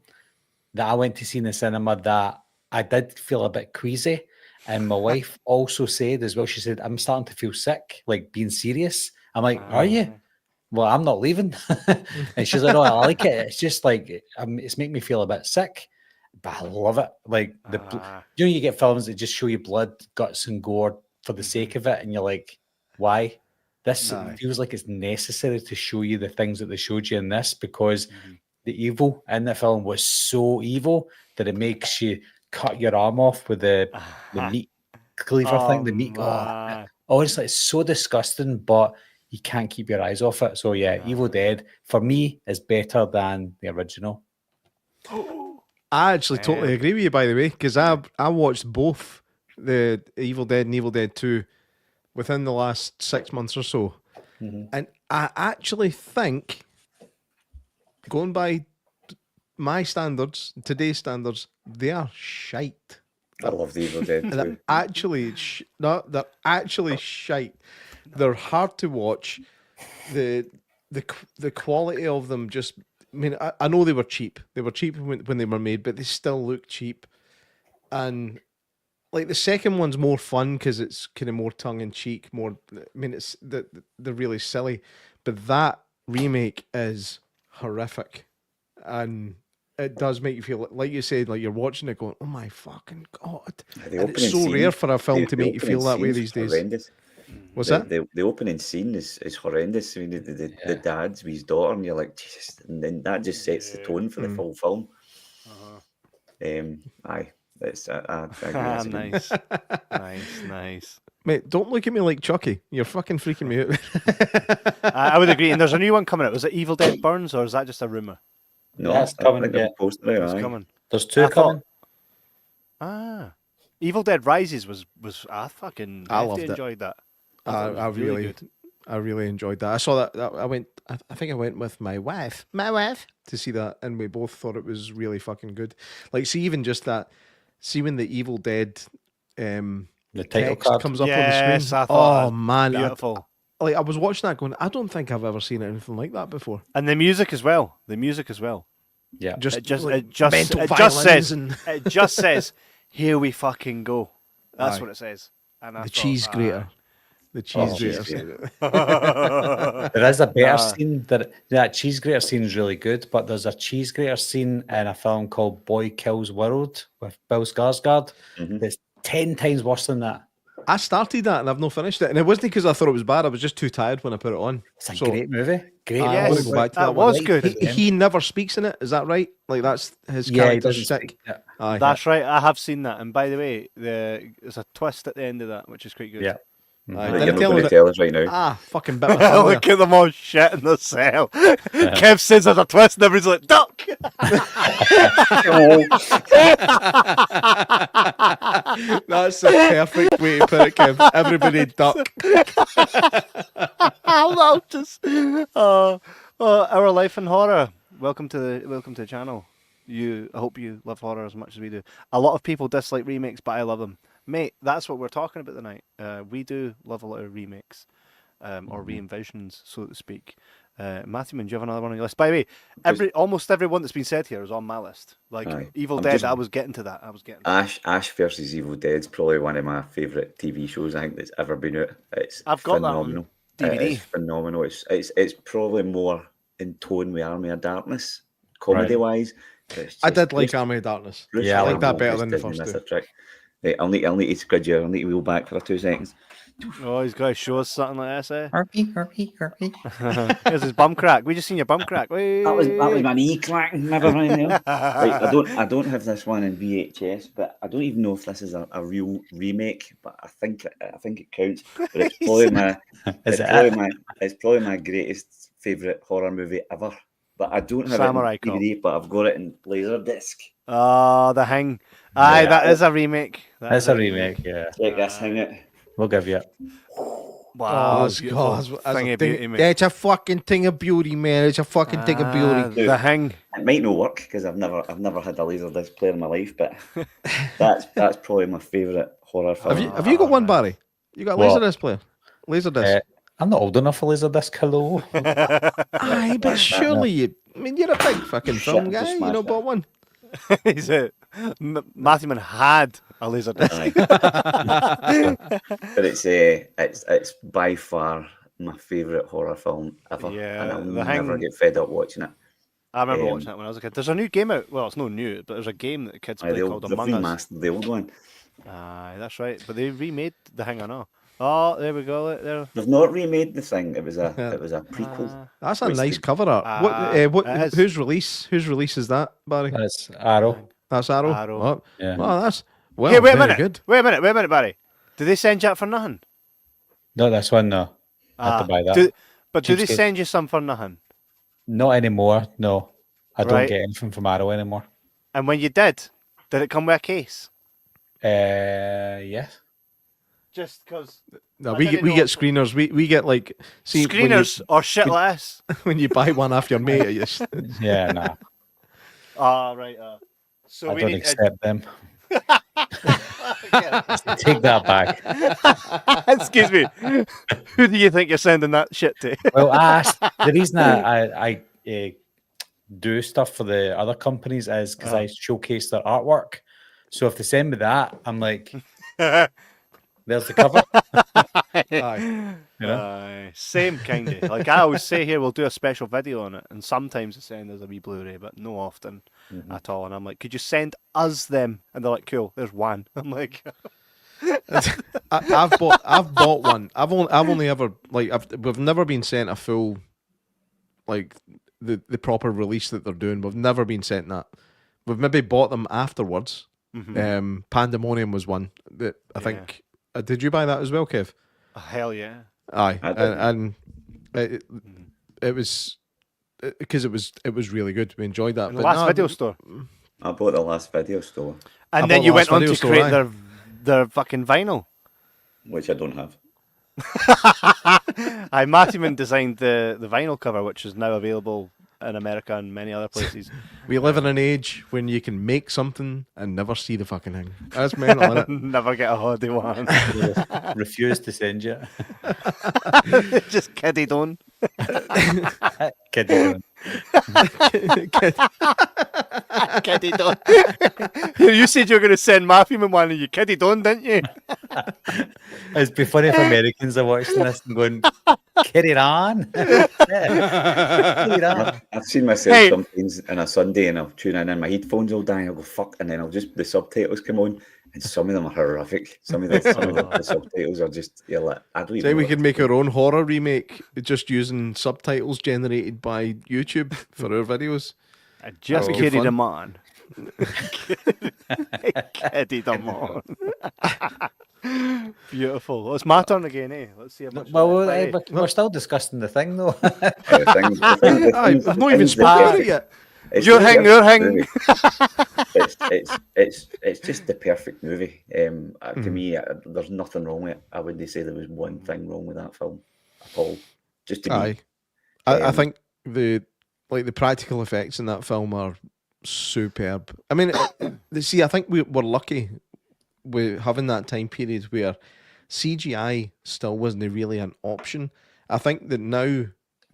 Speaker 2: that I went to see in the cinema that I did feel a bit queasy, and my wife also said as well. She said, "I'm starting to feel sick, like being serious." I'm like, "Are you?" Well, I'm not leaving. And she's like, "No, I like it. It's just like it's making me feel a bit sick, but I love it. Like you get films that just show you blood, guts, and gore for the sake of it, and you're like, why? This feels like it's necessary to show you the things that they showed you in this, because the evil in the film was so evil that it makes you cut your arm off with the meat cleaver thing. The meat. Honestly, it's so disgusting, but you can't keep your eyes off it. So yeah, Evil Dead for me is better than the original.
Speaker 3: I actually totally agree with you, by the way, because I watched both the Evil Dead and Evil Dead 2 within the last 6 months or so. And I actually think, going by my standards, today's standards, they are shite.
Speaker 4: I love the Evil Dead
Speaker 3: They're
Speaker 4: too.
Speaker 3: actually they're actually shite. They're hard to watch. The quality of them just. I mean, I know they were cheap. They were cheap when they were made, but they still look cheap. And like the second one's more fun because it's kind of more tongue in cheek. More, I mean, they're really silly, but that remake is horrific, and it does make you feel like you said, like you're watching it going, "Oh my fucking god!"
Speaker 4: The
Speaker 3: And it's
Speaker 4: opening
Speaker 3: so
Speaker 4: scene-
Speaker 3: rare for a film
Speaker 4: the-
Speaker 3: to
Speaker 4: the
Speaker 3: make you feel
Speaker 4: opening
Speaker 3: that way
Speaker 4: scene's
Speaker 3: these days.
Speaker 4: horrendous.
Speaker 3: What's that?
Speaker 4: The opening scene is horrendous. I mean, the dad's with his daughter, and you're like, Jesus, and then that just sets the tone for the full film. Aye, it's I agree. That's a good one.
Speaker 1: Nice.
Speaker 3: Mate, don't look at me like Chucky. You're fucking freaking me out.
Speaker 1: I would agree. And there's a new one coming out. Was it Evil Dead Burns, or is that just a rumor?
Speaker 4: No,
Speaker 2: Yeah, it's
Speaker 4: I
Speaker 2: coming,
Speaker 4: think they've
Speaker 2: yeah.
Speaker 4: posted it,
Speaker 1: It's
Speaker 4: aye.
Speaker 1: coming.
Speaker 2: There's two
Speaker 1: I thought-
Speaker 2: coming.
Speaker 1: Evil Dead Rises was I fucking
Speaker 3: I
Speaker 1: hefty
Speaker 3: loved it.
Speaker 1: enjoyed that. thought it
Speaker 3: I
Speaker 1: was
Speaker 3: really,
Speaker 1: good.
Speaker 3: I really enjoyed that. I saw that. I think I went with my wife. To see that, and we both thought it was really fucking good. Like, see, even just that. See when the Evil Dead,
Speaker 2: The title
Speaker 3: text
Speaker 2: card.
Speaker 3: comes up
Speaker 1: Yes,
Speaker 3: on the
Speaker 1: I
Speaker 3: screen.
Speaker 1: thought
Speaker 3: Oh man,
Speaker 1: Beautiful.
Speaker 3: I was watching that going, I don't think I've ever seen anything like that before.
Speaker 1: And the music as well.
Speaker 2: Yeah.
Speaker 3: Just
Speaker 1: It just
Speaker 3: like,
Speaker 1: it just
Speaker 3: mental
Speaker 1: it just
Speaker 3: violence
Speaker 1: says
Speaker 3: and
Speaker 1: it just says here we fucking go. That's
Speaker 3: Aye.
Speaker 1: what it says. And I
Speaker 3: the
Speaker 1: thought,
Speaker 3: cheese grater. The cheese
Speaker 4: cheese
Speaker 3: grater.
Speaker 2: There is a better scene. That cheese grater scene is really good, but there's a cheese grater scene in a film called Boy Kills World with Bill Skarsgård. That's 10 times worse than that.
Speaker 3: I started that and I've not finished it, and it wasn't because I thought it was bad. I was just too tired when I put it on.
Speaker 2: It's a
Speaker 3: So,
Speaker 2: great movie. Great.
Speaker 3: I
Speaker 1: Yes,
Speaker 3: want to go back to
Speaker 1: that
Speaker 3: that one.
Speaker 1: was good.
Speaker 3: He never speaks in it. Is that right? Like that's his
Speaker 2: Yeah, he
Speaker 3: character
Speaker 2: doesn't
Speaker 3: stick.
Speaker 2: speak. Yeah.
Speaker 3: Aye.
Speaker 1: That's right. I have seen that. And by the way, there's a twist at the end of that, which is quite good.
Speaker 2: Yeah.
Speaker 3: Aye.
Speaker 4: But
Speaker 3: Did I
Speaker 4: you're not
Speaker 3: tell
Speaker 4: going
Speaker 3: her
Speaker 4: to
Speaker 3: that-
Speaker 4: tell us right now.
Speaker 3: Ah, fucking bit my tongue there.
Speaker 1: Look at them all shit in the cell. Kev says there's a twist, and everybody's like, duck!
Speaker 3: That's the perfect way to put it, Kev. Everybody duck.
Speaker 1: I'll just. Our life in horror. Welcome to the channel. I hope you love horror as much as we do. A lot of people dislike remakes, but I love them, mate. That's what we're talking about tonight. We do love a lot of remakes, or re-envisions, so to speak. Matthew, do you have another one on your list? By the way, almost everyone that's been said here is on my list. Like
Speaker 4: Aye.
Speaker 1: Evil
Speaker 4: I'm
Speaker 1: Dead,
Speaker 4: just-
Speaker 1: I was getting to that.
Speaker 4: Ash versus Evil Dead is probably one of my favourite TV shows I think that's ever been out. It's
Speaker 1: I've got that on
Speaker 4: phenomenal.
Speaker 1: DVD.
Speaker 4: It's phenomenal. It's probably more in tone with Army of Darkness, comedy wise.
Speaker 3: I did like Army of Darkness.
Speaker 2: Yeah, I like
Speaker 3: that better than the first two.
Speaker 4: Trick. Right, I'll need to squid you. I'll need to wheel back for 2 seconds.
Speaker 1: Oh, he's got to show us something like this, eh?
Speaker 2: Harpy.
Speaker 1: Here's his bum crack. We just seen your bum crack.
Speaker 4: That was my knee clacking. Never mind there. Right, I don't have this one in VHS, but I don't even know if this is a real remake. But I think it counts. But it's probably it's probably my greatest favourite horror movie ever. But I don't have
Speaker 1: Samurai
Speaker 4: it in DVD, but I've got it in Laserdisc.
Speaker 1: Oh, The Hang. Aye,
Speaker 2: Yeah.
Speaker 1: that is a remake.
Speaker 2: That's a remake, yeah.
Speaker 4: Check this, hang it.
Speaker 2: We'll give you it.
Speaker 1: Wow,
Speaker 3: it's
Speaker 1: beautiful.
Speaker 3: God, that's
Speaker 1: Thing
Speaker 3: a
Speaker 1: of
Speaker 3: thing-
Speaker 1: beauty, mate.
Speaker 3: It's a fucking thing of beauty, man. It's a fucking thing of beauty.
Speaker 1: The Hang.
Speaker 4: It might not work because I've never had a Laserdisc player in my life, but that's probably my favourite horror film.
Speaker 3: Have you got one, Barry? You got a
Speaker 2: What?
Speaker 3: Laserdisc player? Laserdisc.
Speaker 2: I'm not old enough for Laserdisc, hello.
Speaker 3: Aye, but surely you. I mean, you're a big fucking film
Speaker 4: Shit,
Speaker 3: guy.
Speaker 4: just
Speaker 3: You
Speaker 4: smash
Speaker 3: know,
Speaker 4: it.
Speaker 3: bought one.
Speaker 1: He's a Matthew Man had a laser disc.
Speaker 4: Aye. But it's by far my favourite horror film ever.
Speaker 1: Yeah,
Speaker 4: and I'll
Speaker 1: The
Speaker 4: never
Speaker 1: Hang-
Speaker 4: get fed up watching it.
Speaker 1: I remember watching that when I was a kid. There's a new game out. Well, it's not new, but there's a game that the kids play called
Speaker 4: They've
Speaker 1: Among Us.
Speaker 4: remastered the old one.
Speaker 1: Aye, that's right. But they remade The Hang on. Oh, there we go. There.
Speaker 4: They've not remade the thing. It was a prequel.
Speaker 3: That's a
Speaker 4: Which
Speaker 3: nice
Speaker 4: the-
Speaker 3: cover art.
Speaker 1: it
Speaker 3: What?
Speaker 1: is.
Speaker 3: Whose release is that, Barry?
Speaker 2: That's Arrow.
Speaker 3: That's Arrow.
Speaker 1: Arrow.
Speaker 3: Oh,
Speaker 2: Yeah.
Speaker 3: well, that's well.
Speaker 1: Hey, wait a
Speaker 3: very
Speaker 1: minute.
Speaker 3: good.
Speaker 1: Wait a minute, Barry. Did they send you out for nothing?
Speaker 2: Not this one, no. I had to buy that.
Speaker 1: Do they
Speaker 2: Cheapskate.
Speaker 1: send you some for nothing?
Speaker 2: Not anymore, no. I don't
Speaker 1: Right.
Speaker 2: get anything from Arrow anymore.
Speaker 1: And when you did it come with a case?
Speaker 2: Yes.
Speaker 1: Just because.
Speaker 3: No, we get screeners. We get like
Speaker 1: Screeners or shit less.
Speaker 3: when you buy one off your mate. You just...
Speaker 2: Yeah, nah.
Speaker 1: Right. So
Speaker 2: I
Speaker 1: we
Speaker 2: don't
Speaker 1: need
Speaker 2: accept them. Take that back.
Speaker 1: Excuse me. Who do you think you're sending that shit to?
Speaker 2: Well, the reason I do stuff for the other companies is because I showcase their artwork. So if they send me that, I'm like, there's the cover.
Speaker 3: Aye.
Speaker 2: You know?
Speaker 1: Same kind of. Like I always say here, we'll do a special video on it, and sometimes they send us a wee Blu-ray, but no often at all. And I'm like, could you send us them? And they're like, cool. There's one. I'm like,
Speaker 3: I've bought one. I've only ever we've never been sent a full like the proper release that they're doing. We've never been sent that. We've maybe bought them afterwards. Pandemonium was one that I think. Did you buy that as well, Kev?
Speaker 1: hell yeah.
Speaker 3: Aye, and it was because it was really good. We enjoyed that.
Speaker 1: In the last video store.
Speaker 4: I bought the last video store,
Speaker 1: And then you went on to create their fucking vinyl.
Speaker 4: which I don't have.
Speaker 1: Mattyman designed the vinyl cover, which is now available in America and many other places.
Speaker 3: We live in an age when you can make something and never see the fucking thing. That's mental, isn't it?
Speaker 1: Never get a holiday one.
Speaker 2: Refuse to send you.
Speaker 1: Just kiddie on.
Speaker 2: Kidding.
Speaker 1: Kiddie on. You said you were going to send Matthew one and you kiddie on, didn't you?
Speaker 2: It'd be funny if Americans are watching this and going, carry it on. Carry it on.
Speaker 4: I've seen myself sometimes on a Sunday and I'll tune in and my headphones will die and I'll go fuck, and then the subtitles come on and some of them are horrific. Some of the subtitles are just, you're like, I don't even
Speaker 3: Say we
Speaker 4: know
Speaker 3: could make our own horror remake just using subtitles generated by YouTube for our videos.
Speaker 1: I just
Speaker 3: That'd be
Speaker 1: kidded
Speaker 3: fun.
Speaker 1: him on. Kidded him on. Beautiful. Well, it's my turn again, eh? Let's see how much.
Speaker 2: Well, we're still discussing the thing, though.
Speaker 3: I've not even spoken it yet.
Speaker 1: Your hang.
Speaker 4: It's just the perfect movie. To me, there's nothing wrong with it. I wouldn't say there was one thing wrong with that film at all. Just to me.
Speaker 3: I think the practical effects in that film are superb. I mean, see, I think we're lucky with having that time period where CGI still wasn't really an option. I think that now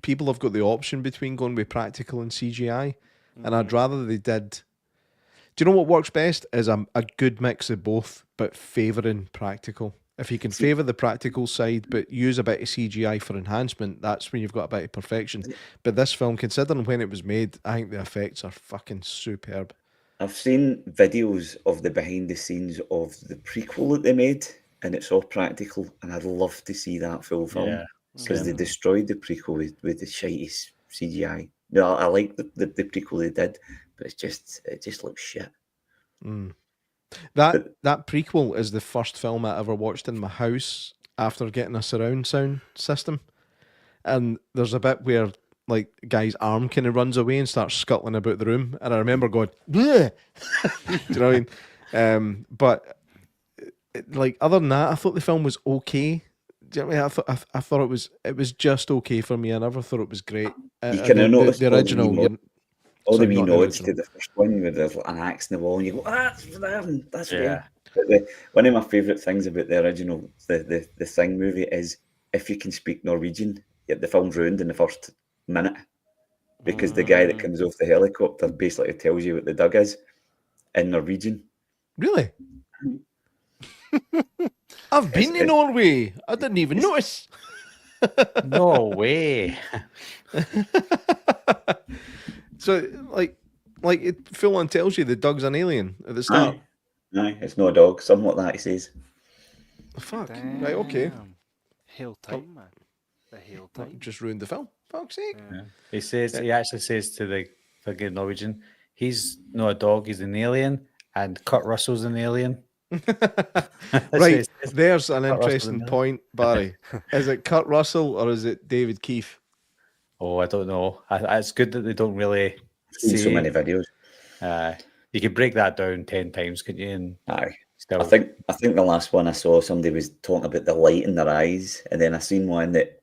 Speaker 3: people have got the option between going with practical and CGI, and I'd rather they did. Do you know what works best? Is a good mix of both, but favouring practical. If you can favour the practical side, but use a bit of CGI for enhancement, that's when you've got a bit of perfection. But this film, considering when it was made, I think the effects are fucking superb.
Speaker 4: I've seen videos of the behind the scenes of the prequel that they made, and it's all practical, and I'd love to see that full film because they destroyed the prequel with the shitty CGI. No, I like the prequel they did, but it just looks shit.
Speaker 3: That prequel is the first film I ever watched in my house after getting a surround sound system, and there's a bit where like guy's arm kind of runs away and starts scuttling about the room, and I remember going, bleh! Do you know what I mean? But like other than that, I thought the film was okay. Do you know what I mean? I thought it was just okay for me. I never thought it was great.
Speaker 4: You can have noticed
Speaker 3: the original.
Speaker 4: All the wee nods to the first one with there's an axe in the wall, and you go, that's fair. But one of my favourite things about the original, the Thing movie, is if you can speak Norwegian, the film's ruined in the first minute because the guy that comes off the helicopter basically tells you what the dug is in Norwegian.
Speaker 3: Really? I've been in Norway. I didn't even notice.
Speaker 2: No way.
Speaker 3: So, like it full on tells you the dog's an alien at the start.
Speaker 4: No, it's not a dog. Something like that, he says.
Speaker 3: Fuck.
Speaker 1: Damn.
Speaker 3: Right, okay.
Speaker 1: Hail time, man. The hail time.
Speaker 3: Just ruined the film. Fuck's sake.
Speaker 2: Yeah. He actually says to the fucking Norwegian, he's not a dog, he's an alien, and Kurt Russell's an alien.
Speaker 3: Right, there's an interesting point, Barry. Is it Kurt Russell or is it David Keith?
Speaker 2: Oh, I don't know. It's good that they don't really
Speaker 4: I've seen so many videos.
Speaker 2: You could break that down 10 times, couldn't you? And
Speaker 4: Aye.
Speaker 2: still,
Speaker 4: I think the last one I saw, somebody was talking about the light in their eyes, and then I seen one that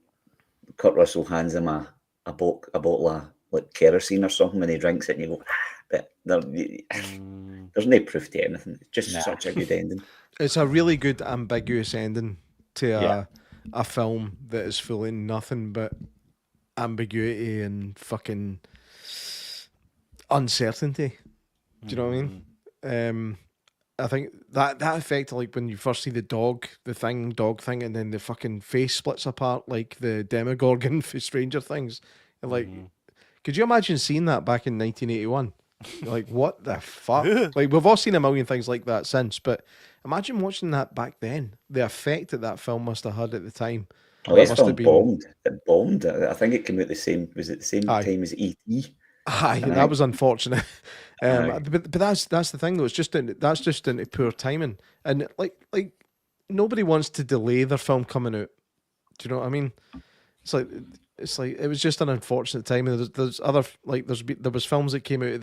Speaker 4: Kurt Russell hands him a bottle of like kerosene or something, and he drinks it, and you go, but there's no proof to anything. It's just such a good ending.
Speaker 3: It's a really good ambiguous ending to
Speaker 2: Yeah.
Speaker 3: a film that is full of nothing but ambiguity and fucking uncertainty. Do you know what I mean? I think that effect, like when you first see the dog thing, and then the fucking face splits apart like the Demogorgon for Stranger Things. And like, could you imagine seeing that back in 1981? You're like, what the fuck? Like, we've all seen a million things like that since, but imagine watching that back then. The effect that film must have had at the time.
Speaker 4: Oh, this film bombed. It bombed. I think it came out the same. Was it the same time as E.T.?
Speaker 3: Aye, that was unfortunate. But that's the thing though. That's just into poor timing, and like nobody wants to delay their film coming out. Do you know what I mean? It's like it was just an unfortunate time. And there's other there was films that came out at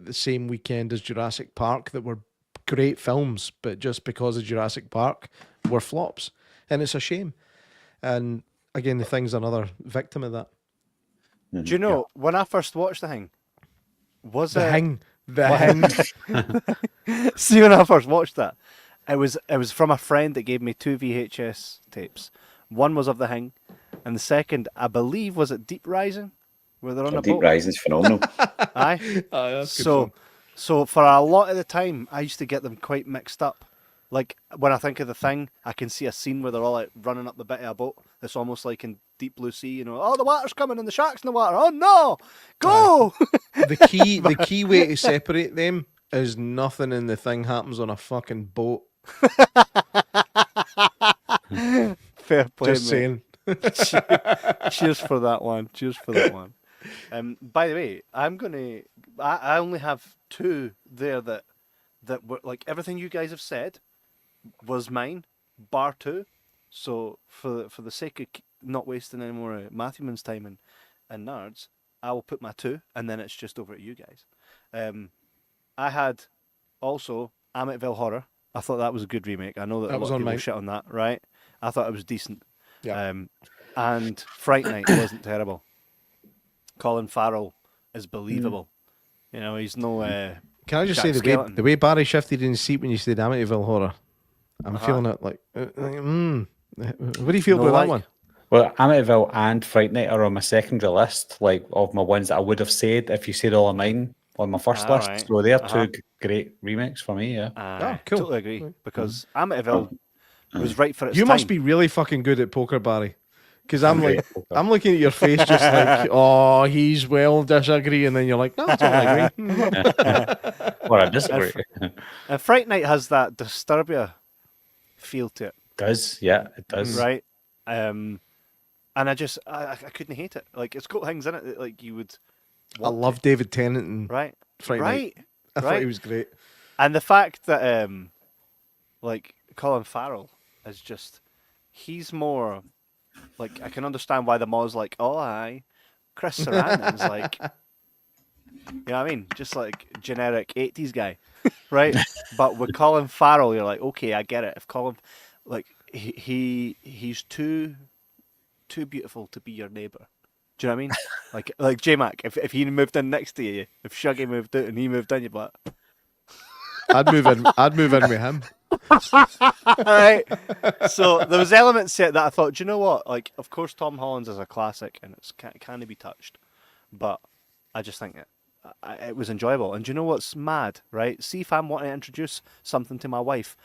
Speaker 3: the same weekend as Jurassic Park that were great films, but just because of Jurassic Park were flops, and it's a shame. And again, The Thing's another victim of that.
Speaker 1: Do you know when I first watched The Thing?
Speaker 3: The Thing.
Speaker 1: See, when I first watched that, it was from a friend that gave me 2 VHS tapes. One was of The Thing, and the second, I believe, was it Deep Rising, where they're on a
Speaker 4: Deep
Speaker 1: boat.
Speaker 4: Rising's phenomenal.
Speaker 1: Aye.
Speaker 3: That's good.
Speaker 1: So for a lot of the time, I used to get them quite mixed up. Like when I think of The Thing, I can see a scene where they're all like running up the bit of a boat. It's almost like in Deep Blue Sea, you know. Oh, the water's coming and the shark's in the water. Oh no, go!
Speaker 3: The key way to separate them is nothing in The Thing happens on a fucking boat.
Speaker 1: Fair play,
Speaker 3: Just saying.
Speaker 1: Cheers for that one. Cheers for that one. By the way, I only have 2 there that were like everything you guys have said was mine, bar 2. So for the sake of not wasting any more of Matthewman's time and Nerds, I will put my 2, and then it's just over to you guys. I had also Amityville Horror. I thought that was a good remake. I know that a lot of people shit on that, right? I thought it was decent.
Speaker 3: Yeah.
Speaker 1: And Fright Night wasn't terrible. Colin Farrell is believable. You know, he's no.
Speaker 3: Can I just
Speaker 1: Jack
Speaker 3: say
Speaker 1: Skellington.
Speaker 3: the way Barry shifted in his seat when you said Amityville Horror, I'm feeling it like. What do you feel about that one?
Speaker 2: Well, Amityville and Fright Night are on my secondary list, like of my ones that I would have said if you said all of mine on my first list.
Speaker 1: Right.
Speaker 2: So they're 2 great remakes for me. Yeah.
Speaker 3: Cool.
Speaker 1: Totally agree, because Amityville was right for its
Speaker 3: You
Speaker 1: time.
Speaker 3: must be really fucking good at poker, Barry. Because I'm looking at your face just like, oh, he's disagree, and then you're like, no, I totally agree.
Speaker 2: Or I disagree.
Speaker 1: And Fright Night has that Disturbia feel to it,
Speaker 2: It does.
Speaker 1: right? And I couldn't hate it. Like, it's got things in it that like you would.
Speaker 3: I love David Tennant and
Speaker 1: Right.
Speaker 3: Friday
Speaker 1: Right.
Speaker 3: Night. I thought he was great.
Speaker 1: And the fact that like Colin Farrell is just, he's more like, I can understand why the Maw's like, oh aye. Chris Sarandon's like, you know what I mean? Just like generic 80s guy. Right? But with Colin Farrell, you're like, okay, I get it. If Colin, like, he's too beautiful to be your neighbour. Do you know what I mean? Like J Mac, if he moved in next to you, if Shuggy moved out and he moved in, you'd be like,
Speaker 3: I'd move in with him.
Speaker 1: right. So there was elements to it that I thought, do you know what? Like, of course, Tom Holland's is a classic and it's can't be touched, but I just think it was enjoyable. And do you know what's mad? Right? See, if I'm wanting to introduce something to my wife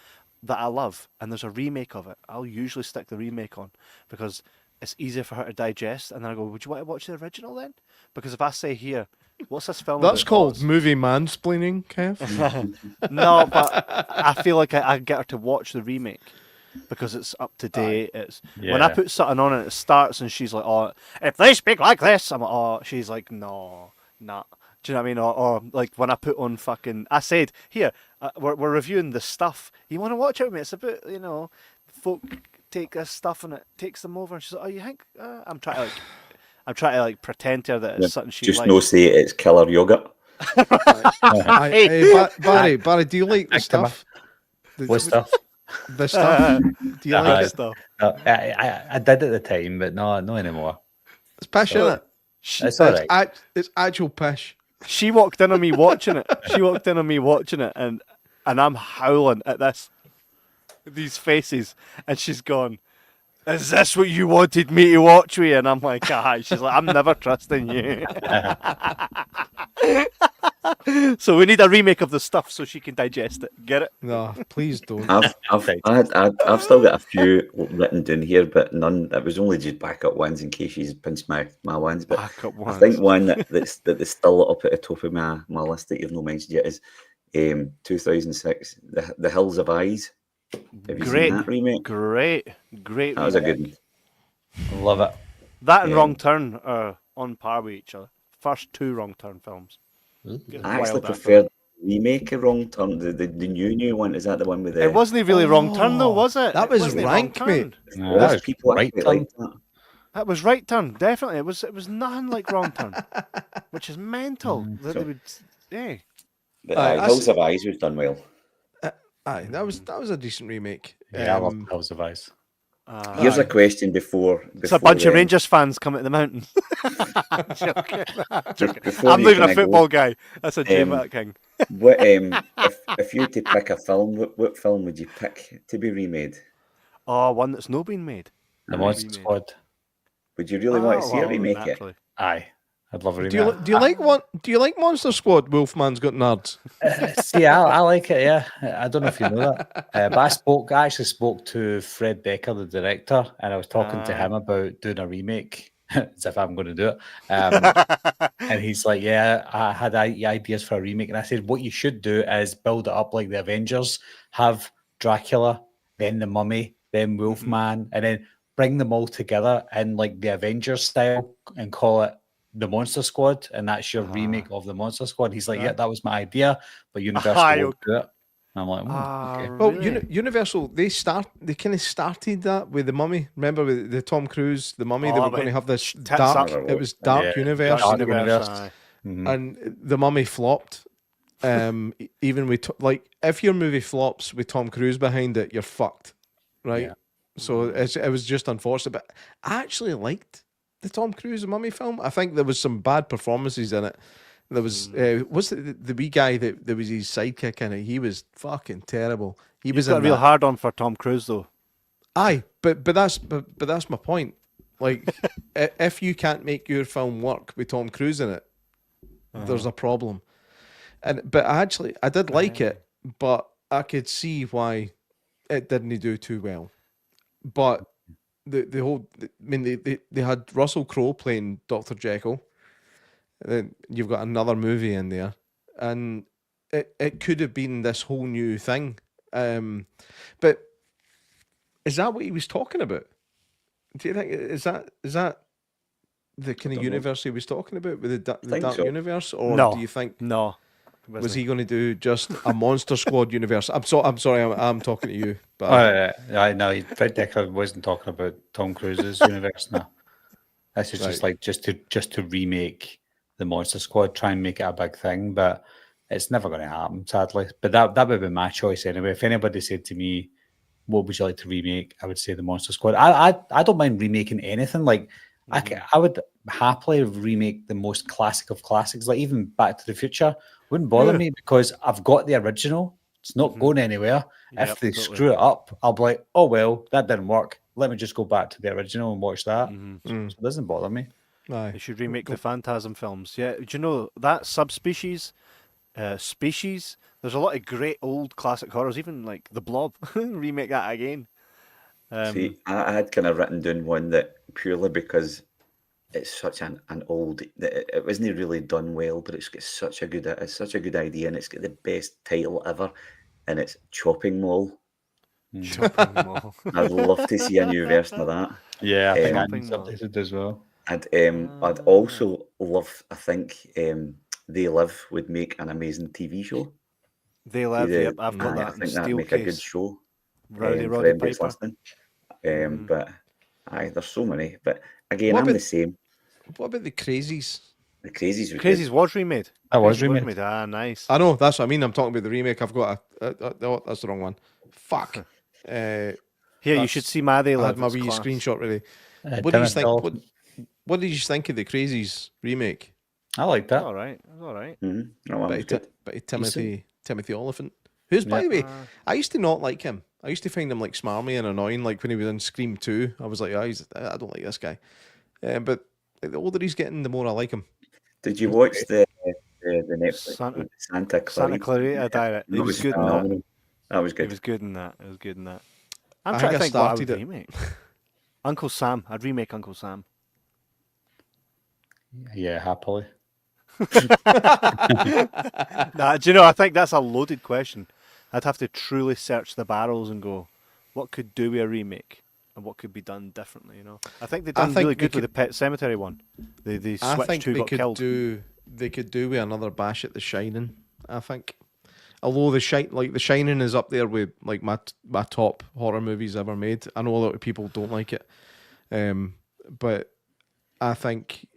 Speaker 1: that I love, and there's a remake of it, I'll usually stick the remake on because it's easier for her to digest. And then I go, would you want to watch the original then? Because if I say here, what's this film?
Speaker 3: That's
Speaker 1: about?
Speaker 3: called movie mansplaining, Kev.
Speaker 1: No, but I feel like I get her to watch the remake because it's up to date. It's when I put something on and it starts and she's like, "Oh, if they speak like this," I'm like, "Oh," she's like, "No, nah." Do you know what I mean? Or like when I put on fucking, I said, "Here, we're reviewing the stuff. You want to watch it with me? It's about, you know, folk take this stuff and it takes them over." And she's like, "Oh, you think?" I'm trying to like pretend to her that it's something she
Speaker 4: just
Speaker 1: likes.
Speaker 4: no say it's killer yogurt.
Speaker 3: Barry, do you like the stuff?
Speaker 2: What stuff?
Speaker 3: The stuff? Do you like it?
Speaker 1: stuff?
Speaker 2: No, I did at the time, but no anymore.
Speaker 3: It's pish, isn't it?
Speaker 2: It's all right.
Speaker 3: It's actual pish.
Speaker 1: She walked in on me watching it. And I'm howling at these faces, and she's gone, "Is this what you wanted me to watch with?" And I'm like, She's like, "I'm never trusting you." So we need a remake of the stuff so she can digest it. Get it?
Speaker 3: No, please don't.
Speaker 4: I've still got a few written down here, but none. It was only just backup ones in case she's pinched my ones. But
Speaker 1: Backup ones.
Speaker 4: I think one that's still up at the top of my list that you've not mentioned yet is 2006, The Hills of Eyes. Have you seen that remake?
Speaker 1: Great.
Speaker 4: That was a good one.
Speaker 2: Love it.
Speaker 1: That and Wrong Turn are on par with each other. First two Wrong Turn films.
Speaker 4: I actually prefer the remake of Wrong Turn, the new one. Is that the one with the...
Speaker 1: It wasn't really Wrong Turn though, was it?
Speaker 3: That was
Speaker 1: Wasn't it
Speaker 3: rank,
Speaker 1: Wrong
Speaker 3: mate.
Speaker 1: Turn?
Speaker 2: No, that was
Speaker 4: people
Speaker 2: right
Speaker 4: actually
Speaker 2: turn.
Speaker 4: like that.
Speaker 1: That was Right Turn, definitely. It was nothing like Wrong Turn, which is mental. That they would, yeah.
Speaker 4: But Hills of Eyes was done well.
Speaker 3: Aye, that was a decent remake.
Speaker 2: Yeah, I love Hills of Eyes.
Speaker 4: Here's a question before
Speaker 1: It's a bunch of Rangers fans coming to the mountains. I'm leaving a football guy. That's a Jay Mack king.
Speaker 4: What if you had to pick a film, what film would you pick to be remade?
Speaker 1: Oh, one that's not been made.
Speaker 2: The Monster Squad.
Speaker 4: Would you really want to see a remake it?
Speaker 2: Aye, I'd love a remake.
Speaker 3: Do you like one? Do you like Monster Squad? Wolfman's Got Nerds.
Speaker 2: See, I like it. Yeah, I don't know if you know that, but I actually spoke to Fred Decker, the director, and I was talking to him about doing a remake, as if I'm going to do it. And he's like, "Yeah, I had ideas for a remake," and I said, "What you should do is build it up like the Avengers, have Dracula, then the Mummy, then Wolfman, and then bring them all together in like the Avengers style and call it the Monster Squad, and that's your remake of the Monster Squad." He's like, "Yeah, that was my idea, but Universal won't do it." And I'm like, okay.
Speaker 3: Well, Universal, they kind of started that with the Mummy. Remember with the Tom Cruise, the Mummy, they were going to have this dark. It was Dark Universe,
Speaker 2: Dark Universe.
Speaker 3: and the Mummy flopped. Even with like, if your movie flops with Tom Cruise behind it, you're fucked, right?
Speaker 2: Yeah.
Speaker 3: So it was just unfortunate. But I actually liked the Tom Cruise Mummy film. I think there was some bad performances in it. There was what's the wee guy that was his sidekick in it? He was fucking terrible. He was
Speaker 1: got a real hard on for Tom Cruise though.
Speaker 3: Aye, but that's my point. Like, if you can't make your film work with Tom Cruise in it, there's a problem. But I did like it, but I could see why it didn't do too well. But the whole, I mean, they had Russell Crowe playing Dr. Jekyll. Then you've got another movie in there, and it could have been this whole new thing. But is that what he was talking about? Do you think is that the kind of universe he was talking about with the Dark Universe, or do you think
Speaker 1: no?
Speaker 3: Was he going to do just a Monster Squad universe? I'm sorry, I'm talking to you.
Speaker 2: But I know Fred Decker wasn't talking about Tom Cruise's universe. No, this is just like just to remake the Monster Squad, try and make it a big thing, but it's never going to happen, sadly. But that would be my choice anyway. If anybody said to me, "What would you like to remake?" I would say the Monster Squad. I don't mind remaking anything. Like I would happily remake the most classic of classics, like even Back to the Future. Wouldn't bother me because I've got the original. It's not going anywhere. If they screw it up, I'll be like, "Oh well, that didn't work. Let me just go back to the original and watch that." So it doesn't bother me.
Speaker 3: Aye.
Speaker 1: They should remake the Phantasm films. Yeah, do you know that subspecies, species? There's a lot of great old classic horrors, even like The Blob. Remake that again.
Speaker 4: See, I had kind of written down one that purely because it's such an old. It wasn't really done well, but it's such a good idea, and it's got the best title ever, and it's Chopping Mall.
Speaker 1: Chopping Mall.
Speaker 4: I'd love to see a new version of that.
Speaker 2: Yeah, I think I
Speaker 1: Chopping Mall.
Speaker 2: updated as well.
Speaker 4: I'd also love. I think They Live would make an amazing TV show.
Speaker 1: They Live. Yep, I've got that.
Speaker 4: I think that'd
Speaker 1: Steel
Speaker 4: make
Speaker 1: case.
Speaker 4: a good show.
Speaker 1: Roddy
Speaker 4: For anybody's
Speaker 1: Piper.
Speaker 4: listening. But there's so many. But again, I'm the same.
Speaker 3: What about the Crazies?
Speaker 4: The Crazies was
Speaker 1: Crazies was remade.
Speaker 2: That was
Speaker 1: Crazies
Speaker 2: remade.
Speaker 1: Ah, nice.
Speaker 3: I know, that's what I mean. I'm talking about the remake. I've got oh, that's the wrong one. Fuck.
Speaker 1: Here, you should see My They
Speaker 3: I
Speaker 1: Live.
Speaker 3: had my
Speaker 1: It's
Speaker 3: wee
Speaker 1: class.
Speaker 3: screenshot ready. What do you
Speaker 2: Timothy
Speaker 3: think?
Speaker 2: Olyphant.
Speaker 3: What did you think of the Crazies remake?
Speaker 2: I like that.
Speaker 1: All right. It's all right.
Speaker 4: Mm-hmm. No, that was good.
Speaker 3: But Timothy Olyphant. Who's, by the way, I used to not like him. I used to find him like smarmy and annoying. Like when he was in Scream 2, I was like, I don't like this guy. But the older he's getting, the more I like him.
Speaker 4: Did you watch the Netflix Santa Clarita?
Speaker 1: Santa Clarita Direct. It was good in that.
Speaker 4: That was good.
Speaker 1: It was good in that. It was good in that. I'm
Speaker 3: I
Speaker 1: trying to
Speaker 3: think I
Speaker 1: think what I would
Speaker 3: started it.
Speaker 1: remake. Uncle Sam. I'd remake Uncle Sam.
Speaker 2: Yeah, happily.
Speaker 1: Nah, do you know, I think that's a loaded question. I'd have to truly search the barrels and go, what could do with a remake and what could be done differently, you know? I think they've done really good with the Pet Cemetery one. They
Speaker 3: I
Speaker 1: switched
Speaker 3: think
Speaker 1: who
Speaker 3: they
Speaker 1: got killed.
Speaker 3: they could do with another bash at The Shining. I think, although The Shining is up there with like my top horror movies ever made. I know a lot of people don't like it, but I think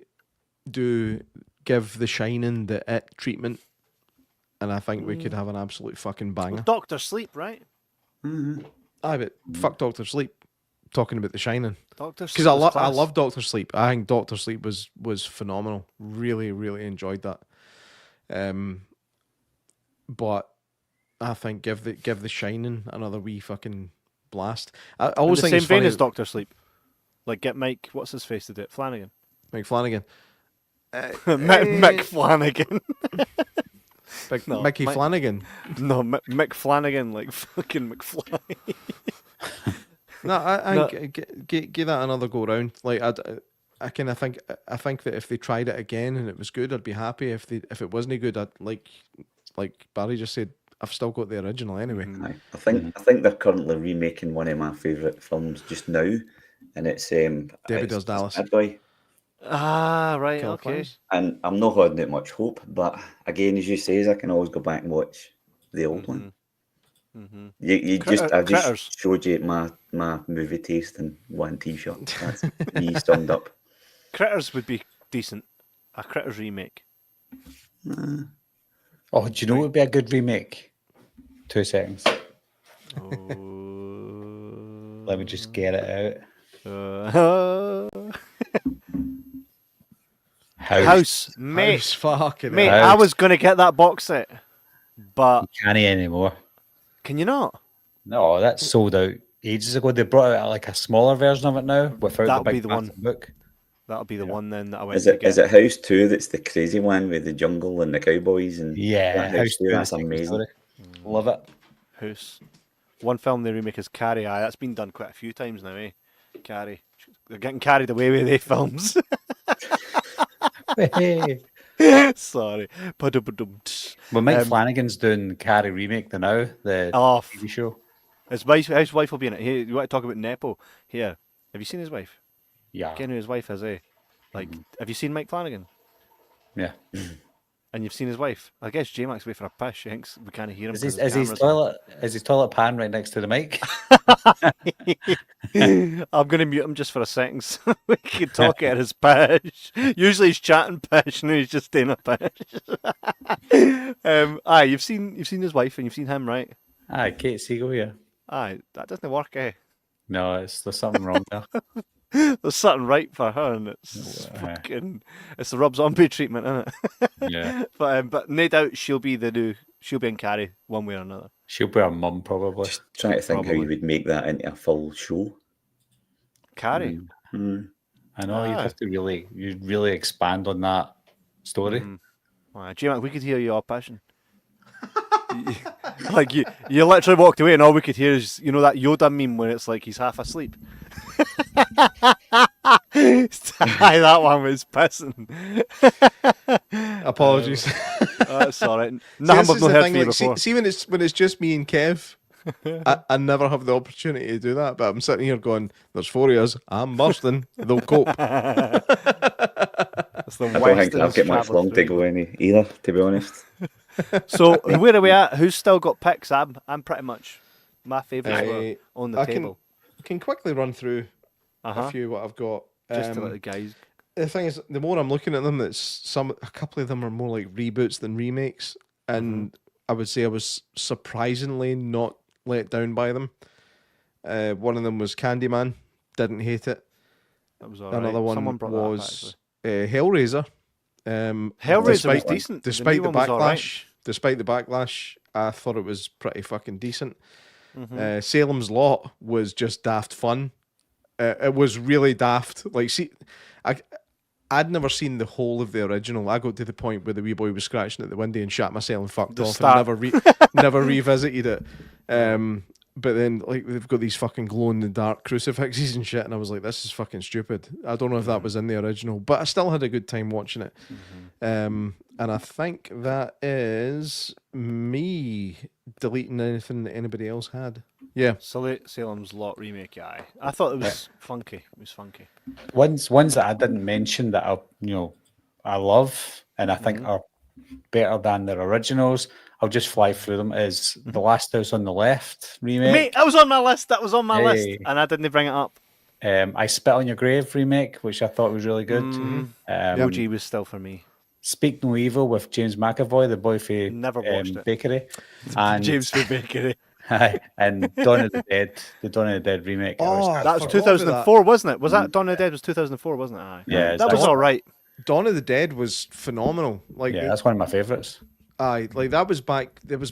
Speaker 3: give The Shining the It treatment, and I think we could have an absolute fucking banger.
Speaker 1: Doctor Sleep, right?
Speaker 3: Aye, but fuck Doctor Sleep. Talking about The Shining,
Speaker 1: Doctor Sleep.
Speaker 3: because I love Doctor Sleep. I think Doctor Sleep was phenomenal. Really, really enjoyed that. But I think give the Shining another wee fucking blast. I always
Speaker 1: in the
Speaker 3: think
Speaker 1: same
Speaker 3: it's
Speaker 1: vein
Speaker 3: funny
Speaker 1: as Doctor Sleep. Like get Mike, what's his face to do it? Flanagan.
Speaker 3: Mike Flanagan.
Speaker 1: Mick Flanagan.
Speaker 3: Mickey Flanagan.
Speaker 1: No, Mick Flanagan, like fucking McFly.
Speaker 3: No, I give that another go round. Like I think that if they tried it again and it was good, I'd be happy. If it wasn't good, I'd like Barry just said, I've still got the original anyway.
Speaker 4: Aye. I think they're currently remaking one of my favourite films just now, and it's
Speaker 3: Debbie Does Dallas.
Speaker 4: Bad Boy.
Speaker 1: Ah, right,
Speaker 3: Kill
Speaker 1: okay.
Speaker 3: Plans.
Speaker 4: And I'm not holding it much hope, but again, as you say, I can always go back and watch the old one. I just showed you my movie taste in one T-shirt. That's me summed up.
Speaker 1: Critters would be decent. A Critters remake.
Speaker 2: Oh, do you know what would be a good remake? 2 seconds. Let me just get it out.
Speaker 1: House, mate.
Speaker 3: House, fucking
Speaker 1: Mate,
Speaker 3: hell.
Speaker 1: I was going to get that box set, but
Speaker 2: Can't anymore.
Speaker 1: can you not?
Speaker 2: No, that's sold out ages ago. They brought out like a smaller version of it now without
Speaker 1: That'll
Speaker 2: the
Speaker 1: be
Speaker 2: big
Speaker 1: the one.
Speaker 2: massive book.
Speaker 1: That'll be the one then that I went
Speaker 4: Is
Speaker 1: to
Speaker 4: it
Speaker 1: get.
Speaker 4: is it House 2 that's the crazy one with the jungle and the cowboys and
Speaker 2: Yeah,
Speaker 4: that
Speaker 2: House 2,
Speaker 4: That's
Speaker 2: the second
Speaker 4: amazing.
Speaker 2: story. Love it.
Speaker 1: House. One film they remake is Carrie. Aye, that's been done quite a few times now, eh? Carrie. They're getting carried away with their films. Sorry.
Speaker 2: Well, Mike Flanagan's doing Carrie remake now, the TV show.
Speaker 1: His wife will be in it. Hey, you want to talk about Nepo? Here. Have you seen his wife?
Speaker 2: Yeah.
Speaker 1: Again, who his wife is, eh? Like, have you seen Mike Flanagan?
Speaker 2: Yeah.
Speaker 1: And you've seen his wife? I guess J Mac's away for a piss. She thinks we can't hear him.
Speaker 2: Is his toilet pan right next to the mic?
Speaker 1: I'm going to mute him just for a second so we can talk at his pish. Usually he's chatting pish, and he's just staying a pish. Aye, you've seen his wife and you've seen him, right?
Speaker 2: Aye, Kate Siegel, yeah.
Speaker 1: Aye, that doesn't work, eh?
Speaker 2: No, there's something wrong there.
Speaker 1: There's something right for her, and it's it's the Rob Zombie treatment, isn't it?
Speaker 2: Yeah.
Speaker 1: But no doubt she'll be in Carrie one way or another.
Speaker 2: She'll be our mum, probably.
Speaker 4: Just trying to think how you would make that into a full show.
Speaker 1: Carrie.
Speaker 2: I know you'd really expand on that story.
Speaker 1: J-Mac, we could hear your passion. Like you literally walked away and all we could hear is that Yoda meme when it's like he's half asleep. Aye, that one was pissing.
Speaker 3: Apologies.
Speaker 1: That's all right. Nothing we've not heard from you before.
Speaker 3: See when it's just me and Kev, I never have the opportunity to do that. But I'm sitting here going, "There's 4 of us. I'm bursting. They'll cope."
Speaker 1: That's the
Speaker 4: I don't think I've got much long to go any either, to be honest.
Speaker 1: So where are we at? Who's still got picks? I'm pretty much my favourites on the table.
Speaker 3: I can quickly run through a few what I've got.
Speaker 1: Just to let the guys.
Speaker 3: the thing is, the more I'm looking at them, a couple of them are more like reboots than remakes, and I would say I was surprisingly not let down by them. One of them was Candyman, didn't hate it.
Speaker 1: That was alright.
Speaker 3: Another one
Speaker 1: Someone brought
Speaker 3: was Hellraiser.
Speaker 1: Hellraiser was decent.
Speaker 3: Despite the
Speaker 1: new one was alright.
Speaker 3: backlash, I thought it was pretty fucking decent. Salem's Lot was just daft fun. It was really daft. Like, see, I'd never seen the whole of the original. I got to the point where the wee boy was scratching at the window and shat myself and fucked off, and never revisited it. But then, like, they've got these fucking glow-in-the-dark crucifixes and shit, and I was like, this is fucking stupid. I don't know if that was in the original, but I still had a good time watching it. And I think that is me deleting anything that anybody else had. Yeah.
Speaker 1: Salem's Lot remake, aye. I thought it was funky. It was funky.
Speaker 2: Ones that I didn't mention that I love and I think are better than their originals. I'll just fly through them. Is The Last House on the Left remake?
Speaker 1: Mate, that was on my list. That was on my list, and I didn't bring it up.
Speaker 2: I Spit on Your Grave remake, which I thought was really good.
Speaker 1: OG was still for me.
Speaker 2: Speak No Evil with James McAvoy, the boy for
Speaker 1: Never watched it.
Speaker 2: Bakery, and
Speaker 1: James for Bakery.
Speaker 2: and Dawn of the Dead, the Dawn of the Dead remake.
Speaker 1: That was 2004, wasn't it? Was that Dawn of the Dead? Was 2004, wasn't it? Aye.
Speaker 2: Yeah,
Speaker 1: that was all right.
Speaker 3: Dawn of the Dead was phenomenal. Like,
Speaker 2: yeah, that's one of my favourites.
Speaker 3: Aye, like that was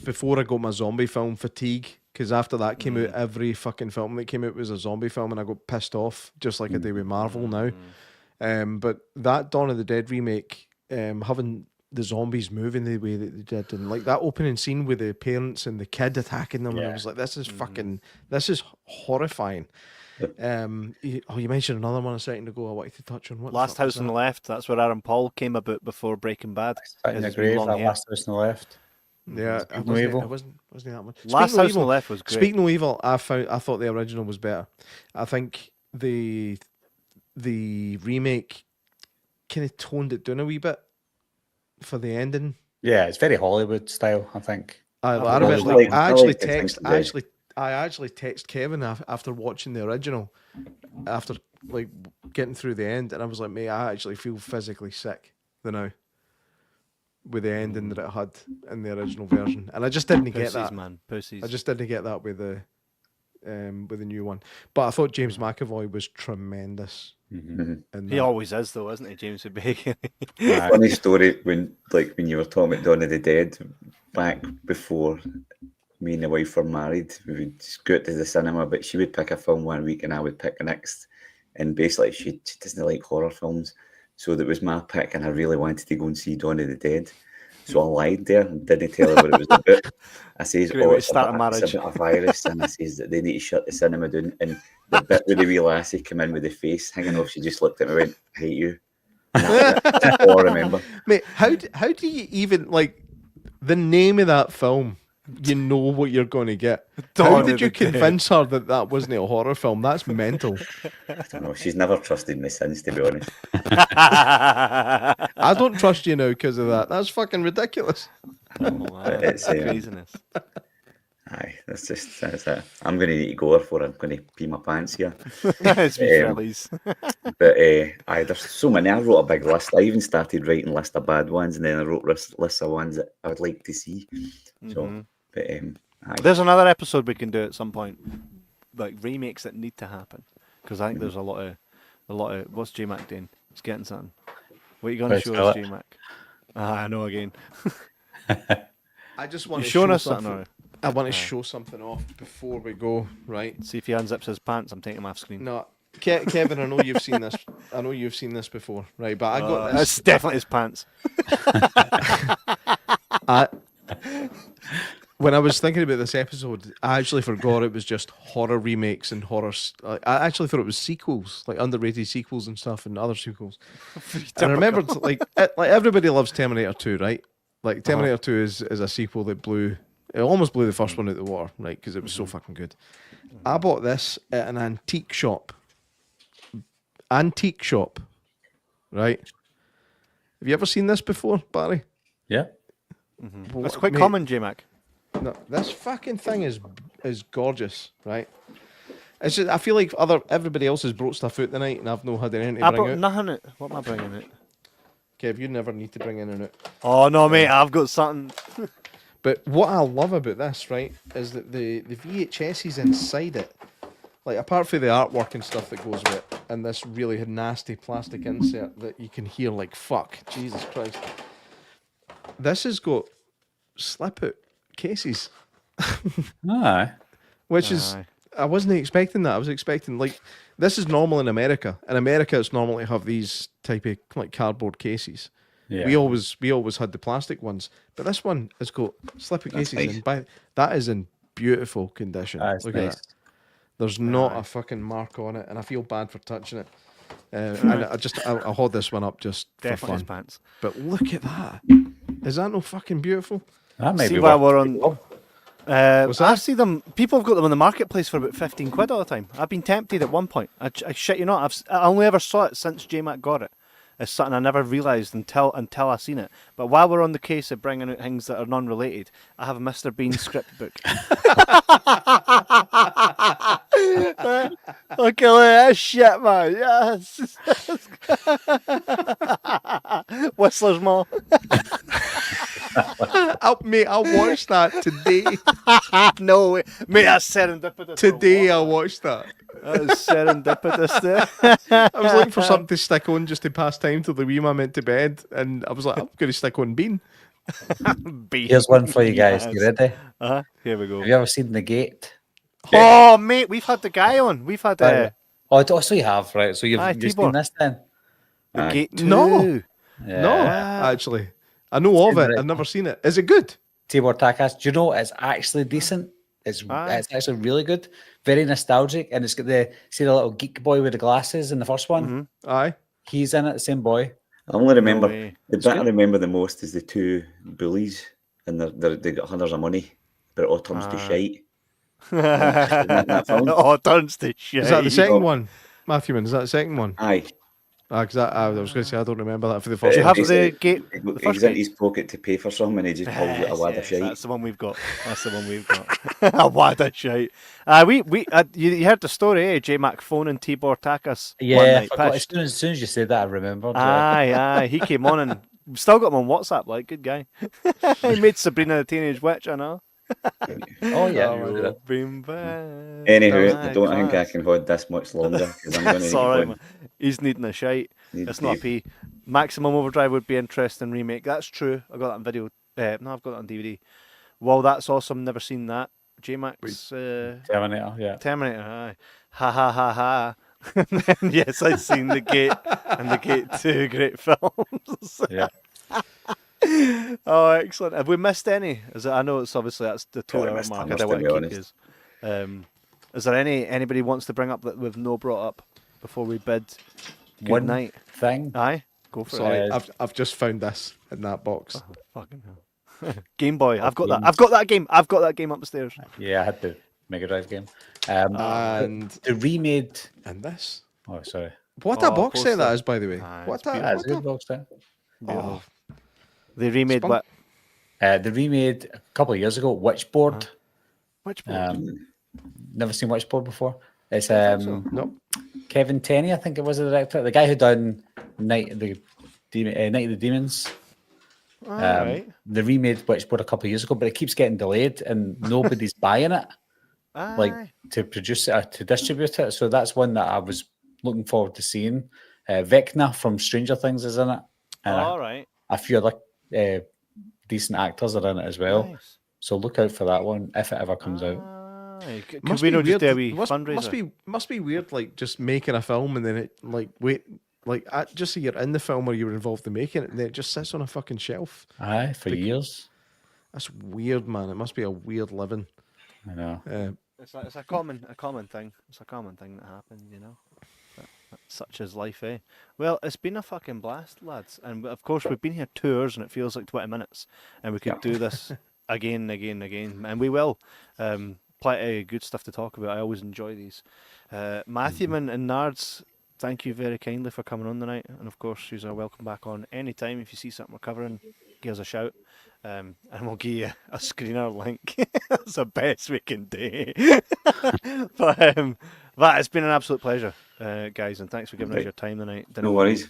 Speaker 3: before I got my zombie film fatigue, because after that came out, every fucking film that came out was a zombie film, and I got pissed off, just like I do with Marvel now. But that Dawn of the Dead remake, having the zombies moving the way that they did, and like that opening scene with the parents and the kid attacking them, and I was like, this is this is horrifying. You mentioned another one a second ago I wanted to touch on. What
Speaker 1: Last House on the Left. That's where Aaron Paul came about before Breaking Bad.
Speaker 2: In the grave, that Last House on the Left.
Speaker 3: Yeah, it wasn't that much.
Speaker 1: Last House on the Left was great.
Speaker 3: Speak No Evil, I thought the original was better. I think the remake kind of toned it down a wee bit for the ending.
Speaker 2: Yeah, it's very Hollywood style, I think.
Speaker 3: I actually text Kevin after watching the original, after like getting through the end, and I was like, mate, I actually feel physically sick now with the ending that it had in the original version, and I just didn't get that. I just didn't get that with the new one. But I thought James McAvoy was tremendous.
Speaker 1: He always is, though, isn't he, James Bacon?
Speaker 4: Funny story when you were talking about Dawn of the Dead back before. Me and the wife were married. We would just go out to the cinema, but she would pick a film one week and I would pick the next. And basically, she doesn't like horror films. So that was my pick, and I really wanted to go and see Dawn of the Dead. So I lied there and didn't tell her what it was about. I says, it's about a virus. And I says that they need to shut the cinema down. And the bit where the wee lassie came in with the face hanging off, she just looked at me and went, I hate you. That's all I remember.
Speaker 3: Mate, how do you even, like, the name of that film? You know what you're going to get. How did you convince her that wasn't a horror film? That's mental.
Speaker 4: I don't know. She's never trusted me since, to be honest.
Speaker 3: I don't trust you now because of that. That's fucking ridiculous.
Speaker 4: It's
Speaker 1: craziness.
Speaker 4: Aye, that's it. I'm going to need to go before I'm going to pee my pants here.
Speaker 1: It's please.
Speaker 4: But there's so many. I wrote a big list. I even started writing a list of bad ones, and then I wrote a list of ones that I would like to see. So, but
Speaker 1: there's another episode we can do at some point, like remakes that need to happen, because I think there's a lot of. What's J Mac doing? He's getting something. What are you going to show us, J Mac? I know again.
Speaker 3: I just want to
Speaker 1: show
Speaker 3: show
Speaker 1: us
Speaker 3: something. I want to show something off before we go, right?
Speaker 1: See if he unzips his pants. I'm taking him off screen.
Speaker 3: No, Kevin, I know you've seen this. I know you've seen this before, right? But I got this.
Speaker 1: That's definitely his pants.
Speaker 3: When I was thinking about this episode, I actually forgot it was just horror remakes and horror. I actually thought it was sequels, like underrated sequels and stuff, and other sequels. And I remembered, like everybody loves Terminator 2, right? Like Terminator 2 is a sequel that almost blew the first one out the water, right? Because it was so fucking good. I bought this at an antique shop. Right? Have you ever seen this before, Barry?
Speaker 2: Yeah.
Speaker 1: It's quite common, J Mac.
Speaker 3: No, this fucking thing is gorgeous, right? It's just, I feel like everybody else has brought stuff out tonight, and I've not had anything to
Speaker 1: I
Speaker 3: bring
Speaker 1: brought
Speaker 3: out.
Speaker 1: nothing out. What am I bringing out?
Speaker 3: Kev, you never need to bring in and out.
Speaker 1: Oh no, mate, I've got something.
Speaker 3: But what I love about this, right, is that the VHS is inside it. Like, apart from the artwork and stuff that goes with it, and this really nasty plastic insert that you can hear like, fuck, Jesus Christ. This has got slip-out cases.
Speaker 2: Aye.
Speaker 3: Which is,
Speaker 1: Aye.
Speaker 3: I wasn't expecting that. I was expecting, like, this is normal in America. In America, it's normal to have these type of, like, cardboard cases.
Speaker 2: Yeah.
Speaker 3: We always had the plastic ones, but this one has got slip-out
Speaker 4: That's
Speaker 3: cases,
Speaker 4: nice.
Speaker 3: and that is in beautiful condition.
Speaker 2: That's
Speaker 3: Look
Speaker 2: nice.
Speaker 3: at that. There's not
Speaker 1: Aye.
Speaker 3: a fucking mark on it, and I feel bad for touching it. And I'll hold this one up just
Speaker 1: Definitely
Speaker 3: for
Speaker 1: his
Speaker 3: fun.
Speaker 1: pants.
Speaker 3: But look at that. Is that no fucking beautiful?
Speaker 2: That might
Speaker 1: See
Speaker 2: be
Speaker 1: why
Speaker 2: worth
Speaker 1: we're on.
Speaker 3: What's that?
Speaker 1: I see them. People have got them in the marketplace for about 15 quid all the time. I've been tempted at one point. I shit you not. I only ever saw it since J Mac got it. It's something I never realised until I seen it. But while we're on the case of bringing out things that are non-related, I have a Mr. Bean script book. Look at that shit, man. Yes. Whistler's Mall.
Speaker 3: Mate, I'll watch that today.
Speaker 1: No way. Mate, that's serendipitous.
Speaker 3: Today I'll watch that.
Speaker 1: That is serendipitous there.
Speaker 3: I was looking for something to stick on just to pass time till the wee man went to bed, and I was like, I'm going to stick on Bean.
Speaker 1: Bean.
Speaker 2: Here's one for you guys.
Speaker 1: Yes.
Speaker 2: You ready?
Speaker 1: Here we go.
Speaker 2: Have you ever seen The Gate?
Speaker 1: Oh, mate, we've had the guy on. We've had
Speaker 2: Oh, so you have, right? So you've seen
Speaker 1: Tibor.
Speaker 2: this then?
Speaker 1: the
Speaker 4: Aye.
Speaker 1: Gate 2.
Speaker 3: No.
Speaker 2: Yeah.
Speaker 3: No, actually. I know of it. I've never seen it. Is it good?
Speaker 2: Tibor Takas. Do you know it's actually decent? It's actually really good. Very nostalgic, and it's got the little geek boy with the glasses in the first one.
Speaker 3: Aye.
Speaker 2: He's in it, the same boy.
Speaker 4: I only remember
Speaker 1: way.
Speaker 4: the bit I remember the most is the two bullies, and they got hundreds of money, but it all turns to shite. that film?
Speaker 1: Oh, it turns to shit.
Speaker 3: Is that the
Speaker 4: you
Speaker 3: second
Speaker 4: know-
Speaker 3: one? Matthew, is that the second one?
Speaker 4: Aye.
Speaker 3: Because I was going to say, I don't remember that for the
Speaker 1: Do
Speaker 3: first
Speaker 1: you
Speaker 3: one.
Speaker 1: have
Speaker 4: He's-
Speaker 1: the Gate? The
Speaker 4: He's
Speaker 1: first
Speaker 4: in
Speaker 1: Gate?
Speaker 4: his pocket to pay for something, and he just pulls out a wad of
Speaker 1: Yes,
Speaker 4: shite.
Speaker 1: that's the one we've got. That's the one we've got. A wad of shite. You heard the story, eh? J Mac phoning Tibor Takas one
Speaker 2: Yeah, I
Speaker 1: night.
Speaker 2: forgot.
Speaker 1: Pissed.
Speaker 2: As soon as you said that, I remembered.
Speaker 1: Aye. He came on and still got him on WhatsApp. Like, good guy. He made Sabrina the Teenage Witch. I know.
Speaker 2: Oh yeah.
Speaker 1: You've been bad.
Speaker 4: Anywho,
Speaker 1: Aye,
Speaker 4: I don't think I
Speaker 1: class.
Speaker 4: can hold this much longer because I'm going to
Speaker 1: Sorry, man. He's needing a shite.
Speaker 4: Need
Speaker 1: It's not a
Speaker 4: Dave.
Speaker 1: pee. Maximum Overdrive would be interesting remake. That's true. I got that on video. No, I've got that on DVD. Well, that's awesome. Never seen that. J-Max
Speaker 2: Terminator. Yeah.
Speaker 1: Terminator. Aye. Ha ha ha ha. And then, yes, I've seen The Gate and The Gate 2. Great films.
Speaker 2: Yeah.
Speaker 1: Oh, excellent. Have we missed any? I know it's obviously that's the
Speaker 4: Probably
Speaker 1: 2 hour
Speaker 4: missed
Speaker 1: mark. I
Speaker 4: tons,
Speaker 1: don't
Speaker 4: to
Speaker 1: want
Speaker 4: be
Speaker 1: to keep
Speaker 4: honest.
Speaker 1: you. Is there anybody wants to bring up that we've no brought up before we bid good
Speaker 2: One
Speaker 1: night?
Speaker 2: thing.
Speaker 1: Aye, go for
Speaker 3: Sorry,
Speaker 1: it.
Speaker 3: I've just found this in that box.
Speaker 1: Fucking hell. Game Boy. I've got that. I've got that game. I've got that game upstairs.
Speaker 2: Yeah, I had the Mega Drive game.
Speaker 3: And
Speaker 2: The remade.
Speaker 3: this.
Speaker 2: Oh, sorry.
Speaker 3: What a
Speaker 1: Oh,
Speaker 3: box set
Speaker 1: poster.
Speaker 3: that is, by the way.
Speaker 1: Aye,
Speaker 3: What
Speaker 1: it's
Speaker 3: a,
Speaker 2: That's a
Speaker 3: what
Speaker 2: good box set.
Speaker 3: oh,
Speaker 1: They remade
Speaker 3: Spunk.
Speaker 1: what?
Speaker 2: They remade a couple of years ago Witchboard.
Speaker 1: Which board?
Speaker 2: Never seen Witchboard before. It's
Speaker 3: no.
Speaker 2: Kevin Tenney, I think it was the director, the guy who done Night of the Demons.
Speaker 1: Alright.
Speaker 2: They remade Witchboard a couple of years ago, but it keeps getting delayed and nobody's buying it, like
Speaker 1: Aye.
Speaker 2: to produce it or to distribute it. So that's one that I was looking forward to seeing. Vecna from Stranger Things is in it, and
Speaker 1: Alright.
Speaker 2: a few other decent actors are in it as well.
Speaker 1: Nice.
Speaker 2: So look out for that one if it ever comes out.
Speaker 1: Aye. Could
Speaker 3: Must
Speaker 1: we
Speaker 3: be
Speaker 1: not just
Speaker 3: weird.
Speaker 1: do a wee
Speaker 3: Must
Speaker 1: fundraiser?
Speaker 3: must be weird, like just making a film and then it just so you're in the film or you were involved in making it, and then it just sits on a fucking shelf.
Speaker 2: Aye, for years.
Speaker 3: That's weird, man. It must be a weird living.
Speaker 2: I know.
Speaker 1: It's a common thing. It's a common thing that happens, you know. Such is life, eh? Well, it's been a fucking blast, lads. And of course, we've been here 2 hours and it feels like 20 minutes. And we could do this again and again and again. And we will. Plenty of good stuff to talk about. I always enjoy these. Matthew and Nards, thank you very kindly for coming on tonight. And of course, you're welcome back on any time. If you see something we're covering, give us a shout. And we'll give you a screener link. That's the best we can do. but it's been an absolute pleasure, guys, and thanks for giving us your time tonight.
Speaker 4: No worries.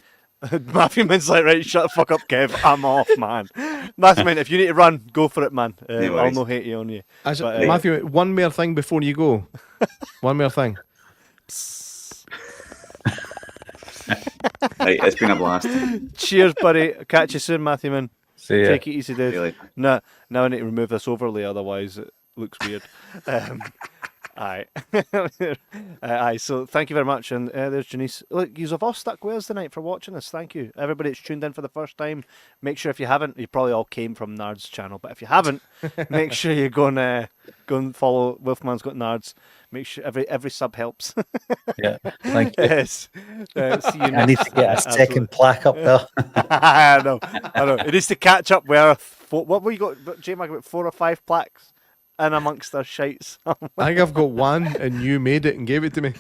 Speaker 1: Matthew Mint's like, right, shut the fuck up, Kev. I'm off, man. Matthew Mint, if you need to run, go for it, man. I'll no hate you on you.
Speaker 3: Matthew, one more thing before you go. One more thing.
Speaker 4: Right, it's been a blast.
Speaker 1: Cheers, buddy. Catch you soon, Matthew Mint.
Speaker 2: See ya.
Speaker 1: Take it easy, Dave. Now I need to remove this overlay, otherwise it looks weird. Aye. Aye, so thank you very much. And there's Janice. Look, you've all stuck with us tonight for watching us. Thank you. Everybody that's tuned in for the first time, make sure if you haven't, you probably all came from Nard's channel, but if you haven't, make sure you go and follow Wolfman's Got Nards. Make sure every sub helps.
Speaker 2: Yeah, thank you.
Speaker 1: Yes. See you
Speaker 2: I need to get a second plaque up there.
Speaker 1: I know. It needs to catch up with what we got, J Mac, about 4 or 5 plaques in amongst our shites.
Speaker 3: I think I've got one, and you made it and gave it to me.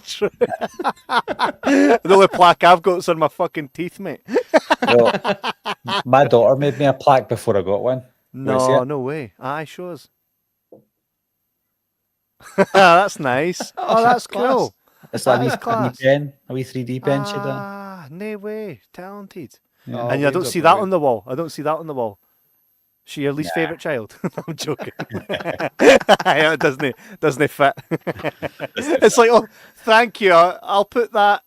Speaker 1: True. The only plaque I've got is on my fucking teeth, mate.
Speaker 2: Well, my daughter made me a plaque before I got one.
Speaker 1: No way. Aye, shows. That's nice. Oh, that's cool.
Speaker 2: It's like
Speaker 1: That
Speaker 2: a wee 3D pen she done.
Speaker 1: No way. Talented.
Speaker 2: Yeah.
Speaker 1: And I don't see that on the wall. She your least favourite child? I'm joking. Yeah, it doesn't fit. It's like, oh, thank you. I'll put that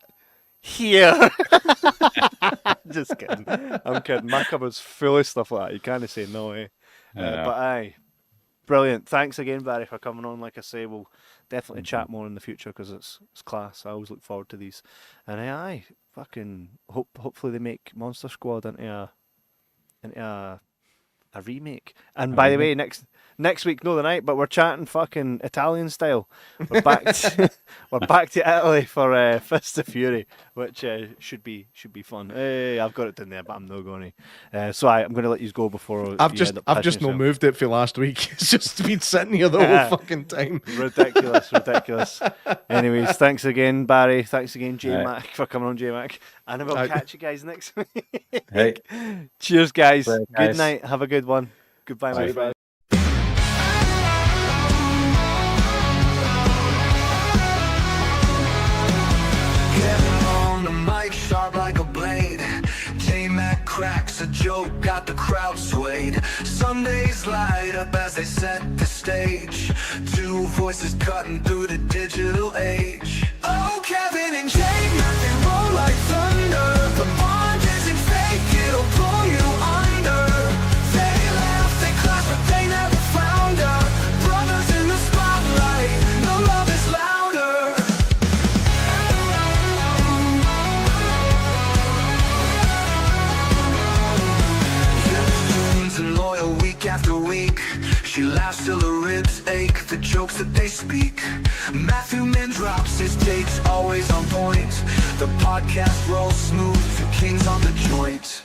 Speaker 1: here. Just kidding. I'm kidding. My cupboard's full of stuff like that. You can't say no, eh? But aye. Brilliant. Thanks again, Barry, for coming on. Like I say, we'll definitely chat more in the future because it's class. I always look forward to these. And aye, fucking hopefully they make Monster Squad into a remake. And by the way, next week, no the night, but we're chatting fucking Italian style. We're back to Italy for Fist of Fury, which should be fun. Hey, I've got it in there, but I'm not going to. So I'm going to let you go before
Speaker 3: I've just not moved it for last week. It's just been sitting here the whole fucking time.
Speaker 1: Ridiculous. Anyways, thanks again, Barry. Thanks again, J Mac, for coming on, J Mac. And we'll catch you guys next week.
Speaker 2: Hey.
Speaker 1: Cheers, guys.
Speaker 2: Bye,
Speaker 1: Good
Speaker 2: guys.
Speaker 1: night. Have a good one. Goodbye, mate.
Speaker 3: Bye.
Speaker 7: Kevin on the mic, sharp like a blade. Jay Mack cracks a joke, got the crowd swayed. Sundays light up as they set the stage. Two voices cutting through the digital age. Oh, Kevin and Jay Mack, they roll like thunder. The bond isn't fake, it'll pull you under. They laugh, they clap, but they never found her. Brothers in the spotlight, no love is louder. Tunes and loyal week after week. She laughs till her ribs ache, the jokes that they speak. Matthew Min drops his takes, always on point. The podcast rolls smooth, the king's on the joint.